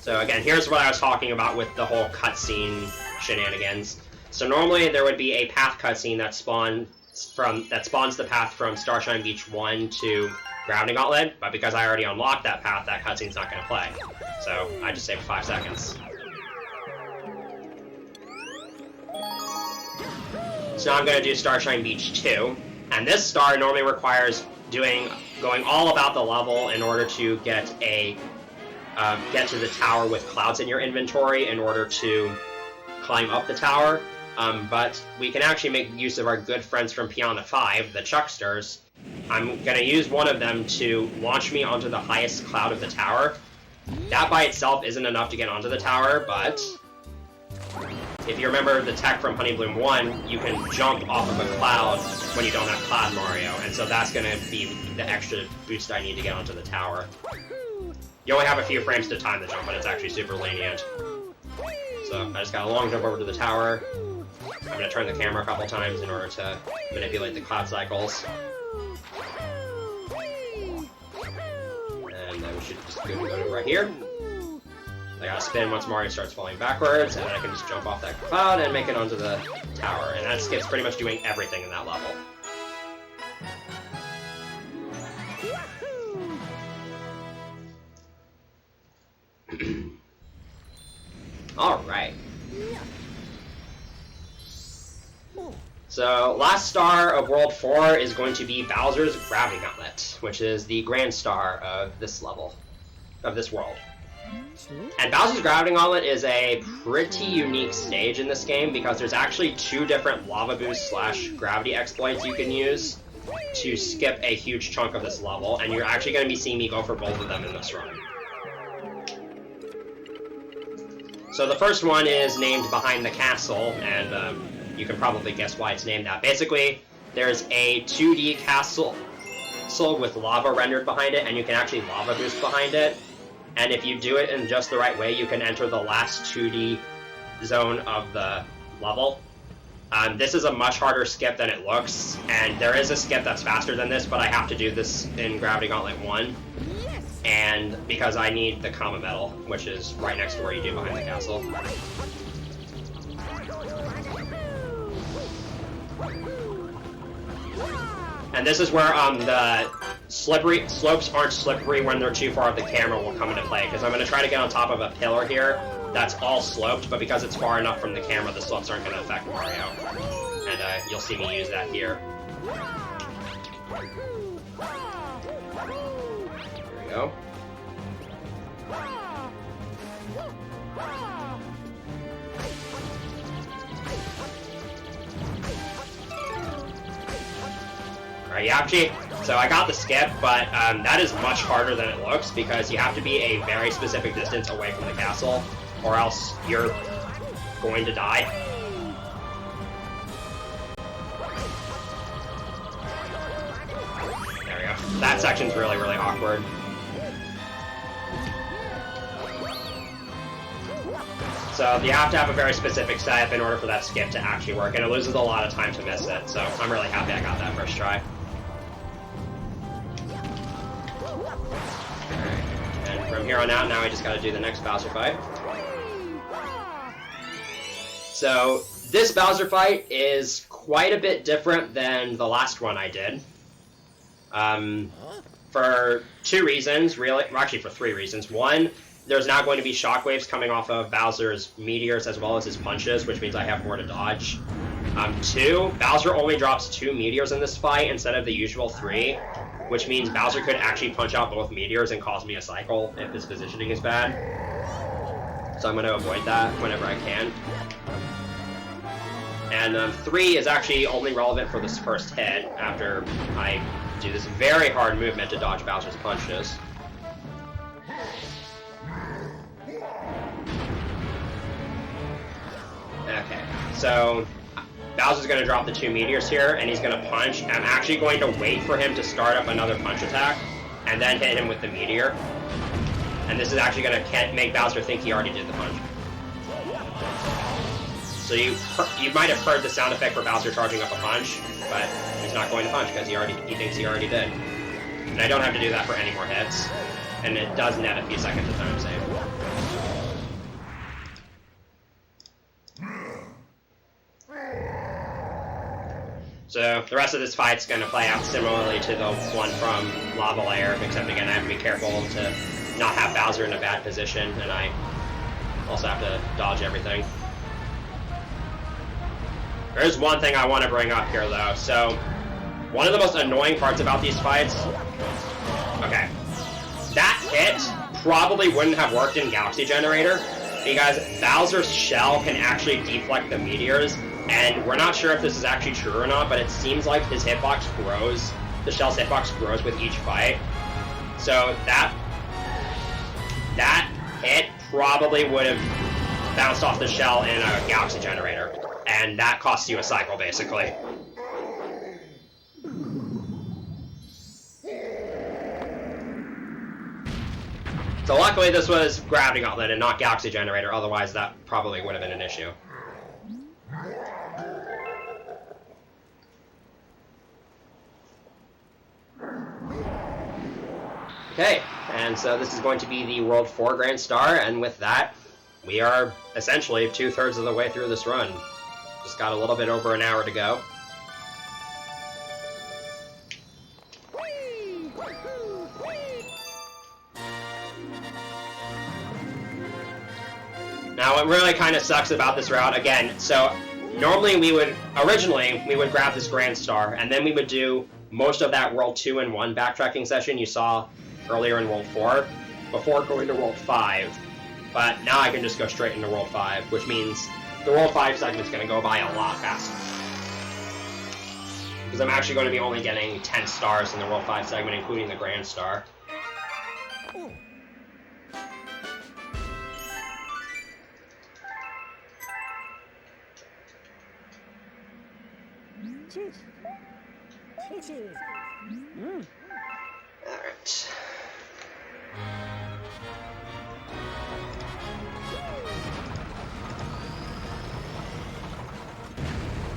So again, here's what I was talking about with the whole cutscene shenanigans. So normally there would be a path cutscene that spawns the path from Starshine Beach 1 to Gravity Gauntlet, but because I already unlocked that path, that cutscene's not going to play. So I just saved 5 seconds. So now I'm going to do Starshine Beach 2, and this star normally requires going all about the level in order to get to the tower with clouds in your inventory in order to climb up the tower. But we can actually make use of our good friends from Piana 5, the Chucksters. I'm going to use one of them to launch me onto the highest cloud of the tower. That by itself isn't enough to get onto the tower, but if you remember the tech from Honey Bloom 1, you can jump off of a cloud when you don't have Cloud Mario, and so that's going to be the extra boost I need to get onto the tower. You only have a few frames to time the jump, but it's actually super lenient. So I just got a long jump over to the tower. I'm going to turn the camera a couple times in order to manipulate the cloud cycles. And then we should just go to right here. I gotta spin once Mario starts falling backwards, and then I can just jump off that cloud and make it onto the tower. And that skip's pretty much doing everything in that level. Alright. So, last star of World 4 is going to be Bowser's Gravity Gauntlet, which is the grand star of this level, of this world. And Bowser's Gravity Gauntlet is a pretty unique stage in this game because there's actually 2 different lava boost / gravity exploits you can use to skip a huge chunk of this level, and you're actually going to be seeing me go for both of them in this run. So the first one is named Behind the Castle, and you can probably guess why it's named that. Basically, there's a 2D castle with lava rendered behind it, and you can actually lava boost behind it. And if you do it in just the right way, you can enter the last 2D zone of the level. This is a much harder skip than it looks, and there is a skip that's faster than this, but I have to do this in Gravity Gauntlet 1. And because I need the Kama Medal, which is right next to where you do Behind the Castle. And this is where the slopes aren't slippery when they're too far off the camera will come into play, because I'm going to try to get on top of a pillar here that's all sloped, but because it's far enough from the camera, the slopes aren't going to affect Mario. And you'll see me use that here. There we go. Alright, Yapchi. So I got the skip, but that is much harder than it looks because you have to be a very specific distance away from the castle, or else you're going to die. There we go. That section's really, really awkward. So you have to have a very specific setup in order for that skip to actually work, and it loses a lot of time to miss it, so I'm really happy I got that first try. And from here on out, now I just gotta do the next Bowser fight. So this Bowser fight is quite a bit different than the last one I did. For 2 reasons, really, well, actually for 3 reasons. One, there's now going to be shockwaves coming off of Bowser's meteors as well as his punches, which means I have more to dodge. 2, Bowser only drops 2 meteors in this fight instead of the usual 3, which means Bowser could actually punch out both meteors and cause me a cycle if his positioning is bad. So I'm going to avoid that whenever I can. And 3 is actually only relevant for this first hit after I do this very hard movement to dodge Bowser's punches. Okay, so Bowser's going to drop the 2 meteors here, and he's going to punch. I'm actually going to wait for him to start up another punch attack, and then hit him with the meteor. And this is actually going to make Bowser think he already did the punch. So you might have heard the sound effect for Bowser charging up a punch, but he's not going to punch because he thinks he already did. And I don't have to do that for any more hits, and it does net a few seconds of time save. So the rest of this fight's going to play out similarly to the one from Lava Layer, except again I have to be careful to not have Bowser in a bad position, and I also have to dodge everything. There's one thing I want to bring up here though. So one of the most annoying parts about these fights, okay, that hit probably wouldn't have worked in Galaxy Generator because Bowser's shell can actually deflect the meteors. And we're not sure if this is actually true or not, but it seems like his hitbox grows, the shell's hitbox grows with each fight. So that hit probably would have bounced off the shell in a galaxy generator. And that costs you a cycle, basically. So luckily this was Gravity Gauntlet and not Galaxy Generator, otherwise that probably would have been an issue. Okay, and so this is going to be the World 4 Grand Star, and with that, we are essentially 2/3 of the way through this run. Just got a little bit over an hour to go. Now, what really kind of sucks about this route, again, so normally originally we would grab this Grand Star, and then we would do most of that World 2 and 1 backtracking session you saw earlier in World 4, before going to World 5. But now I can just go straight into World 5, which means the World 5 segment is going to go by a lot faster. Because I'm actually going to be only getting 10 stars in the World 5 segment, including the Grand Star. Alright.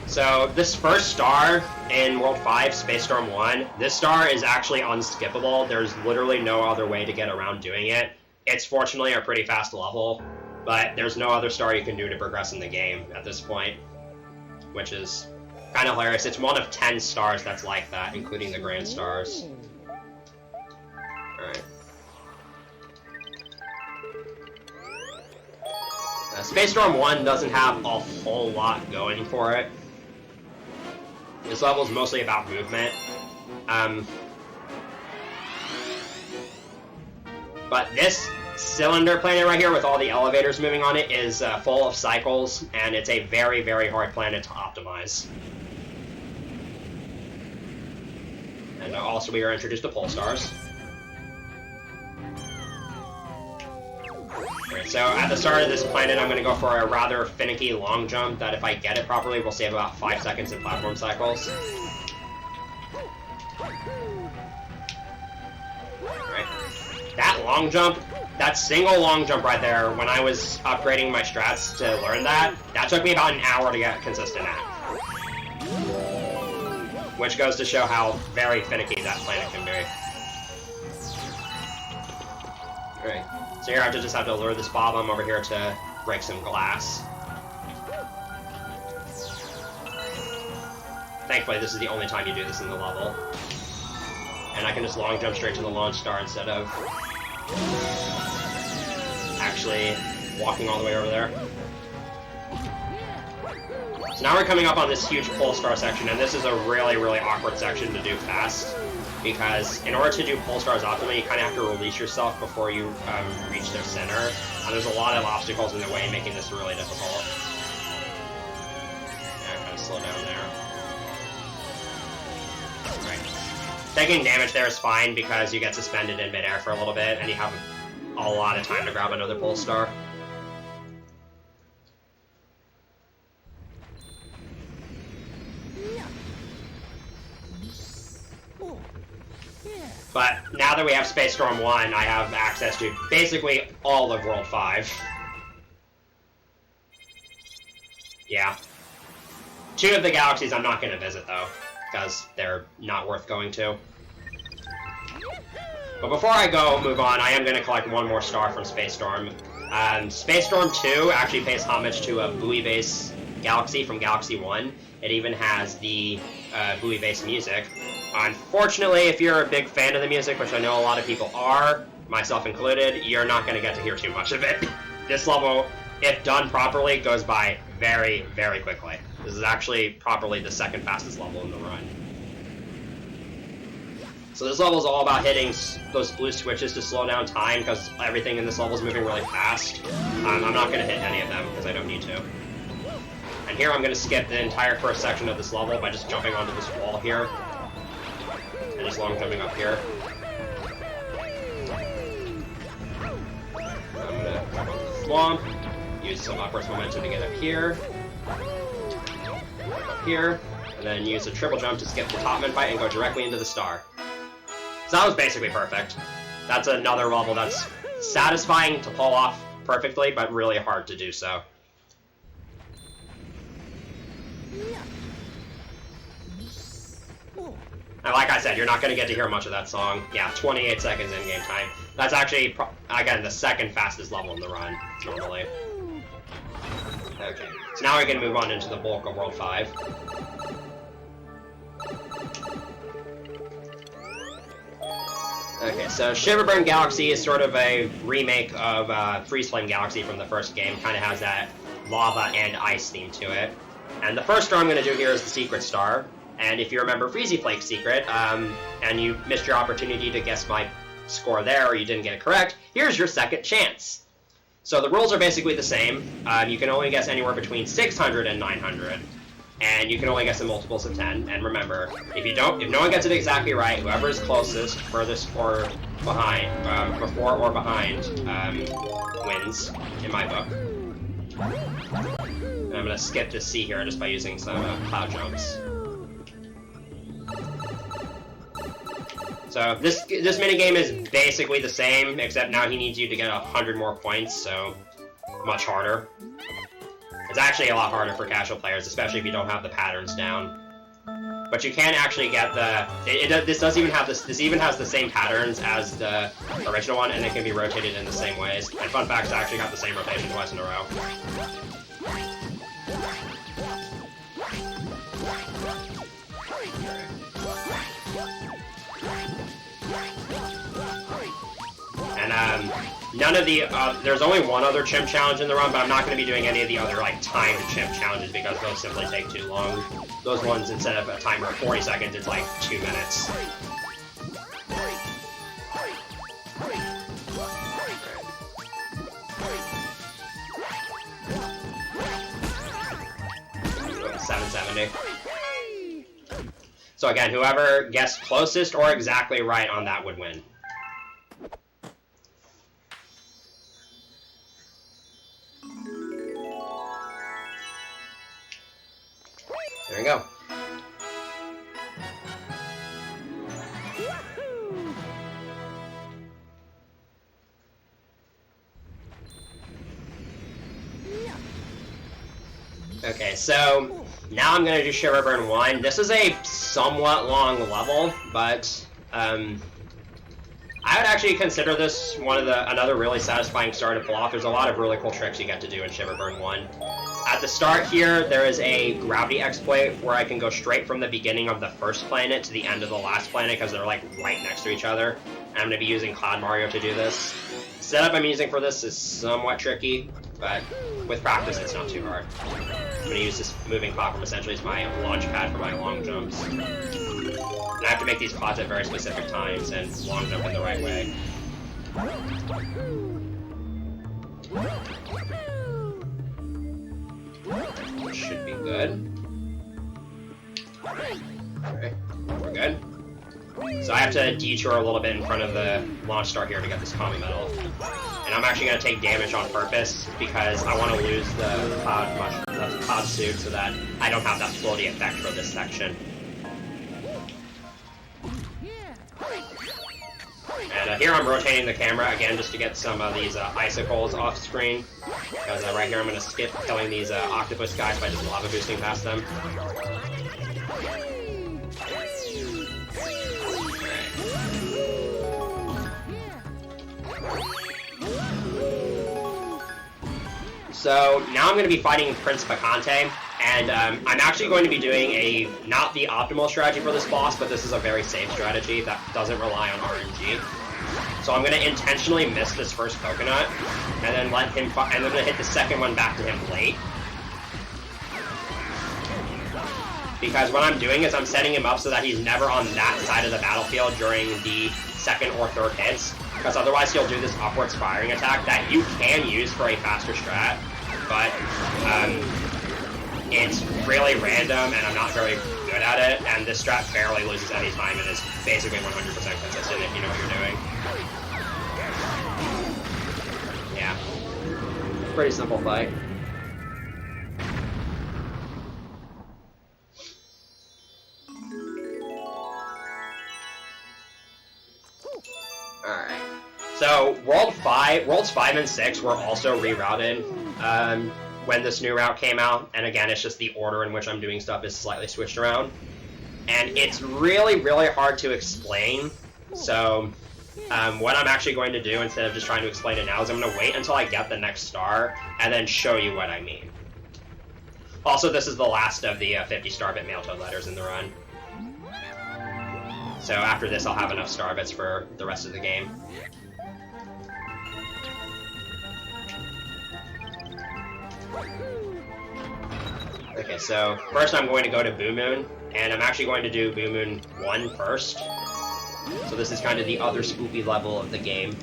So this first star in World 5, Space Storm 1, this star is actually unskippable. There's literally no other way to get around doing it. It's fortunately a pretty fast level, but there's no other star you can do to progress in the game at this point, which is kind of hilarious. It's one of 10 stars that's like that, including the Grand Stars. Alright. Space Storm 1 doesn't have a whole lot going for it. This level is mostly about movement. But this cylinder planet right here with all the elevators moving on it is full of cycles, and it's a very, very hard planet to optimize. And also we are introduced to pole stars. Alright, so at the start of this planet, I'm going to go for a rather finicky long jump that if I get it properly will save about 5 seconds in platform cycles. Alright. That long jump, that single long jump right there, when I was upgrading my strats to learn that took me about an hour to get consistent at. Which goes to show how very finicky that planet can be. Alright. So here I just have to lure this bomb over here to break some glass. Thankfully, this is the only time you do this in the level. And I can just long jump straight to the launch star instead of actually walking all the way over there. So now we're coming up on this huge pole star section, and this is a really, really awkward section to do fast. Because in order to do pole stars optimally, you kind of have to release yourself before you reach their center. And there's a lot of obstacles in the way, making this really difficult. Yeah, kind of slow down there. Right. Taking damage there is fine because you get suspended in midair for a little bit, and you have a lot of time to grab another pole star. But now that we have Space Storm 1, I have access to basically all of World 5. Yeah. 2 of the galaxies I'm not going to visit, though, because they're not worth going to. But before I move on, I am going to collect one more star from Space Storm. Space Storm 2 actually pays homage to a buoy base galaxy from Galaxy 1. It even has the buoy base music. Unfortunately, if you're a big fan of the music, which I know a lot of people are, myself included, you're not going to get to hear too much of it. This level, if done properly, goes by very, very quickly. This is actually properly the second fastest level in the run. So this level is all about hitting those blue switches to slow down time, because everything in this level is moving really fast. I'm not going to hit any of them, because I don't need to. And here I'm going to skip the entire first section of this level by just jumping onto this wall here. And just long jumping up here. I'm gonna jump on the swamp, use some upwards momentum to get up here, and then use a triple jump to skip the top end fight and go directly into the star. So that was basically perfect. That's another level that's satisfying to pull off perfectly, but really hard to do so. And like I said, you're not going to get to hear much of that song. Yeah, 28 seconds in-game time. That's actually, again, the second fastest level in the run, normally. Okay, so now we can move on into the bulk of World 5. Okay, so Shiverburn Galaxy is sort of a remake of Freeze Flame Galaxy from the first game. Kind of has that lava and ice theme to it. And the first star I'm going to do here is the Secret Star. And if you remember Freezy Flake's secret, and you missed your opportunity to guess my score there, or you didn't get it correct, here's your second chance. So the rules are basically the same. You can only guess anywhere between 600 and 900. And you can only guess in multiples of 10. And remember, if no one gets it exactly right, whoever is closest, furthest, or behind, before or behind, wins, in my book. And I'm going to skip to C here just by using some cloud jumps. So this minigame is basically the same, except now he needs you to get 100 more points, so much harder. It's actually a lot harder for casual players, especially if you don't have the patterns down. But you can actually get the... This even has the same patterns as the original one, and it can be rotated in the same ways. And fun fact, I actually got the same rotation twice in a row. And none of the, there's only one other chimp challenge in the run, but I'm not going to be doing any of the other, like, timed chimp challenges because those simply take too long. Those ones, instead of a timer of 40 seconds, it's like 2 minutes. $770. So again, whoever guessed closest or exactly right on that would win. There we go. Okay, so now I'm going to do Shiverburn 1. This is a somewhat long level, but I would actually consider this another really satisfying star to pull off. There's a lot of really cool tricks you get to do in Shiverburn 1. At the start here, there is a gravity exploit where I can go straight from the beginning of the first planet to the end of the last planet because they're like right next to each other. And I'm going to be using Cloud Mario to do this. The setup I'm using for this is somewhat tricky, but with practice it's not too hard. I'm going to use this moving platform essentially as my launch pad for my long jumps. And I have to make these quads at very specific times and long jump in the right way. Should be good. Okay, we're good. So I have to detour a little bit in front of the launch star here to get this Kami medal. And I'm actually going to take damage on purpose because I want to lose the cloud suit so that I don't have that floaty effect for this section. And here I'm rotating the camera again just to get some of these icicles off screen. Because right here I'm going to skip killing these octopus guys by just lava boosting past them. So now I'm going to be fighting Prince Bacante, and I'm actually going to be doing not the optimal strategy for this boss, but this is a very safe strategy that doesn't rely on RNG. So I'm going to intentionally miss this first coconut, and then let him, and I'm going to hit the second one back to him late. Because what I'm doing is I'm setting him up so that he's never on that side of the battlefield during the second or third hits, because otherwise he'll do this upwards firing attack that you can use for a faster strat, but it's really random and I'm not very good at it, and this strat barely loses any time and is basically 100% consistent if you know what you're doing. Yeah. Pretty simple fight. Alright. So, Worlds 5 and 6 were also rerouted when this new route came out, and again, it's just the order in which I'm doing stuff is slightly switched around. And it's really, really hard to explain, so what I'm actually going to do, instead of just trying to explain it now, is I'm going to wait until I get the next star, and then show you what I mean. Also, this is the last of the 50 Starbit Mailtoad letters in the run. So after this, I'll have enough Starbits for the rest of the game. Okay, so first I'm going to go to Boo Moon, and I'm actually going to do Boo Moon 1 first. So this is kind of the other spoopy level of the game.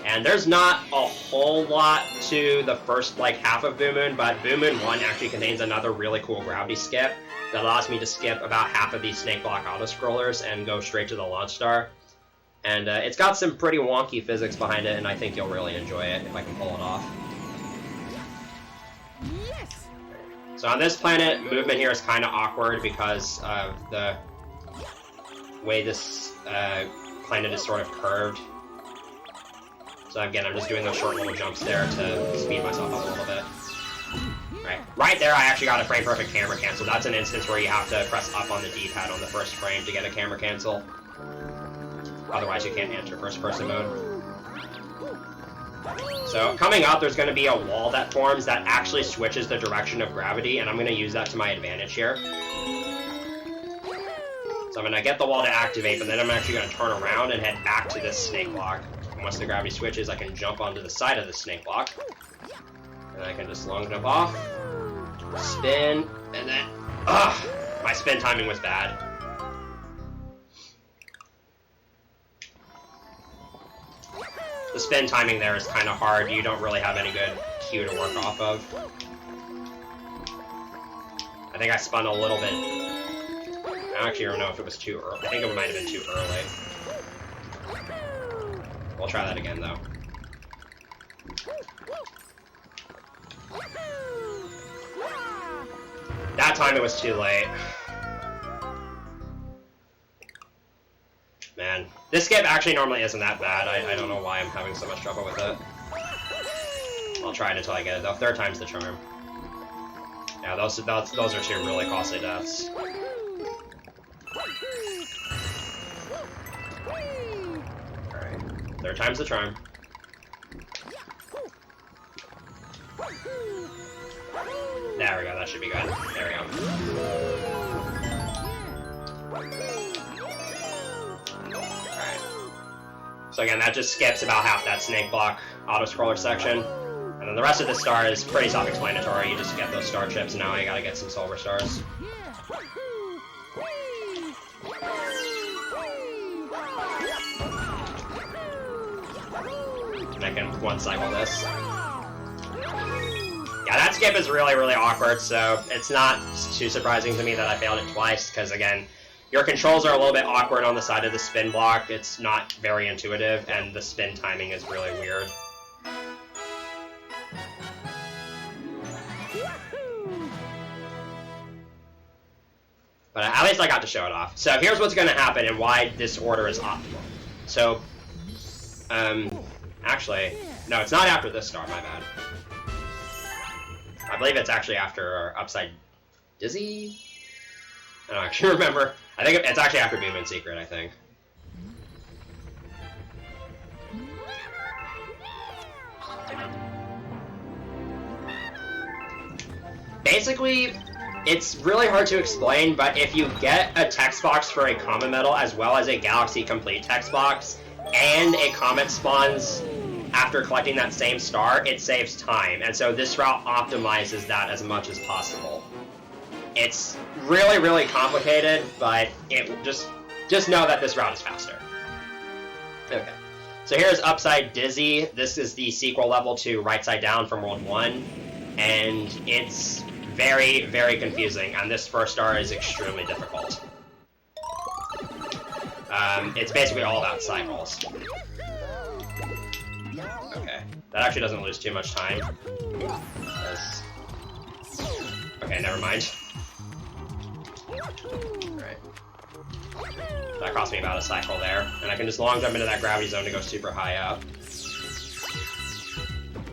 And there's not a whole lot to the first, like, half of Boo Moon, but Boo Moon 1 actually contains another really cool gravity skip that allows me to skip about half of these snake block auto-scrollers and go straight to the launch star. And it's got some pretty wonky physics behind it, and I think you'll really enjoy it if I can pull it off. Yes. So on this planet, movement here is kind of awkward because of the way this planet is sort of curved. So again, I'm just doing those short little jumps there to speed myself up a little bit. Right there, I actually got a frame-perfect camera cancel. That's an instance where you have to press up on the D-pad on the first frame to get a camera cancel. Otherwise, you can't enter first-person mode. So coming up, there's going to be a wall that forms that actually switches the direction of gravity, and I'm going to use that to my advantage here. So I'm going to get the wall to activate, but then I'm actually going to turn around and head back to this snake block. And once the gravity switches, I can jump onto the side of the snake block. And I can just long jump off, spin, and then... Ugh! My spin timing was bad. The spin timing there is kind of hard. You don't really have any good cue to work off of. I think I spun a little bit. I actually don't know if it was too early. I think it might have been too early. We'll try that again, though. That time it was too late. Man, this skip actually normally isn't that bad. I don't know why I'm having so much trouble with it. I'll try it until I get it, though. Third time's the charm. Yeah, those are two really costly deaths. Alright, third time's the charm. There we go, that should be good. There we go. Alright. So again, that just skips about half that snake block auto-scroller section. And then the rest of the star is pretty self-explanatory. You just get those star chips, and now I gotta get some silver stars. And I can one-cycle this. Yeah, that skip is really, really awkward, so it's not too surprising to me that I failed it twice, because again, your controls are a little bit awkward on the side of the spin block. It's not very intuitive, and the spin timing is really weird. But at least I got to show it off. So here's what's going to happen and why this order is optimal. So, actually, no, it's not after this star, my bad. I believe it's actually after Upside Dizzy? I don't actually remember. I think it's actually after Boom and Secret, I think. Basically, it's really hard to explain, but if you get a text box for a Comet Medal as well as a Galaxy Complete text box, and a Comet spawns after collecting that same star, it saves time, and so this route optimizes that as much as possible. It's really, really complicated, but it just know that this route is faster. Okay, so here's Upside Dizzy. This is the sequel level to Right Side Down from World 1, and it's very, very confusing, and this first star is extremely difficult. It's basically all about cycles. Okay, That actually doesn't lose too much time. Okay, never mind. Alright. That cost me about a cycle there. And I can just long jump into that gravity zone to go super high up.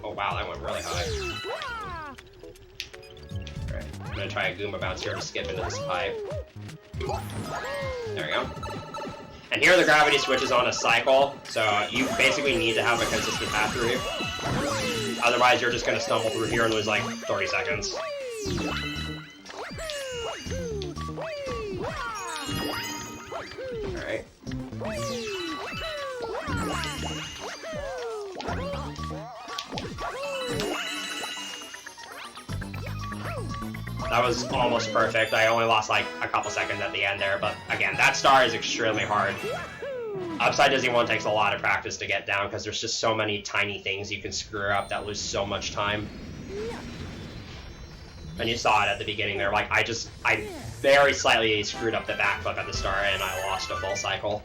Oh wow, that went really high. Alright, I'm gonna try a Goomba bounce here to skip into this pipe. There we go. And here the gravity switches on a cycle, so you basically need to have a consistent path through here. Otherwise, you're just gonna stumble through here and lose like 30 seconds. Alright. That was almost perfect. I only lost like a couple seconds at the end there, but again, that star is extremely hard. Upside Dizzy 1 takes a lot of practice to get down because there's just so many tiny things you can screw up that lose so much time. And you saw it at the beginning there, like I very slightly screwed up the backflip at the start and I lost a full cycle.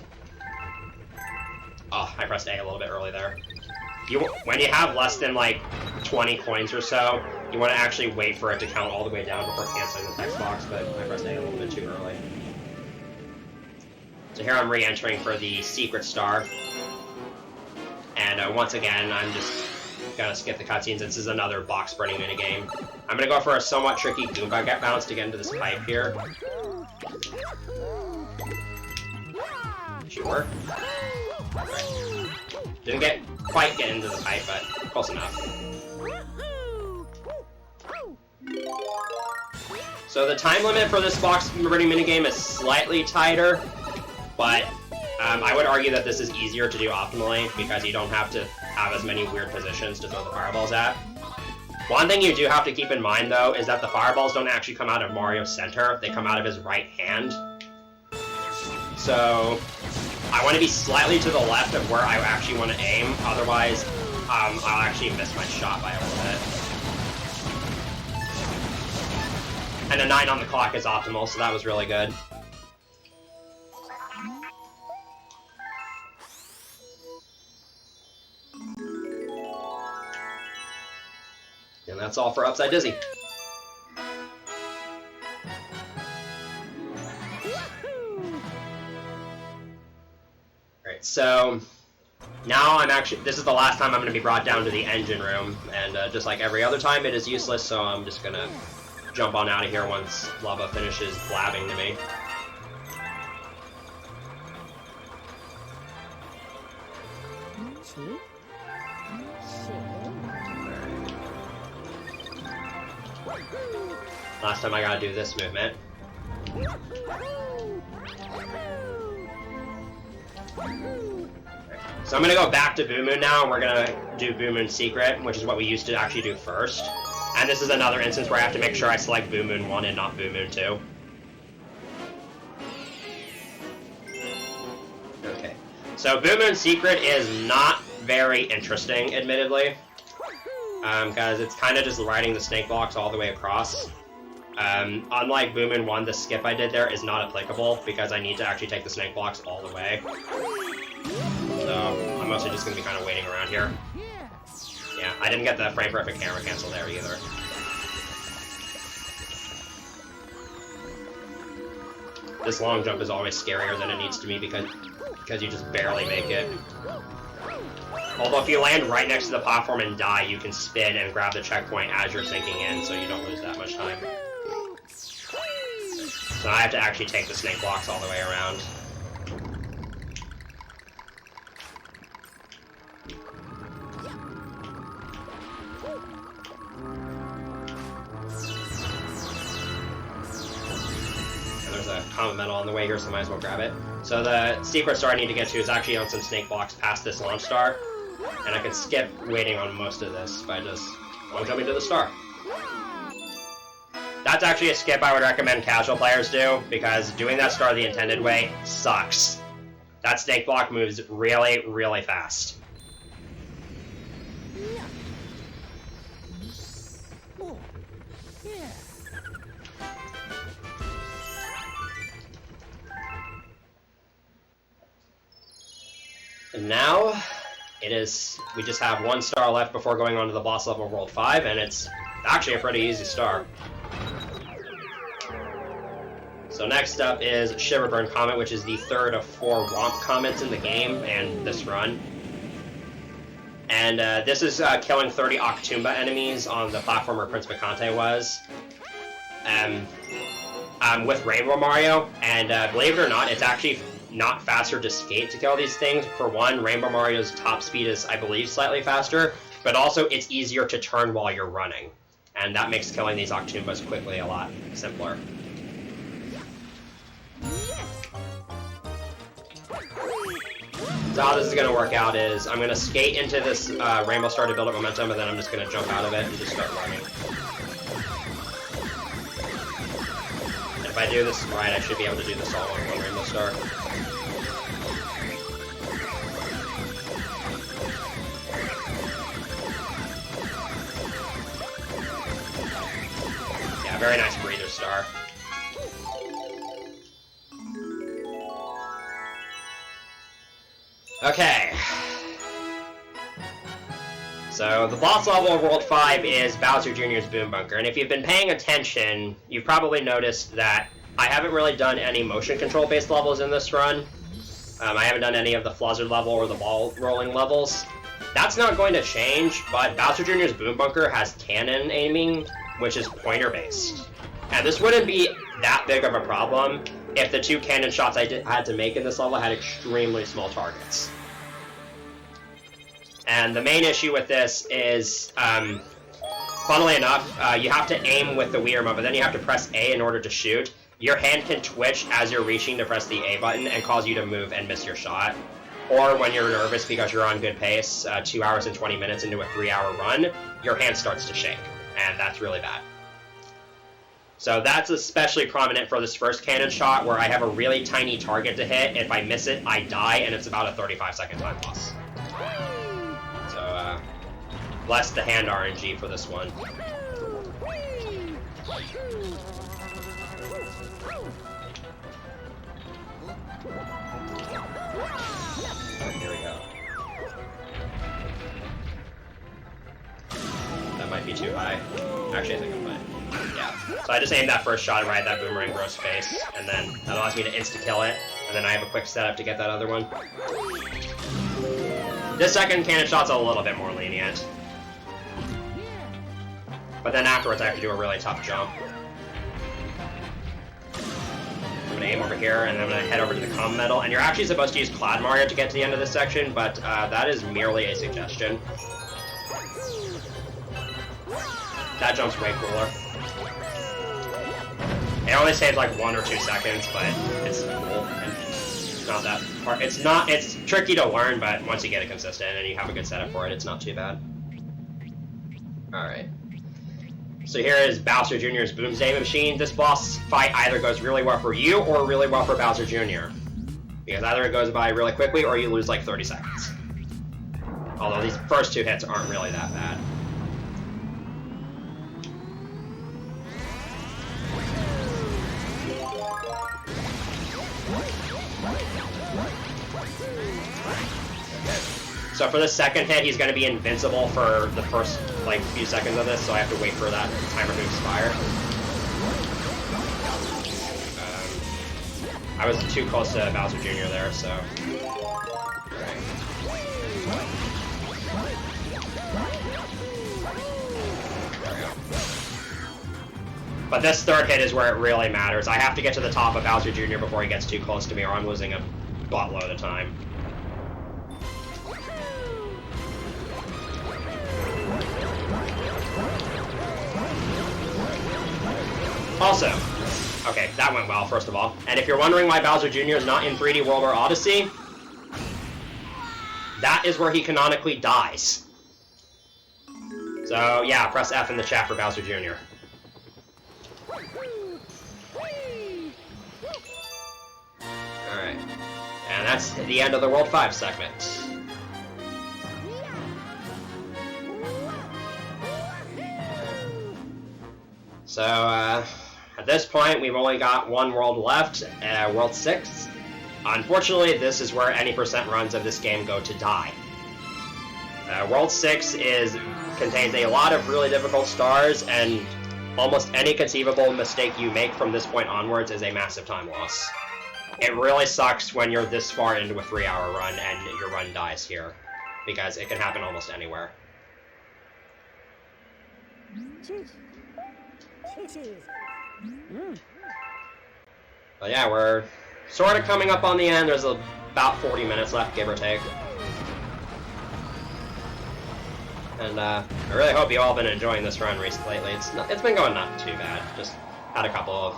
Oh, I pressed A a little bit early there. When you have less than like 20 coins or so, you want to actually wait for it to count all the way down before canceling the text box, but I pressed A a little bit too early. So here I'm re-entering for the secret star. And once again, I'm just gonna skip the cutscenes. This is another box burning minigame. I'm gonna go for a somewhat tricky Goomba get bounce to get into this pipe here. Sure. Right. Didn't quite get into the pipe, but close enough. So the time limit for this box burning minigame is slightly tighter, but I would argue that this is easier to do optimally because you don't have to have as many weird positions to throw the fireballs at. One thing you do have to keep in mind, though, is that the fireballs don't actually come out of Mario's center. They come out of his right hand. So I want to be slightly to the left of where I actually want to aim. Otherwise, I'll actually miss my shot by a little bit. And a 9 on the clock is optimal, so that was really good. And that's all for Upside Dizzy. Alright, so now this is the last time I'm going to be brought down to the engine room, and just like every other time, it is useless, so I'm just going to jump on out of here once Lava finishes blabbing to me. Last time I gotta do this movement. So I'm gonna go back to Boo Moon now, and we're gonna do Boo Moon Secret, which is what we used to actually do first. And this is another instance where I have to make sure I select Boo Moon 1 and not Boo Moon 2. Okay. So Boo Moon Secret is not very interesting, admittedly. Because it's kind of just riding the snake blocks all the way across. Unlike Boo Moon 1, the skip I did there is not applicable because I need to actually take the snake blocks all the way. So I'm mostly just going to be kind of waiting around here. Yeah, I didn't get the frame perfect camera cancel there either. This long jump is always scarier than it needs to be because you just barely make it. Although if you land right next to the platform and die, you can spin and grab the checkpoint as you're sinking in, so you don't lose that much time. So I have to actually take the snake blocks all the way around. And there's a common medal on the way here, so I might as well grab it. So the secret star I need to get to is actually on some snake blocks past this launch star. And I can skip waiting on most of this by just long jumping to the star. That's actually a skip I would recommend casual players do, because doing that star the intended way sucks. That snake block moves really, really fast. And now, it is. We just have 1 star left before going on to the boss level of World 5, and it's actually a pretty easy star. So next up is Shiverburn Comet, which is the 3rd of 4 Womp Comets in the game and this run. And this is killing 30 Octumba enemies on the platform where Prince Bacante was. With Rainbow Mario, and believe it or not, it's actually not faster to skate to kill these things. For one, Rainbow Mario's top speed is, I believe, slightly faster, but also it's easier to turn while you're running. And that makes killing these Octumbas quickly a lot simpler. So how this is going to work out is, I'm going to skate into this Rainbow Star to build up momentum, and then I'm just going to jump out of it and just start running. And if I do this right, I should be able to do this all on 1 Rainbow Star. Yeah, very nice breather star. Okay. So, the boss level of World 5 is Bowser Jr.'s Boom Bunker, and if you've been paying attention, you've probably noticed that I haven't really done any motion control-based levels in this run. I haven't done any of the Fluzzard level or the ball rolling levels. That's not going to change, but Bowser Jr.'s Boom Bunker has cannon aiming, which is pointer-based. And this wouldn't be that big of a problem if the 2 cannon shots I had to make in this level had extremely small targets. And the main issue with this is, funnily enough, you have to aim with the Wii remote, but then you have to press A in order to shoot. Your hand can twitch as you're reaching to press the A button and cause you to move and miss your shot. Or when you're nervous because you're on good pace, 2 hours and 20 minutes into a 3-hour run, your hand starts to shake, and that's really bad. So that's especially prominent for this first cannon shot, where I have a really tiny target to hit. If I miss it, I die, and it's about a 35-second time loss. So, bless the hand RNG for this one. Oh, here we go. That might be too high. Actually, I think I'm fine. Yeah. So I just aimed that first shot right at that Boomerang Bro's face, and then that allows me to insta-kill it, and then I have a quick setup to get that other one. This second cannon shot's a little bit more lenient. But then afterwards I have to do a really tough jump. I'm gonna aim over here, and then I'm gonna head over to the comm medal, and you're actually supposed to use Cloud Mario to get to the end of this section, but that is merely a suggestion. That jump's way cooler. It only saves like 1 or 2 seconds, but it's cool, and it's not that hard. It's tricky to learn, but once you get it consistent and you have a good setup for it, it's not too bad. Alright. So here is Bowser Jr.'s Boomsday Machine. This boss fight either goes really well for you or really well for Bowser Jr. Because either it goes by really quickly or you lose like 30 seconds. Although these first 2 hits aren't really that bad. So for the second hit, he's going to be invincible for the first, like, few seconds of this, so I have to wait for that timer to expire. I was too close to Bowser Jr. there, so... There we go. But this third hit is where it really matters. I have to get to the top of Bowser Jr. before he gets too close to me, or I'm losing a buttload of time. Also, okay, that went well, first of all. And if you're wondering why Bowser Jr. is not in 3D World or Odyssey, that is where he canonically dies. So, yeah, press F in the chat for Bowser Jr. Alright. And that's the end of the World 5 segment. So, at this point, we've only got 1 world left, World 6. Unfortunately, this is where any percent runs of this game go to die. World 6 contains a lot of really difficult stars, and almost any conceivable mistake you make from this point onwards is a massive time loss. It really sucks when you're this far into a 3-hour run and your run dies here, because it can happen almost anywhere. But yeah, we're sort of coming up on the end. There's about 40 minutes left, give or take. And I really hope you all been enjoying this run lately. It's been going not too bad. Just had a couple of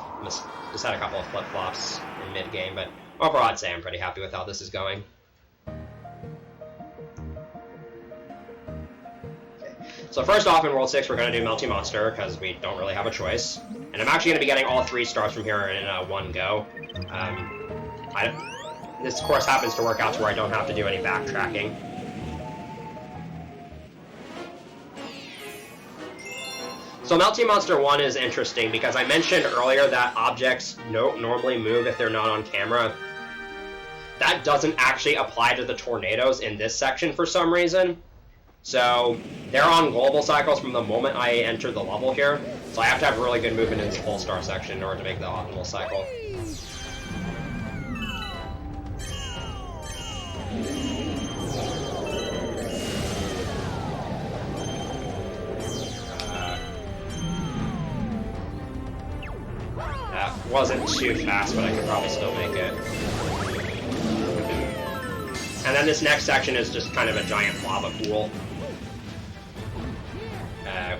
flip-flops in mid-game, but overall I'd say I'm pretty happy with how this is going. So first off, in World 6, we're going to do Melty Monster, because we don't really have a choice. And I'm actually going to be getting all 3 stars from here in one go. This course happens to work out to where I don't have to do any backtracking. So Melty Monster 1 is interesting, because I mentioned earlier that objects don't normally move if they're not on camera. That doesn't actually apply to the tornadoes in this section for some reason. So they're on global cycles from the moment I enter the level here, so I have to have really good movement in this full star section in order to make the optimal cycle. That wasn't too fast, but I could probably still make it. And then this next section is just kind of a giant lava pool.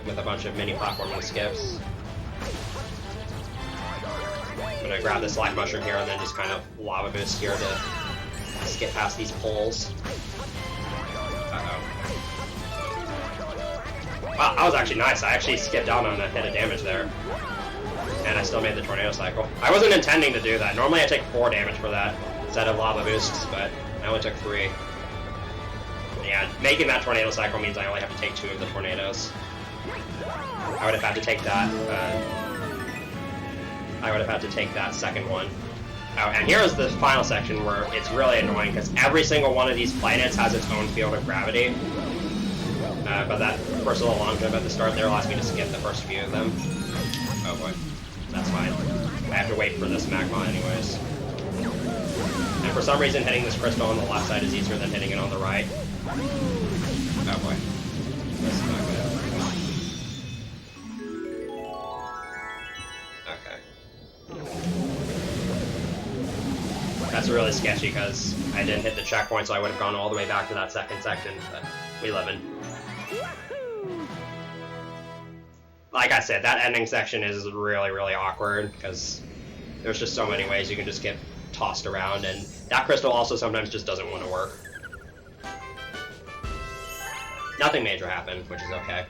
With a bunch of mini platforming skips. I'm gonna grab this life mushroom here and then just kind of lava boost here to skip past these poles. Uh-oh. Wow, that was actually nice. I actually skipped out on a hit of damage there. And I still made the tornado cycle. I wasn't intending to do that. Normally I take 4 damage for that instead of lava boosts, but I only took 3. Yeah, making that tornado cycle means I only have to take 2 of the tornadoes. I would have had to take that second one. Oh, and here's the final section where it's really annoying because every single one of these planets has its own field of gravity. But that first little long jump at the start there allows me to skip the first few of them. Oh boy, that's fine. I have to wait for this magma anyways. And for some reason hitting this crystal on the left side is easier than hitting it on the right. Oh boy. This is not good. That's really sketchy because I didn't hit the checkpoint, so I would have gone all the way back to that second section, but we live in. Like I said, that ending section is really, really awkward because there's just so many ways you can just get tossed around, and that crystal also sometimes just doesn't want to work. Nothing major happened, which is okay.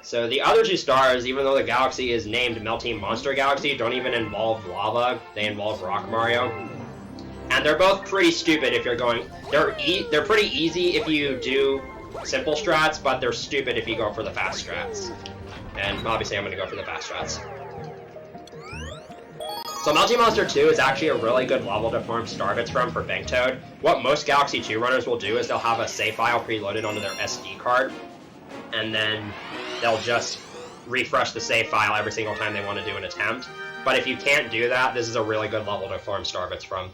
So the other 2 stars, even though the galaxy is named Melty Monster Galaxy, don't even involve lava. They involve Rock Mario. And they're both pretty stupid if you're going... They're pretty easy if you do simple strats, but they're stupid if you go for the fast strats. And obviously I'm going to go for the fast strats. So Melty Monster 2 is actually a really good level to farm star bits from for Bank Toad. What most Galaxy 2 runners will do is they'll have a save file preloaded onto their SD card, and then they'll just refresh the save file every single time they want to do an attempt. But if you can't do that, this is a really good level to farm star bits from.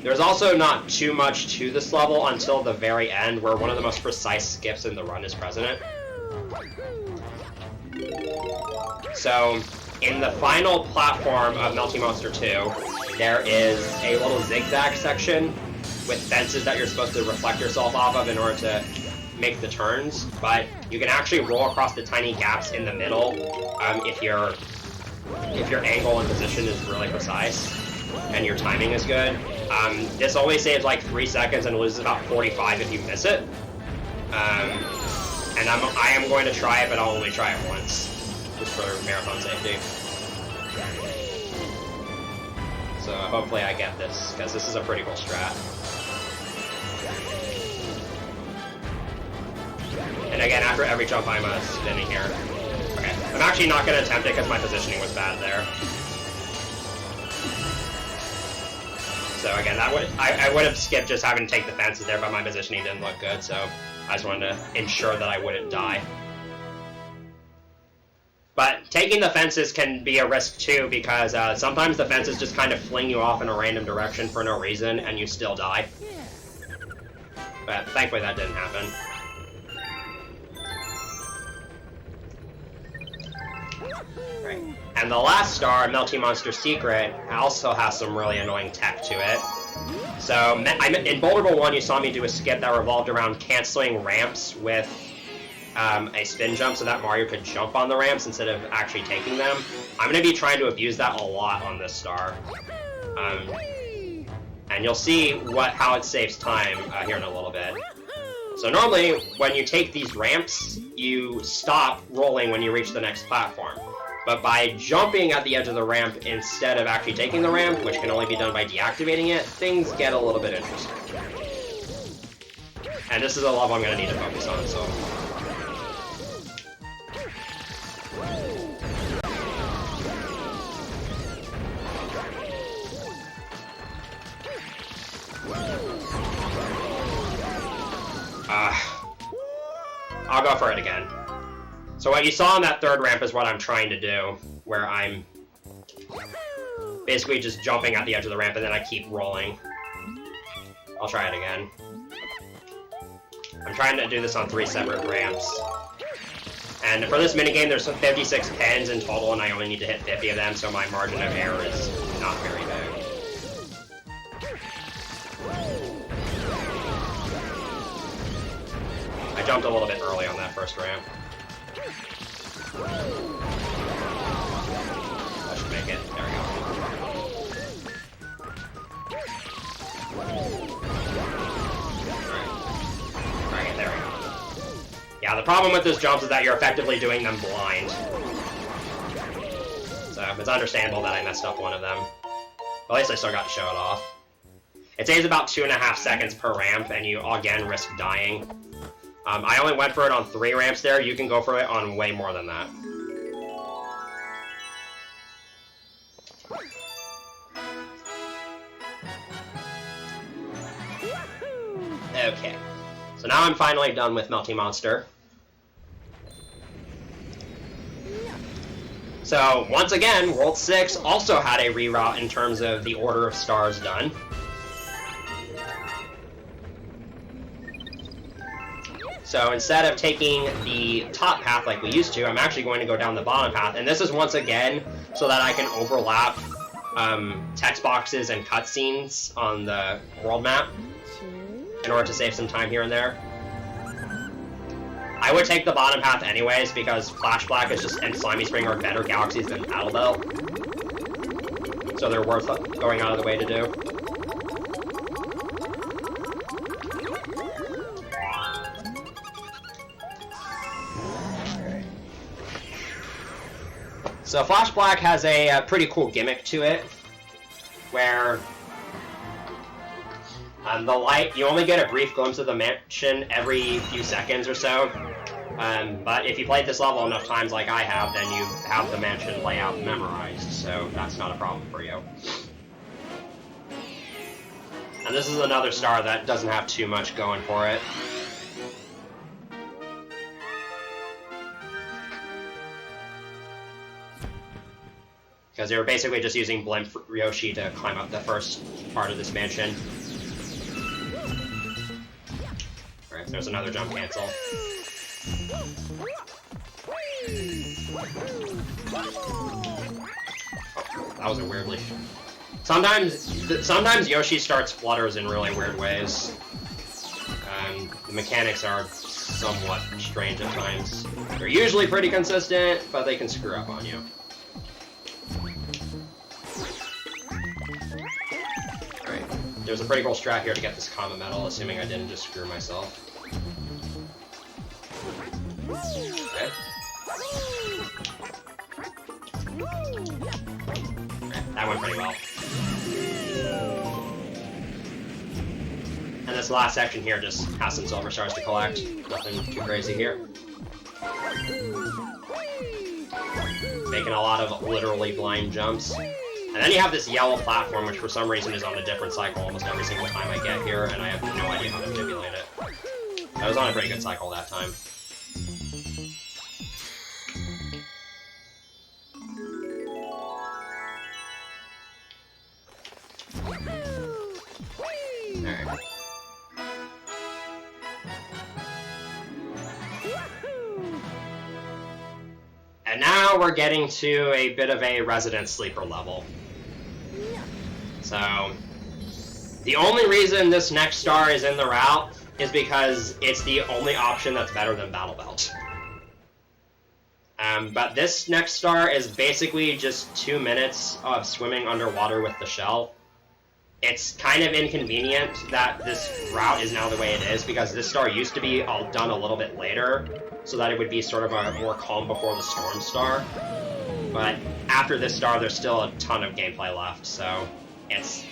There's also not too much to this level until the very end, where one of the most precise skips in the run is present. So, in the final platform of Melty Monster 2, there is a little zigzag section with fences that you're supposed to reflect yourself off of in order to make the turns, but you can actually roll across the tiny gaps in the middle if your angle and position is really precise and your timing is good. This only saves like 3 seconds and loses about 45 if you miss it. And I am going to try it, but I'll only try it once, just for marathon safety. So hopefully I get this, because this is a pretty cool strat. And again, after every jump, I'm spinning here. Okay, I'm actually not going to attempt it because my positioning was bad there. So again, I would have skipped just having to take the fences there, but my positioning didn't look good, so I just wanted to ensure that I wouldn't die. But taking the fences can be a risk too, because sometimes the fences just kind of fling you off in a random direction for no reason, and you still die. But thankfully that didn't happen. Right. And the last star, Melty Monster Secret, also has some really annoying tech to it. So, in Boulder Bowl 1, you saw me do a skip that revolved around canceling ramps with a spin jump so that Mario could jump on the ramps instead of actually taking them. I'm going to be trying to abuse that a lot on this star. And you'll see how it saves time here in a little bit. So normally, when you take these ramps, you stop rolling when you reach the next platform. But by jumping at the edge of the ramp instead of actually taking the ramp, which can only be done by deactivating it, things get a little bit interesting. And this is a level I'm going to need to focus on, so... I'll go for it again. So what you saw on that third ramp is what I'm trying to do, where I'm basically just jumping at the edge of the ramp and then I keep rolling. I'll try it again. I'm trying to do this on 3 separate ramps. And for this minigame, there's 56 pins in total, and I only need to hit 50 of them, so my margin of error is not very big. I jumped a little bit early on that first ramp. That should make it. There we go. Alright, there we go. Yeah, the problem with those jumps is that you're effectively doing them blind. So it's understandable that I messed up one of them. But at least I still got to show it off. It saves about 2.5 seconds per ramp, and you again risk dying. I only went for it on 3 ramps there. You can go for it on way more than that. Okay. So now I'm finally done with Melty Monster. So, once again, World 6 also had a reroute in terms of the order of stars done. So instead of taking the top path like we used to, I'm actually going to go down the bottom path. And this is once again so that I can overlap text boxes and cutscenes on the world map in order to save some time here and there. I would take the bottom path anyways because Flash Black is just and Slimy Spring are better galaxies than Battle Belt. So they're worth going out of the way to do. So Flash Black has a pretty cool gimmick to it, where the light, you only get a brief glimpse of the mansion every few seconds or so, but if you played this level enough times like I have, then you have the mansion layout memorized, so that's not a problem for you. And this is another star that doesn't have too much going for it. Because they were basically just using Blimp Yoshi to climb up the first part of this mansion. Alright, there's another jump cancel. Oh, that was a weirdly... Sometimes Yoshi starts flutters in really weird ways. The mechanics are somewhat strange at times. They're usually pretty consistent, but they can screw up on you. There's a pretty cool strat here to get this Kama medal, assuming I didn't just screw myself. Okay. That went pretty well. And this last section here just has some silver stars to collect. Nothing too crazy here. Making a lot of literally blind jumps. And then you have this yellow platform, which for some reason is on a different cycle almost every single time I get here, and I have no idea how to manipulate it. I was on a pretty good cycle that time. Alright. And now we're getting to a bit of a resident sleeper level. So, the only reason this next star is in the route is because it's the only option that's better than Battle Belt. But this next star is basically just 2 minutes of swimming underwater with the shell. It's kind of inconvenient that this route is now the way it is, because this star used to be all done a little bit later, so that it would be sort of a more calm before the storm star. But after this star, there's still a ton of gameplay left, so it's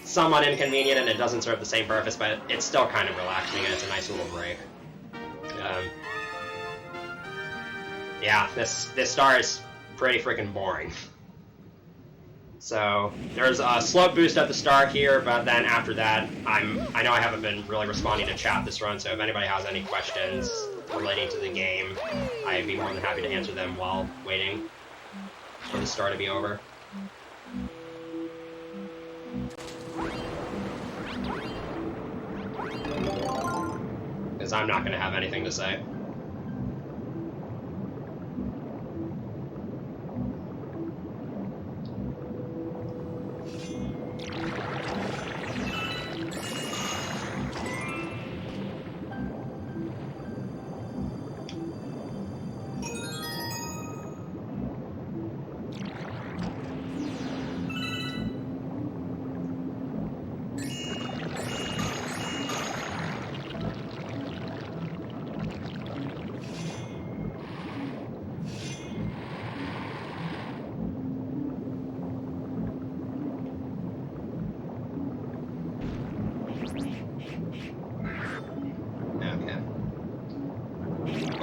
somewhat inconvenient and it doesn't serve the same purpose, but it's still kind of relaxing and it's a nice little break. Yeah, this star is pretty freaking boring. So there's a slope boost at the start here, but then after that, I know I haven't been really responding to chat this run, so if anybody has any questions relating to the game, I'd be more than happy to answer them while waiting for the star to be over. Because I'm not going to have anything to say.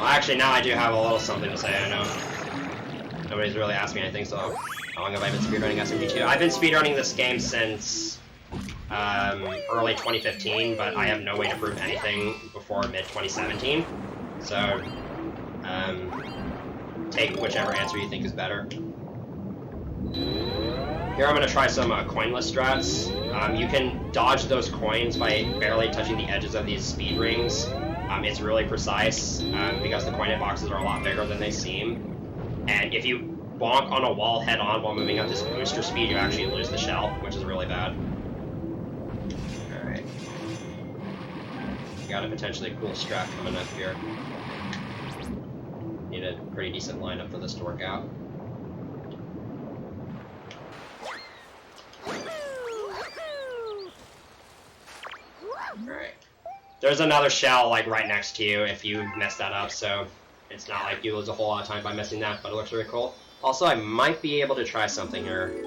Actually, now I do have a little something to say. I know nobody's really asked me anything, so how long have I been speedrunning SMG2? I've been speedrunning this game since early 2015, but I have no way to prove anything before mid-2017. So, take whichever answer you think is better. Here I'm going to try some coinless strats. You can dodge those coins by barely touching the edges of these speed rings. It's really precise, because the coin hitboxes are a lot bigger than they seem. And if you bonk on a wall head-on while moving at this booster speed, you actually lose the shell, which is really bad. Alright. Got a potentially cool strat coming up here. Need a pretty decent lineup for this to work out. Alright. There's another shell, like, right next to you if you mess that up, so it's not like you lose a whole lot of time by missing that, but it looks really cool. Also, I might be able to try something here.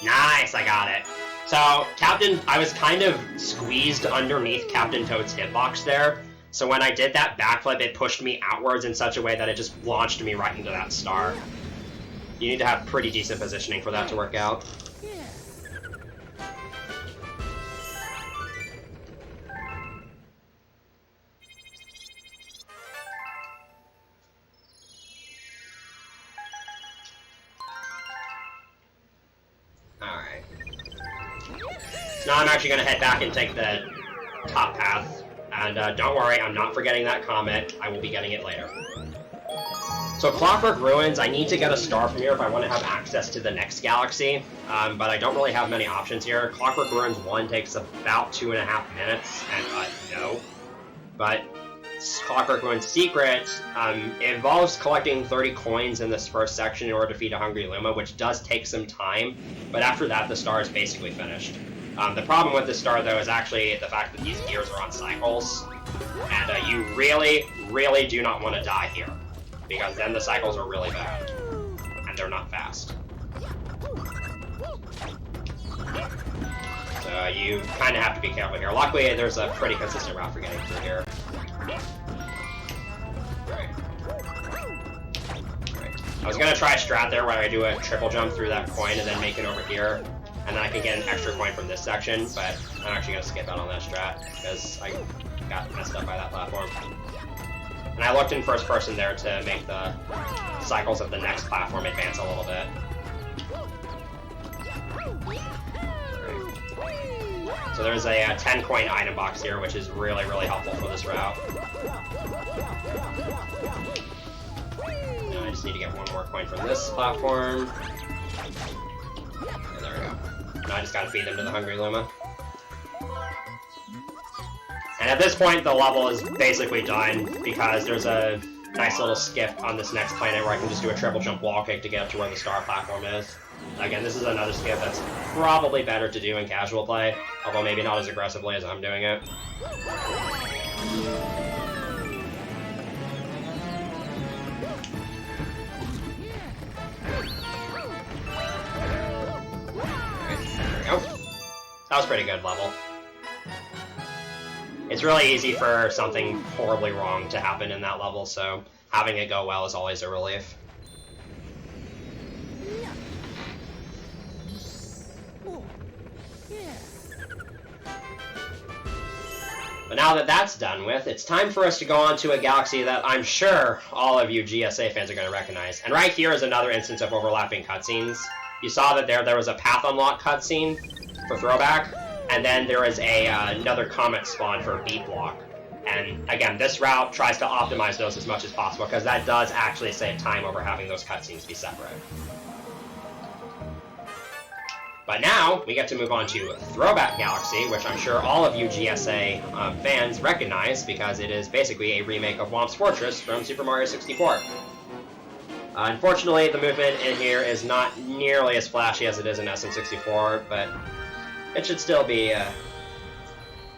Nice, I got it. So, I was kind of squeezed underneath Captain Toad's hitbox there, so when I did that backflip, it pushed me outwards in such a way that it just launched me right into that star. You need to have pretty decent positioning for that to work out. Now I'm actually going to head back and take the top path, and don't worry, I'm not forgetting that comment. I will be getting it later. So Clockwork Ruins, I need to get a star from here if I want to have access to the next galaxy, but I don't really have many options here. Clockwork Ruins 1 takes about 2.5 minutes, and no. But Clockwork Ruins Secret involves collecting 30 coins in this first section in order to defeat a Hungry Luma, which does take some time, but after that the star is basically finished. The problem with this star, though, is actually the fact that these gears are on cycles, and you really, really do not want to die here, because then the cycles are really bad, and they're not fast. So you kind of have to be careful here. Luckily, there's a pretty consistent route for getting through here. Right. I was gonna try a strat there where I do a triple jump through that coin and then make it over here, and then I can get an extra coin from this section, but I'm actually gonna skip out on that strat because I got messed up by that platform. And I looked in first person there to make the cycles of the next platform advance a little bit. Right. So there's a 10 coin item box here, which is really, really helpful for this route. Now I just need to get one more coin from this platform. And there we go. Now I just gotta feed them to the Hungry Luma. And at this point, the level is basically done because there's a nice little skip on this next planet where I can just do a triple jump wall kick to get up to where the star platform is. Again, this is another skip that's probably better to do in casual play, although maybe not as aggressively as I'm doing it. There we go. That was a pretty good level. It's really easy for something horribly wrong to happen in that level, so having it go well is always a relief. But now that that's done with, it's time for us to go on to a galaxy that I'm sure all of you GSA fans are going to recognize. And right here is another instance of overlapping cutscenes. You saw that there was a path unlock cutscene for Throwback, and then there is another comet spawn for Beat Block. And again, this route tries to optimize those as much as possible, because that does actually save time over having those cutscenes be separate. But now, we get to move on to Throwback Galaxy, which I'm sure all of you GSA fans recognize, because it is basically a remake of Whomp's Fortress from Super Mario 64. Unfortunately, the movement in here is not nearly as flashy as it is in SM64, but it should still be a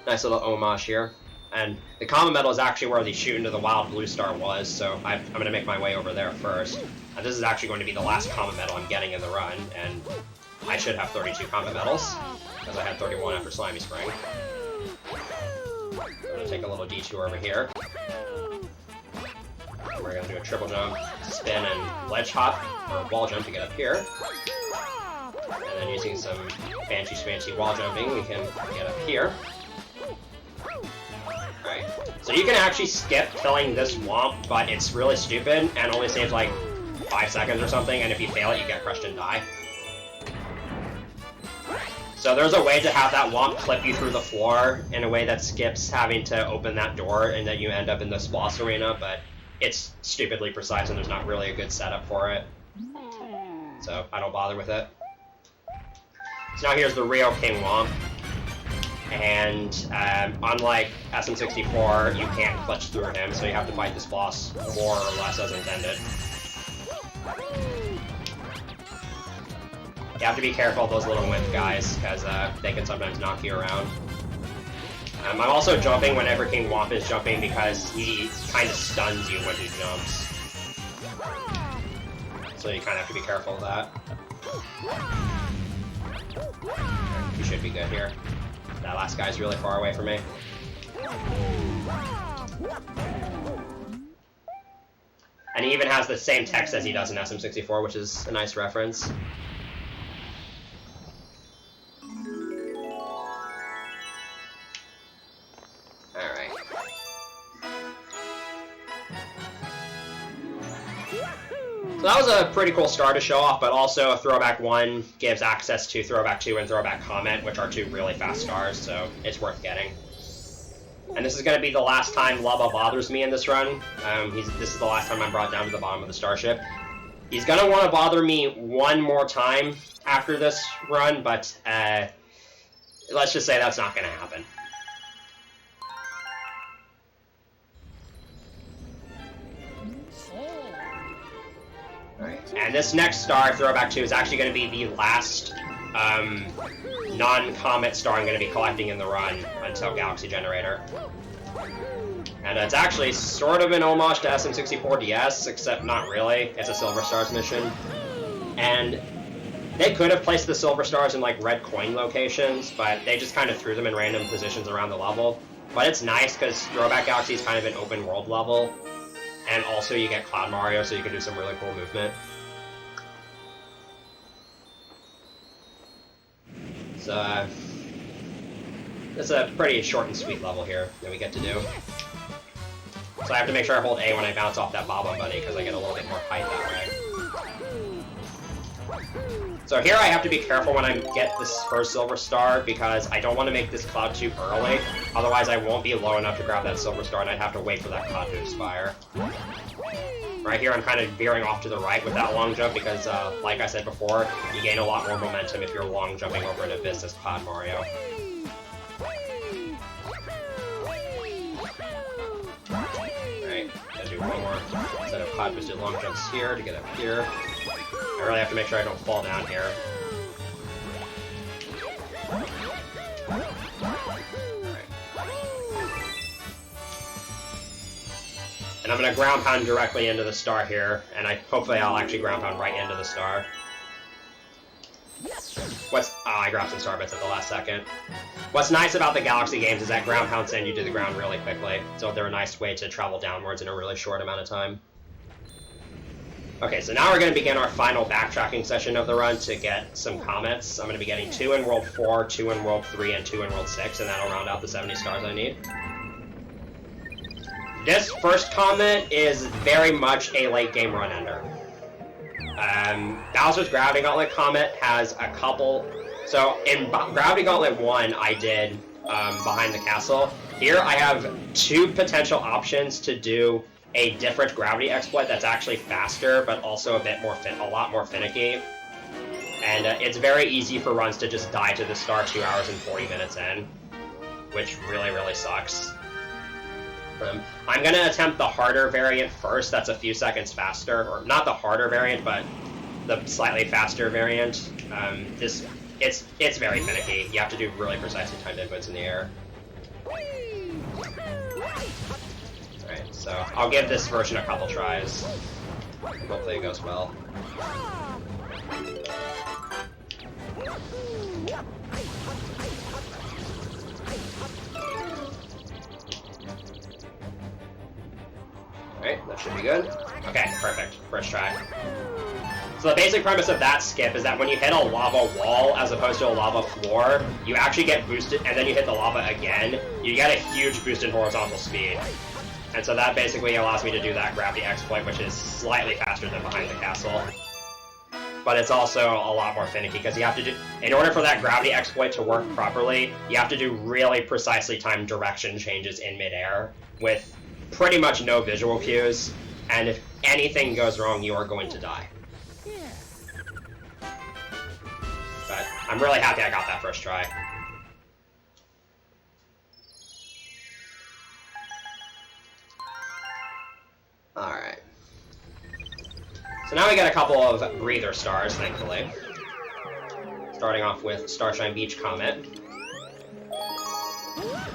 nice little homage here. And the common medal is actually where the shoot into the wild blue star was, so I'm going to make my way over there first. This is actually going to be the last common medal I'm getting in the run, and I should have 32 common medals, because I had 31 after Slimy Spring. I'm going to take a little detour over here. We're going to do a triple jump, spin, and ledge hop, or wall jump to get up here. And then using some fancy wall jumping, we can get up here. Alright, so you can actually skip killing this Whomp, but it's really stupid and only saves like 5 seconds or something, and if you fail it, you get crushed and die. So there's a way to have that Whomp clip you through the floor in a way that skips having to open that door and that you end up in this boss arena, but it's stupidly precise and there's not really a good setup for it. So I don't bother with it. So now here's the real King Whomp. And unlike SM64, you can't clutch through him, so you have to fight this boss more or less as intended. You have to be careful of those little wimp guys, because they can sometimes knock you around. I'm also jumping whenever King Whomp is jumping, because he kind of stuns you when he jumps. So you kind of have to be careful of that. You should be good here. That last guy's really far away from me. And he even has the same text as he does in SM64, which is a nice reference. Alright. So that was a pretty cool star to show off, but also Throwback 1 gives access to Throwback 2 and Throwback Comet, which are two really fast stars, so it's worth getting. And this is going to be the last time Lubba bothers me in this run. This is the last time I'm brought down to the bottom of the starship. He's going to want to bother me one more time after this run, but let's just say that's not going to happen. And this next star, Throwback 2, is actually going to be the last non-comet star I'm going to be collecting in the run until Galaxy Generator. And it's actually sort of an homage to SM64 DS, except not really. It's a Silver Stars mission. And they could have placed the Silver Stars in like red coin locations, but they just kind of threw them in random positions around the level. But it's nice because Throwback Galaxy is kind of an open world level. And also you get Cloud Mario, so you can do some really cool movement. So, it's a pretty short and sweet level here that we get to do. So I have to make sure I hold A when I bounce off that Baba Bunny, because I get a little bit more height that way. So here I have to be careful when I get this first silver star, because I don't want to make this cloud too early. Otherwise I won't be low enough to grab that silver star, and I'd have to wait for that cloud to expire. Right here I'm kind of veering off to the right with that long jump, because like I said before, you gain a lot more momentum if you're long jumping over an abyss as Cloud Mario. Alright, gotta do one more set of cloud boosted long jumps here to get up here. I really have to make sure I don't fall down here. Alright. And I'm gonna ground pound directly into the star here, and hopefully I'll actually ground pound right into the star. I grabbed some star bits at the last second. What's nice about the Galaxy games is that ground pounds send you to the ground really quickly, so they're a nice way to travel downwards in a really short amount of time. Okay, so now we're going to begin our final backtracking session of the run to get some comets. I'm going to be getting 2 in World 4, 2 in World 3, and 2 in World 6, and that'll round out the 70 stars I need. This first comet is very much a late game run ender. Bowser's Gravity Gauntlet Comet has a couple... So, in Gravity Gauntlet 1, I did Behind the Castle. Here, I have 2 potential options to do a different gravity exploit that's actually faster, but also a lot more finicky. And it's very easy for runs to just die to the star 2 hours and 40 minutes in, which really, really sucks. I'm going to attempt the harder variant first. That's a few seconds faster, or not the harder variant, but the slightly faster variant. It's very finicky. You have to do really precisely timed inputs in the air. Alright, so I'll give this version a couple tries. Hopefully it goes well. Alright, that should be good. Okay, perfect. First try. So the basic premise of that skip is that when you hit a lava wall as opposed to a lava floor, you actually get boosted, and then you hit the lava again, you get a huge boost in horizontal speed. And so that basically allows me to do that gravity exploit, which is slightly faster than Behind the Castle. But it's also a lot more finicky, because you have to do... In order for that gravity exploit to work properly, you have to do really precisely timed direction changes in midair, with pretty much no visual cues, and if anything goes wrong, you are going to die. But I'm really happy I got that first try. Alright. So now we got a couple of breather stars, thankfully. Starting off with Starshine Beach Comet.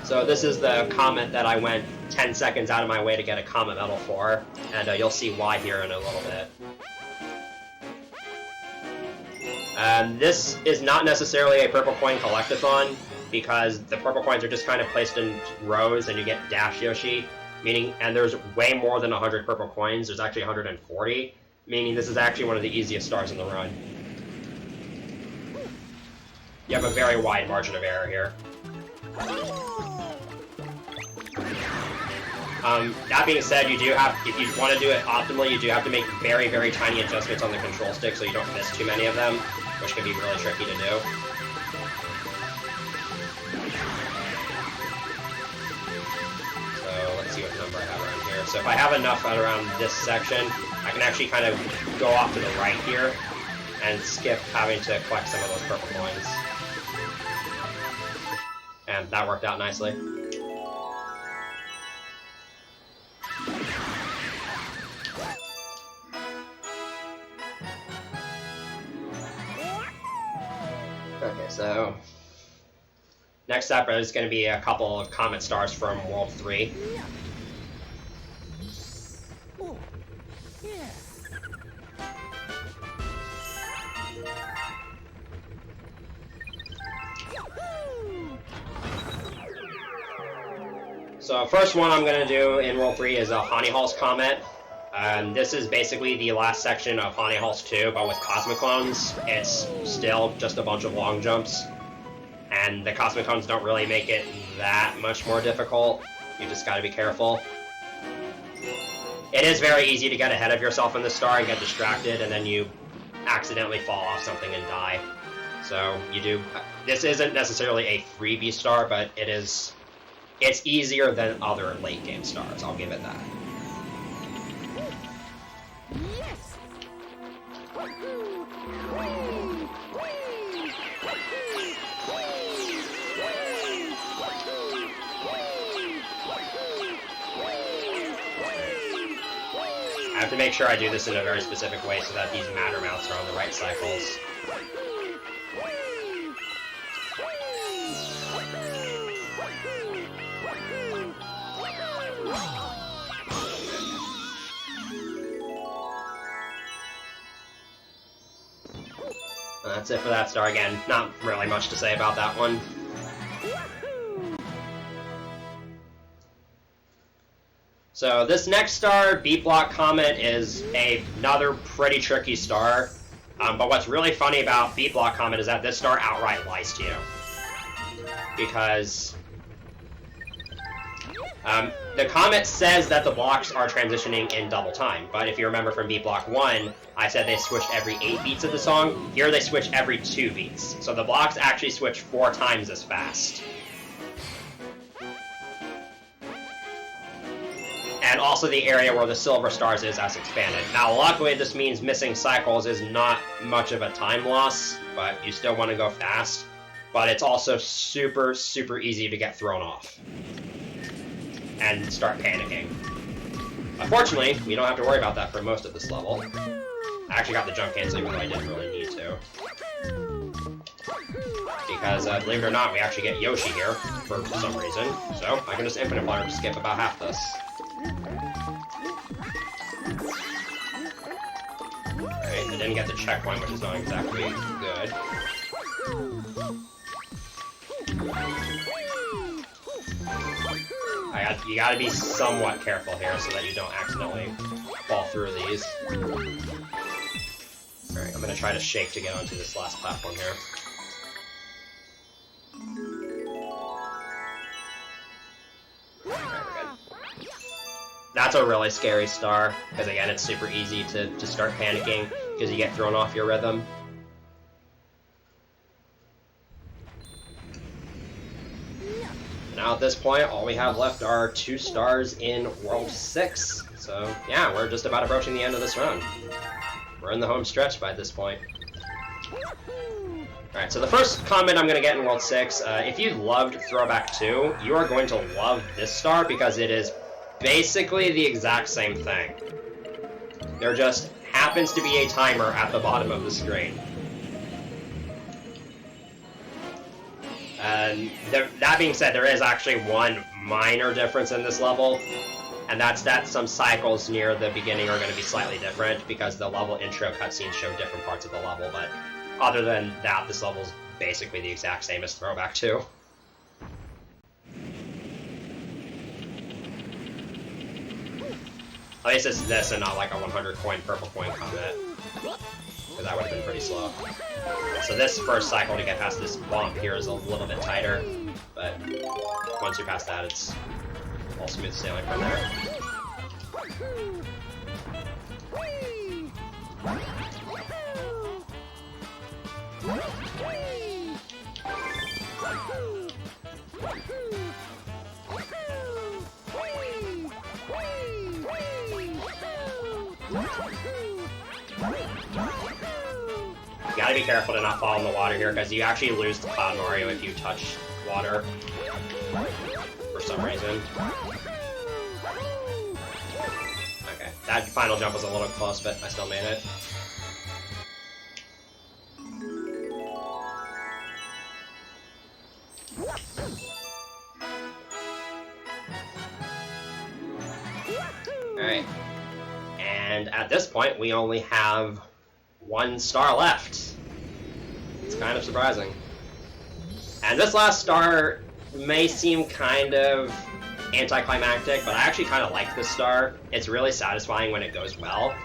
So this is the comet that I went 10 seconds out of my way to get a comet medal for, and you'll see why here in a little bit. This is not necessarily a purple coin collectathon, because the purple coins are just kind of placed in rows and you get Dash Yoshi, and there's way more than 100 purple coins. There's actually 140, meaning this is actually one of the easiest stars in the run. You have a very wide margin of error here. That being said, you do have, if you want to do it optimally, you do have to make very, very tiny adjustments on the control stick so you don't miss too many of them, which can be really tricky to do. So let's see what number I have around here. So if I have enough around this section, I can actually kind of go off to the right here and skip having to collect some of those purple coins. And that worked out nicely. Okay, so next up is going to be a couple of comet stars from World 3. So first one I'm going to do in World 3 is a Honey Halls Comet. This is basically the last section of Honey Halls 2, but with Cosmic Clones. It's still just a bunch of long jumps. and the cosmic cones don't really make it that much more difficult. You just gotta be careful. It is very easy to get ahead of yourself in the star and get distracted, and then you accidentally fall off something and die. So you do. This isn't necessarily a freebie star, but it's easier than other late game stars. I'll give it that. Yes. I have to make sure I do this in a very specific way so that these matter mounts are on the right cycles. That's it for that star again. Not really much to say about that one. So this next star, Beat Block Comet, is another pretty tricky star. But what's really funny about Beat Block Comet is that this star outright lies to you. Because the Comet says that the blocks are transitioning in double time. But if you remember from Beat Block 1, I said they switched every 8 beats of the song. Here they switch every 2 beats. So the blocks actually switch 4 times as fast. And also the area where the silver stars is as expanded. Now, luckily, this means missing cycles is not much of a time loss, but you still want to go fast. But it's also super, super easy to get thrown off and start panicking. Unfortunately, we don't have to worry about that for most of this level. I actually got the jump cancel even though I didn't really need to. Because, believe it or not, we actually get Yoshi here for some reason. So, I can just infinite fire to skip about half this. Alright, I didn't get the checkpoint, which is not exactly good. You gotta be somewhat careful here so that you don't accidentally fall through these. Alright, I'm gonna try to shake to get onto this last platform here. That's a really scary star, because again, it's super easy to start panicking, because you get thrown off your rhythm. Now at this point, all we have left are 2 stars in World 6. So yeah, we're just about approaching the end of this run. We're in the home stretch by this point. Alright, so the first comment I'm going to get in World 6, if you loved Throwback 2, you are going to love this star because it is basically the exact same thing. There just happens to be a timer at the bottom of the screen. That being said, there is actually one minor difference in this level, and that's that some cycles near the beginning are going to be slightly different because the level intro cutscenes show different parts of the level, but other than that, this level is basically the exact same as Throwback 2. At least it's this and not like a 100 coin purple coin comet, because that would have been pretty slow. So this first cycle to get past this bump here is a little bit tighter, but once you're past that, it's all smooth sailing from there. You gotta be careful to not fall in the water here, because you actually lose the Cloud Mario if you touch water for some reason. Okay, that final jump was a little close, but I still made it. Alright. And at this point, we only have 1 star left. It's kind of surprising. And this last star may seem kind of anticlimactic, but I actually kind of like this star. It's really satisfying when it goes well.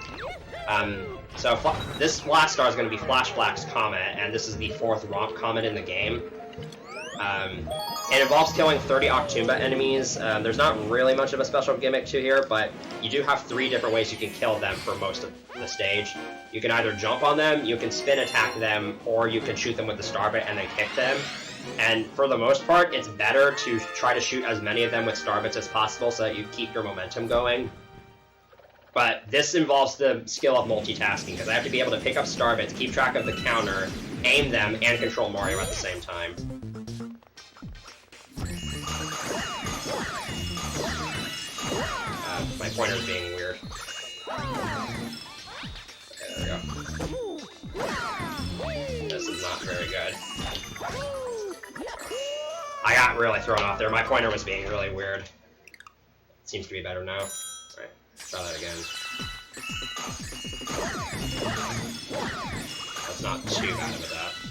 So this last star is going to be Flash Black's Comet, and this is the 4th Romp Comet in the game. It involves killing 30 Octumba enemies. There's not really much of a special gimmick to here, but you do have 3 different ways you can kill them for most of the stage. You can either jump on them, you can spin attack them, or you can shoot them with the Starbit and then kick them. And for the most part, it's better to try to shoot as many of them with Starbits as possible so that you keep your momentum going. But this involves the skill of multitasking, because I have to be able to pick up Starbits, keep track of the counter, aim them, and control Mario at the same time. My pointer's being weird. Okay, there we go. This is not very good. I got really thrown off there. My pointer was being really weird. Seems to be better now. Alright, try that again. That's not too bad of a death.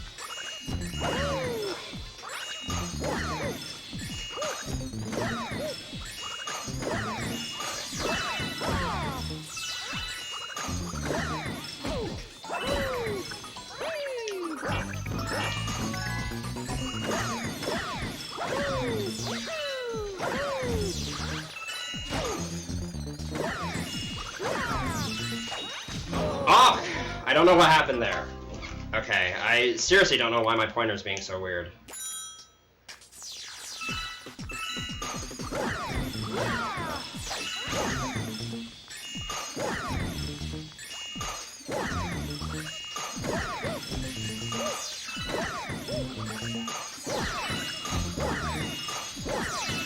Oh! I don't know what happened there. Okay, I seriously don't know why my pointer's being so weird.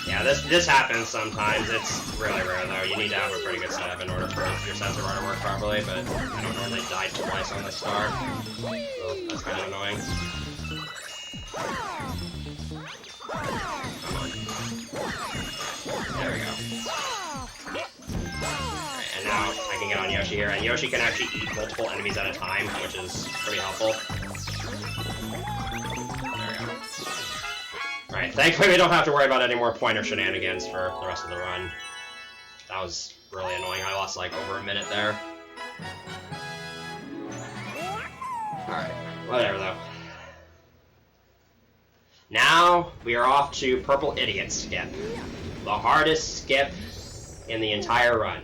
Yeah, this happens sometimes. It's really rare though. You need to have a pretty good setup in order for your sensor bar to work properly, but I don't normally die twice on this star. So that's kind of annoying. Come on. There we go. Alright, and now I can get on Yoshi here, and Yoshi can actually eat multiple enemies at a time, which is pretty helpful. Alright, thankfully we don't have to worry about any more pointer shenanigans for the rest of the run. That was really annoying. I lost like over a minute there. Alright, whatever though. Now we are off to Purple Idiot Skip. The hardest skip in the entire run.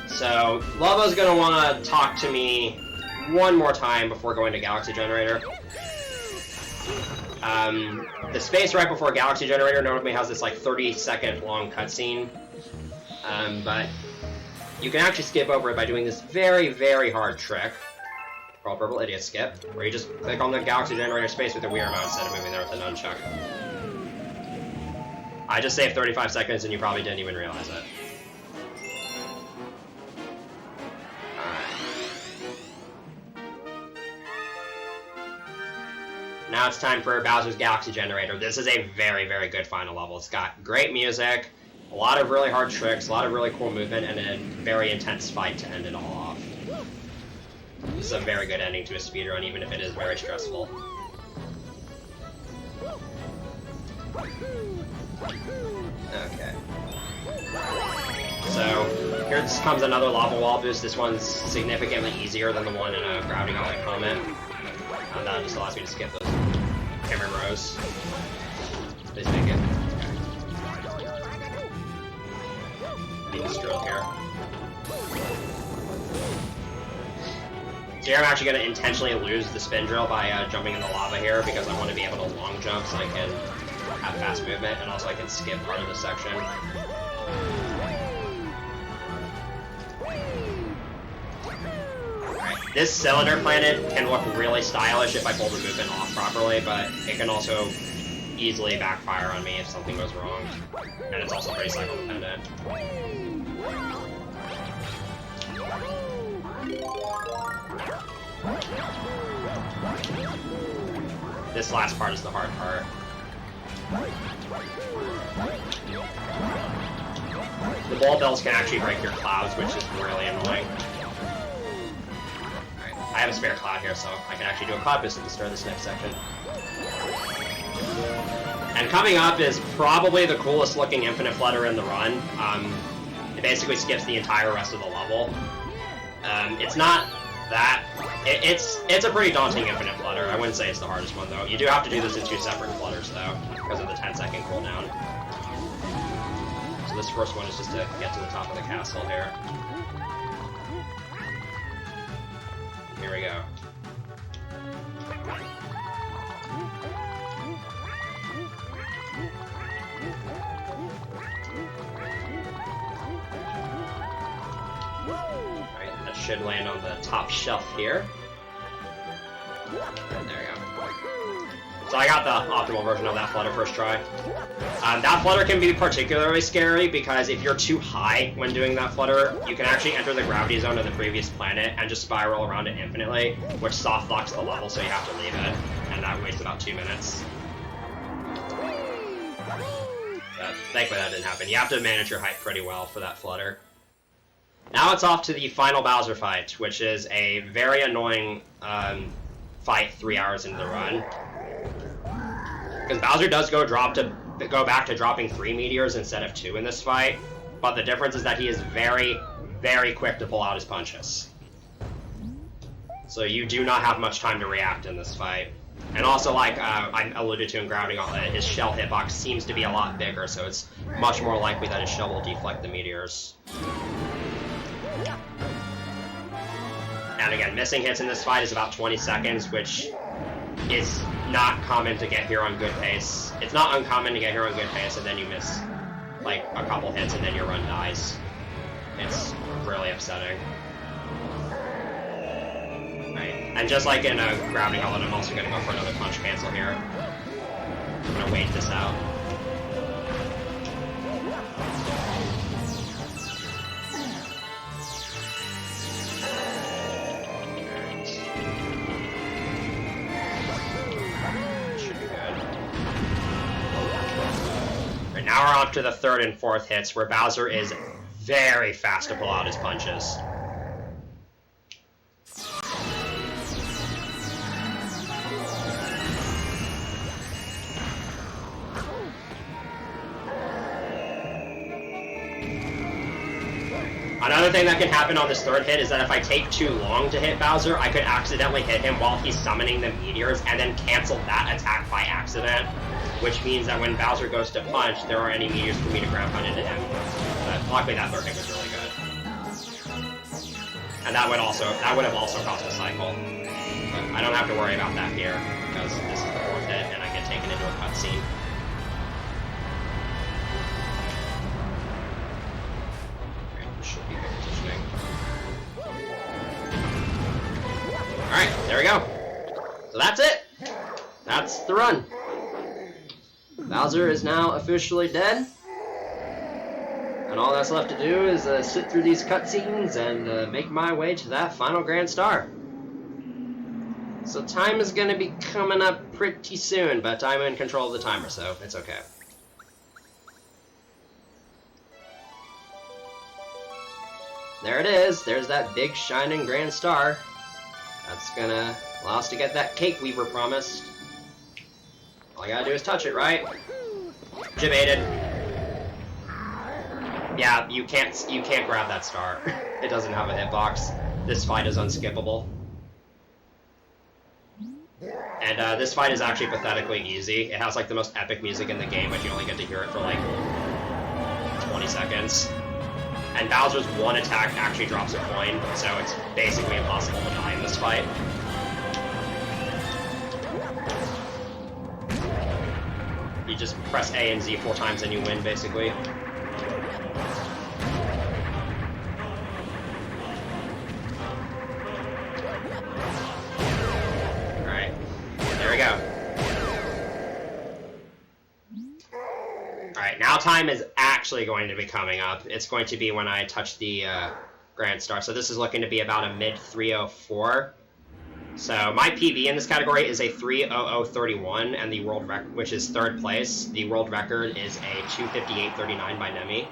So, Lobo's gonna wanna talk to me one more time before going to Galaxy Generator. The space right before Galaxy Generator normally has this like 30-second long cutscene, but you can actually skip over it by doing this very, very hard trick called Purple Idiot Skip, where you just click on the Galaxy Generator space with the Wii remote instead of moving there with the nunchuck. I just saved 35 seconds and you probably didn't even realize it. Now it's time for Bowser's Galaxy Generator. This is a very, very good final level. It's got great music, a lot of really hard tricks, a lot of really cool movement, and a very intense fight to end it all off. This is a very good ending to a speedrun, even if it is very stressful. Okay. So, here comes another lava wall boost. This one's significantly easier than the one in a Gravity Gauntlet Comet. That just allows me to skip those camera rows. Please make it. Okay. Need this drill here. So here I'm actually going to intentionally lose the spin drill by jumping in the lava here, because I want to be able to long jump so I can have fast movement, and also I can skip part of the section. This cylinder planet can look really stylish if I pull the movement off properly, but it can also easily backfire on me if something goes wrong. And it's also pretty cycle dependent. This last part is the hard part. The ball bells can actually break your clouds, which is really annoying. I have a spare cloud here, so I can actually do a cloud boost at the start of this next section. And coming up is probably the coolest looking infinite flutter in the run. It basically skips the entire rest of the level. It's not that It's a pretty daunting infinite flutter. I wouldn't say it's the hardest one, though. You do have to do this in 2 separate flutters, though, because of the 10-second cooldown. So this first one is just to get to the top of the castle here. Here we go. Alright, that should land on the top shelf here. And there we go. So I got the optimal version of that flutter first try. That flutter can be particularly scary because if you're too high when doing that flutter, you can actually enter the gravity zone of the previous planet and just spiral around it infinitely, which soft locks the level, so you have to leave it, and that wastes about 2 minutes. But thankfully that didn't happen. You have to manage your height pretty well for that flutter. Now it's off to the final Bowser fight, which is a very annoying fight 3 hours into the run. Because Bowser does go back to dropping 3 meteors instead of 2 in this fight, but the difference is that he is very, very quick to pull out his punches. So you do not have much time to react in this fight. And also, like I alluded to in Grounding Gauntlet, his shell hitbox seems to be a lot bigger, so it's much more likely that his shell will deflect the meteors. And again, missing hits in this fight is about 20 seconds, which is not common to get here on good pace. It's not uncommon to get here on good pace and then you miss like a couple hits and then your run dies. It's really upsetting. Right. And just like in a Gravity Gauntlet, I'm also going to go for another punch cancel here. I'm going to wait this out. Now we're on to the 3rd and 4th hits, where Bowser is very fast to pull out his punches. Another thing that can happen on this 3rd hit is that if I take too long to hit Bowser, I could accidentally hit him while he's summoning the meteors and then cancel that attack by accident. Which means that when Bowser goes to punch, there aren't any meteors for me to ground pound into him. But luckily that 3rd hit was really good. And that would have also caused a cycle. But I don't have to worry about that here, because this is the 4th hit and I get taken into a cutscene. Should be good positioning. Alright, there we go. So that's it! That's the run. Bowser is now officially dead. And all that's left to do is sit through these cutscenes and make my way to that final Grand Star. So time is going to be coming up pretty soon, but I'm in control of the timer, so it's okay. There it is. There's that big shining Grand Star. That's gonna allow us to get that cake we were promised. All I gotta do is touch it, right? Debated. Yeah, you can't grab that star. It doesn't have a hitbox. This fight is unskippable. And this fight is actually pathetically easy. It has like the most epic music in the game, but you only get to hear it for like 20 seconds. And Bowser's one attack actually drops a coin, so it's basically impossible to die in this fight. You just press A and Z 4 times and you win, basically. Alright, there we go. Alright, now time is actually going to be coming up. It's going to be when I touch the Grand Star. So this is looking to be about a mid 304. So my PB in this category is a 3:00:31, and the world record, which is 3rd place. The world record is a 2:58:39 by Nemi.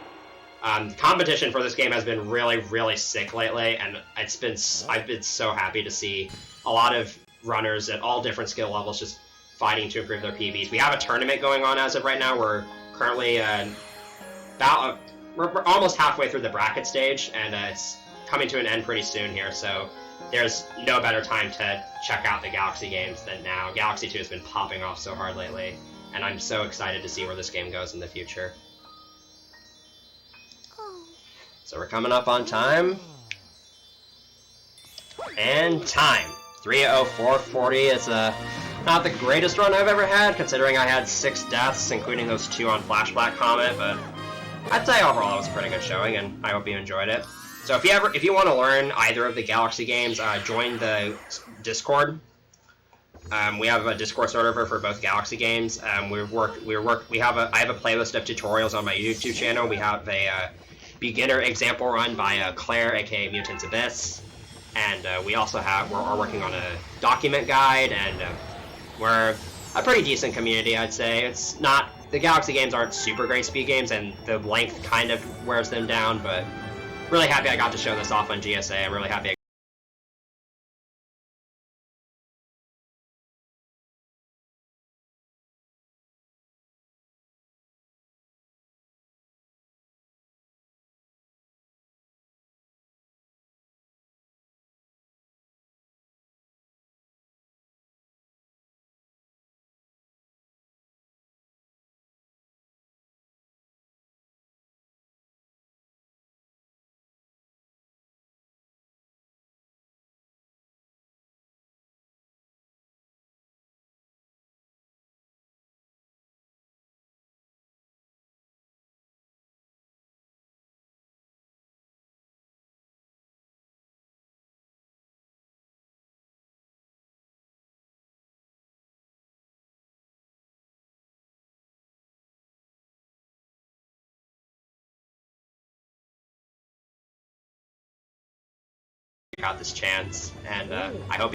Competition for this game has been really, really sick lately, and I've been so happy to see a lot of runners at all different skill levels just fighting to improve their PBs. We have a tournament going on as of right now. We're currently we're almost halfway through the bracket stage, and it's coming to an end pretty soon here. So there's no better time to check out the Galaxy games than now. Galaxy 2 has been popping off so hard lately, and I'm so excited to see where this game goes in the future. So we're coming up on time. And time. 3:04:40 is not the greatest run I've ever had, considering I had 6 deaths, including those 2 on Flash Black Comet, but I'd say overall it was a pretty good showing, and I hope you enjoyed it. So if you want to learn either of the Galaxy games, join the Discord. We have a Discord server for both Galaxy games. I have a playlist of tutorials on my YouTube channel. We have a beginner example run by Claire, aka Mutants Abyss, and we also are working on a document guide, and we're a pretty decent community, I'd say. It's not, the Galaxy games aren't super great speed games, and the length kind of wears them down, but really happy I got to show this off on GSA. I'm really happy I got this chance, and I hope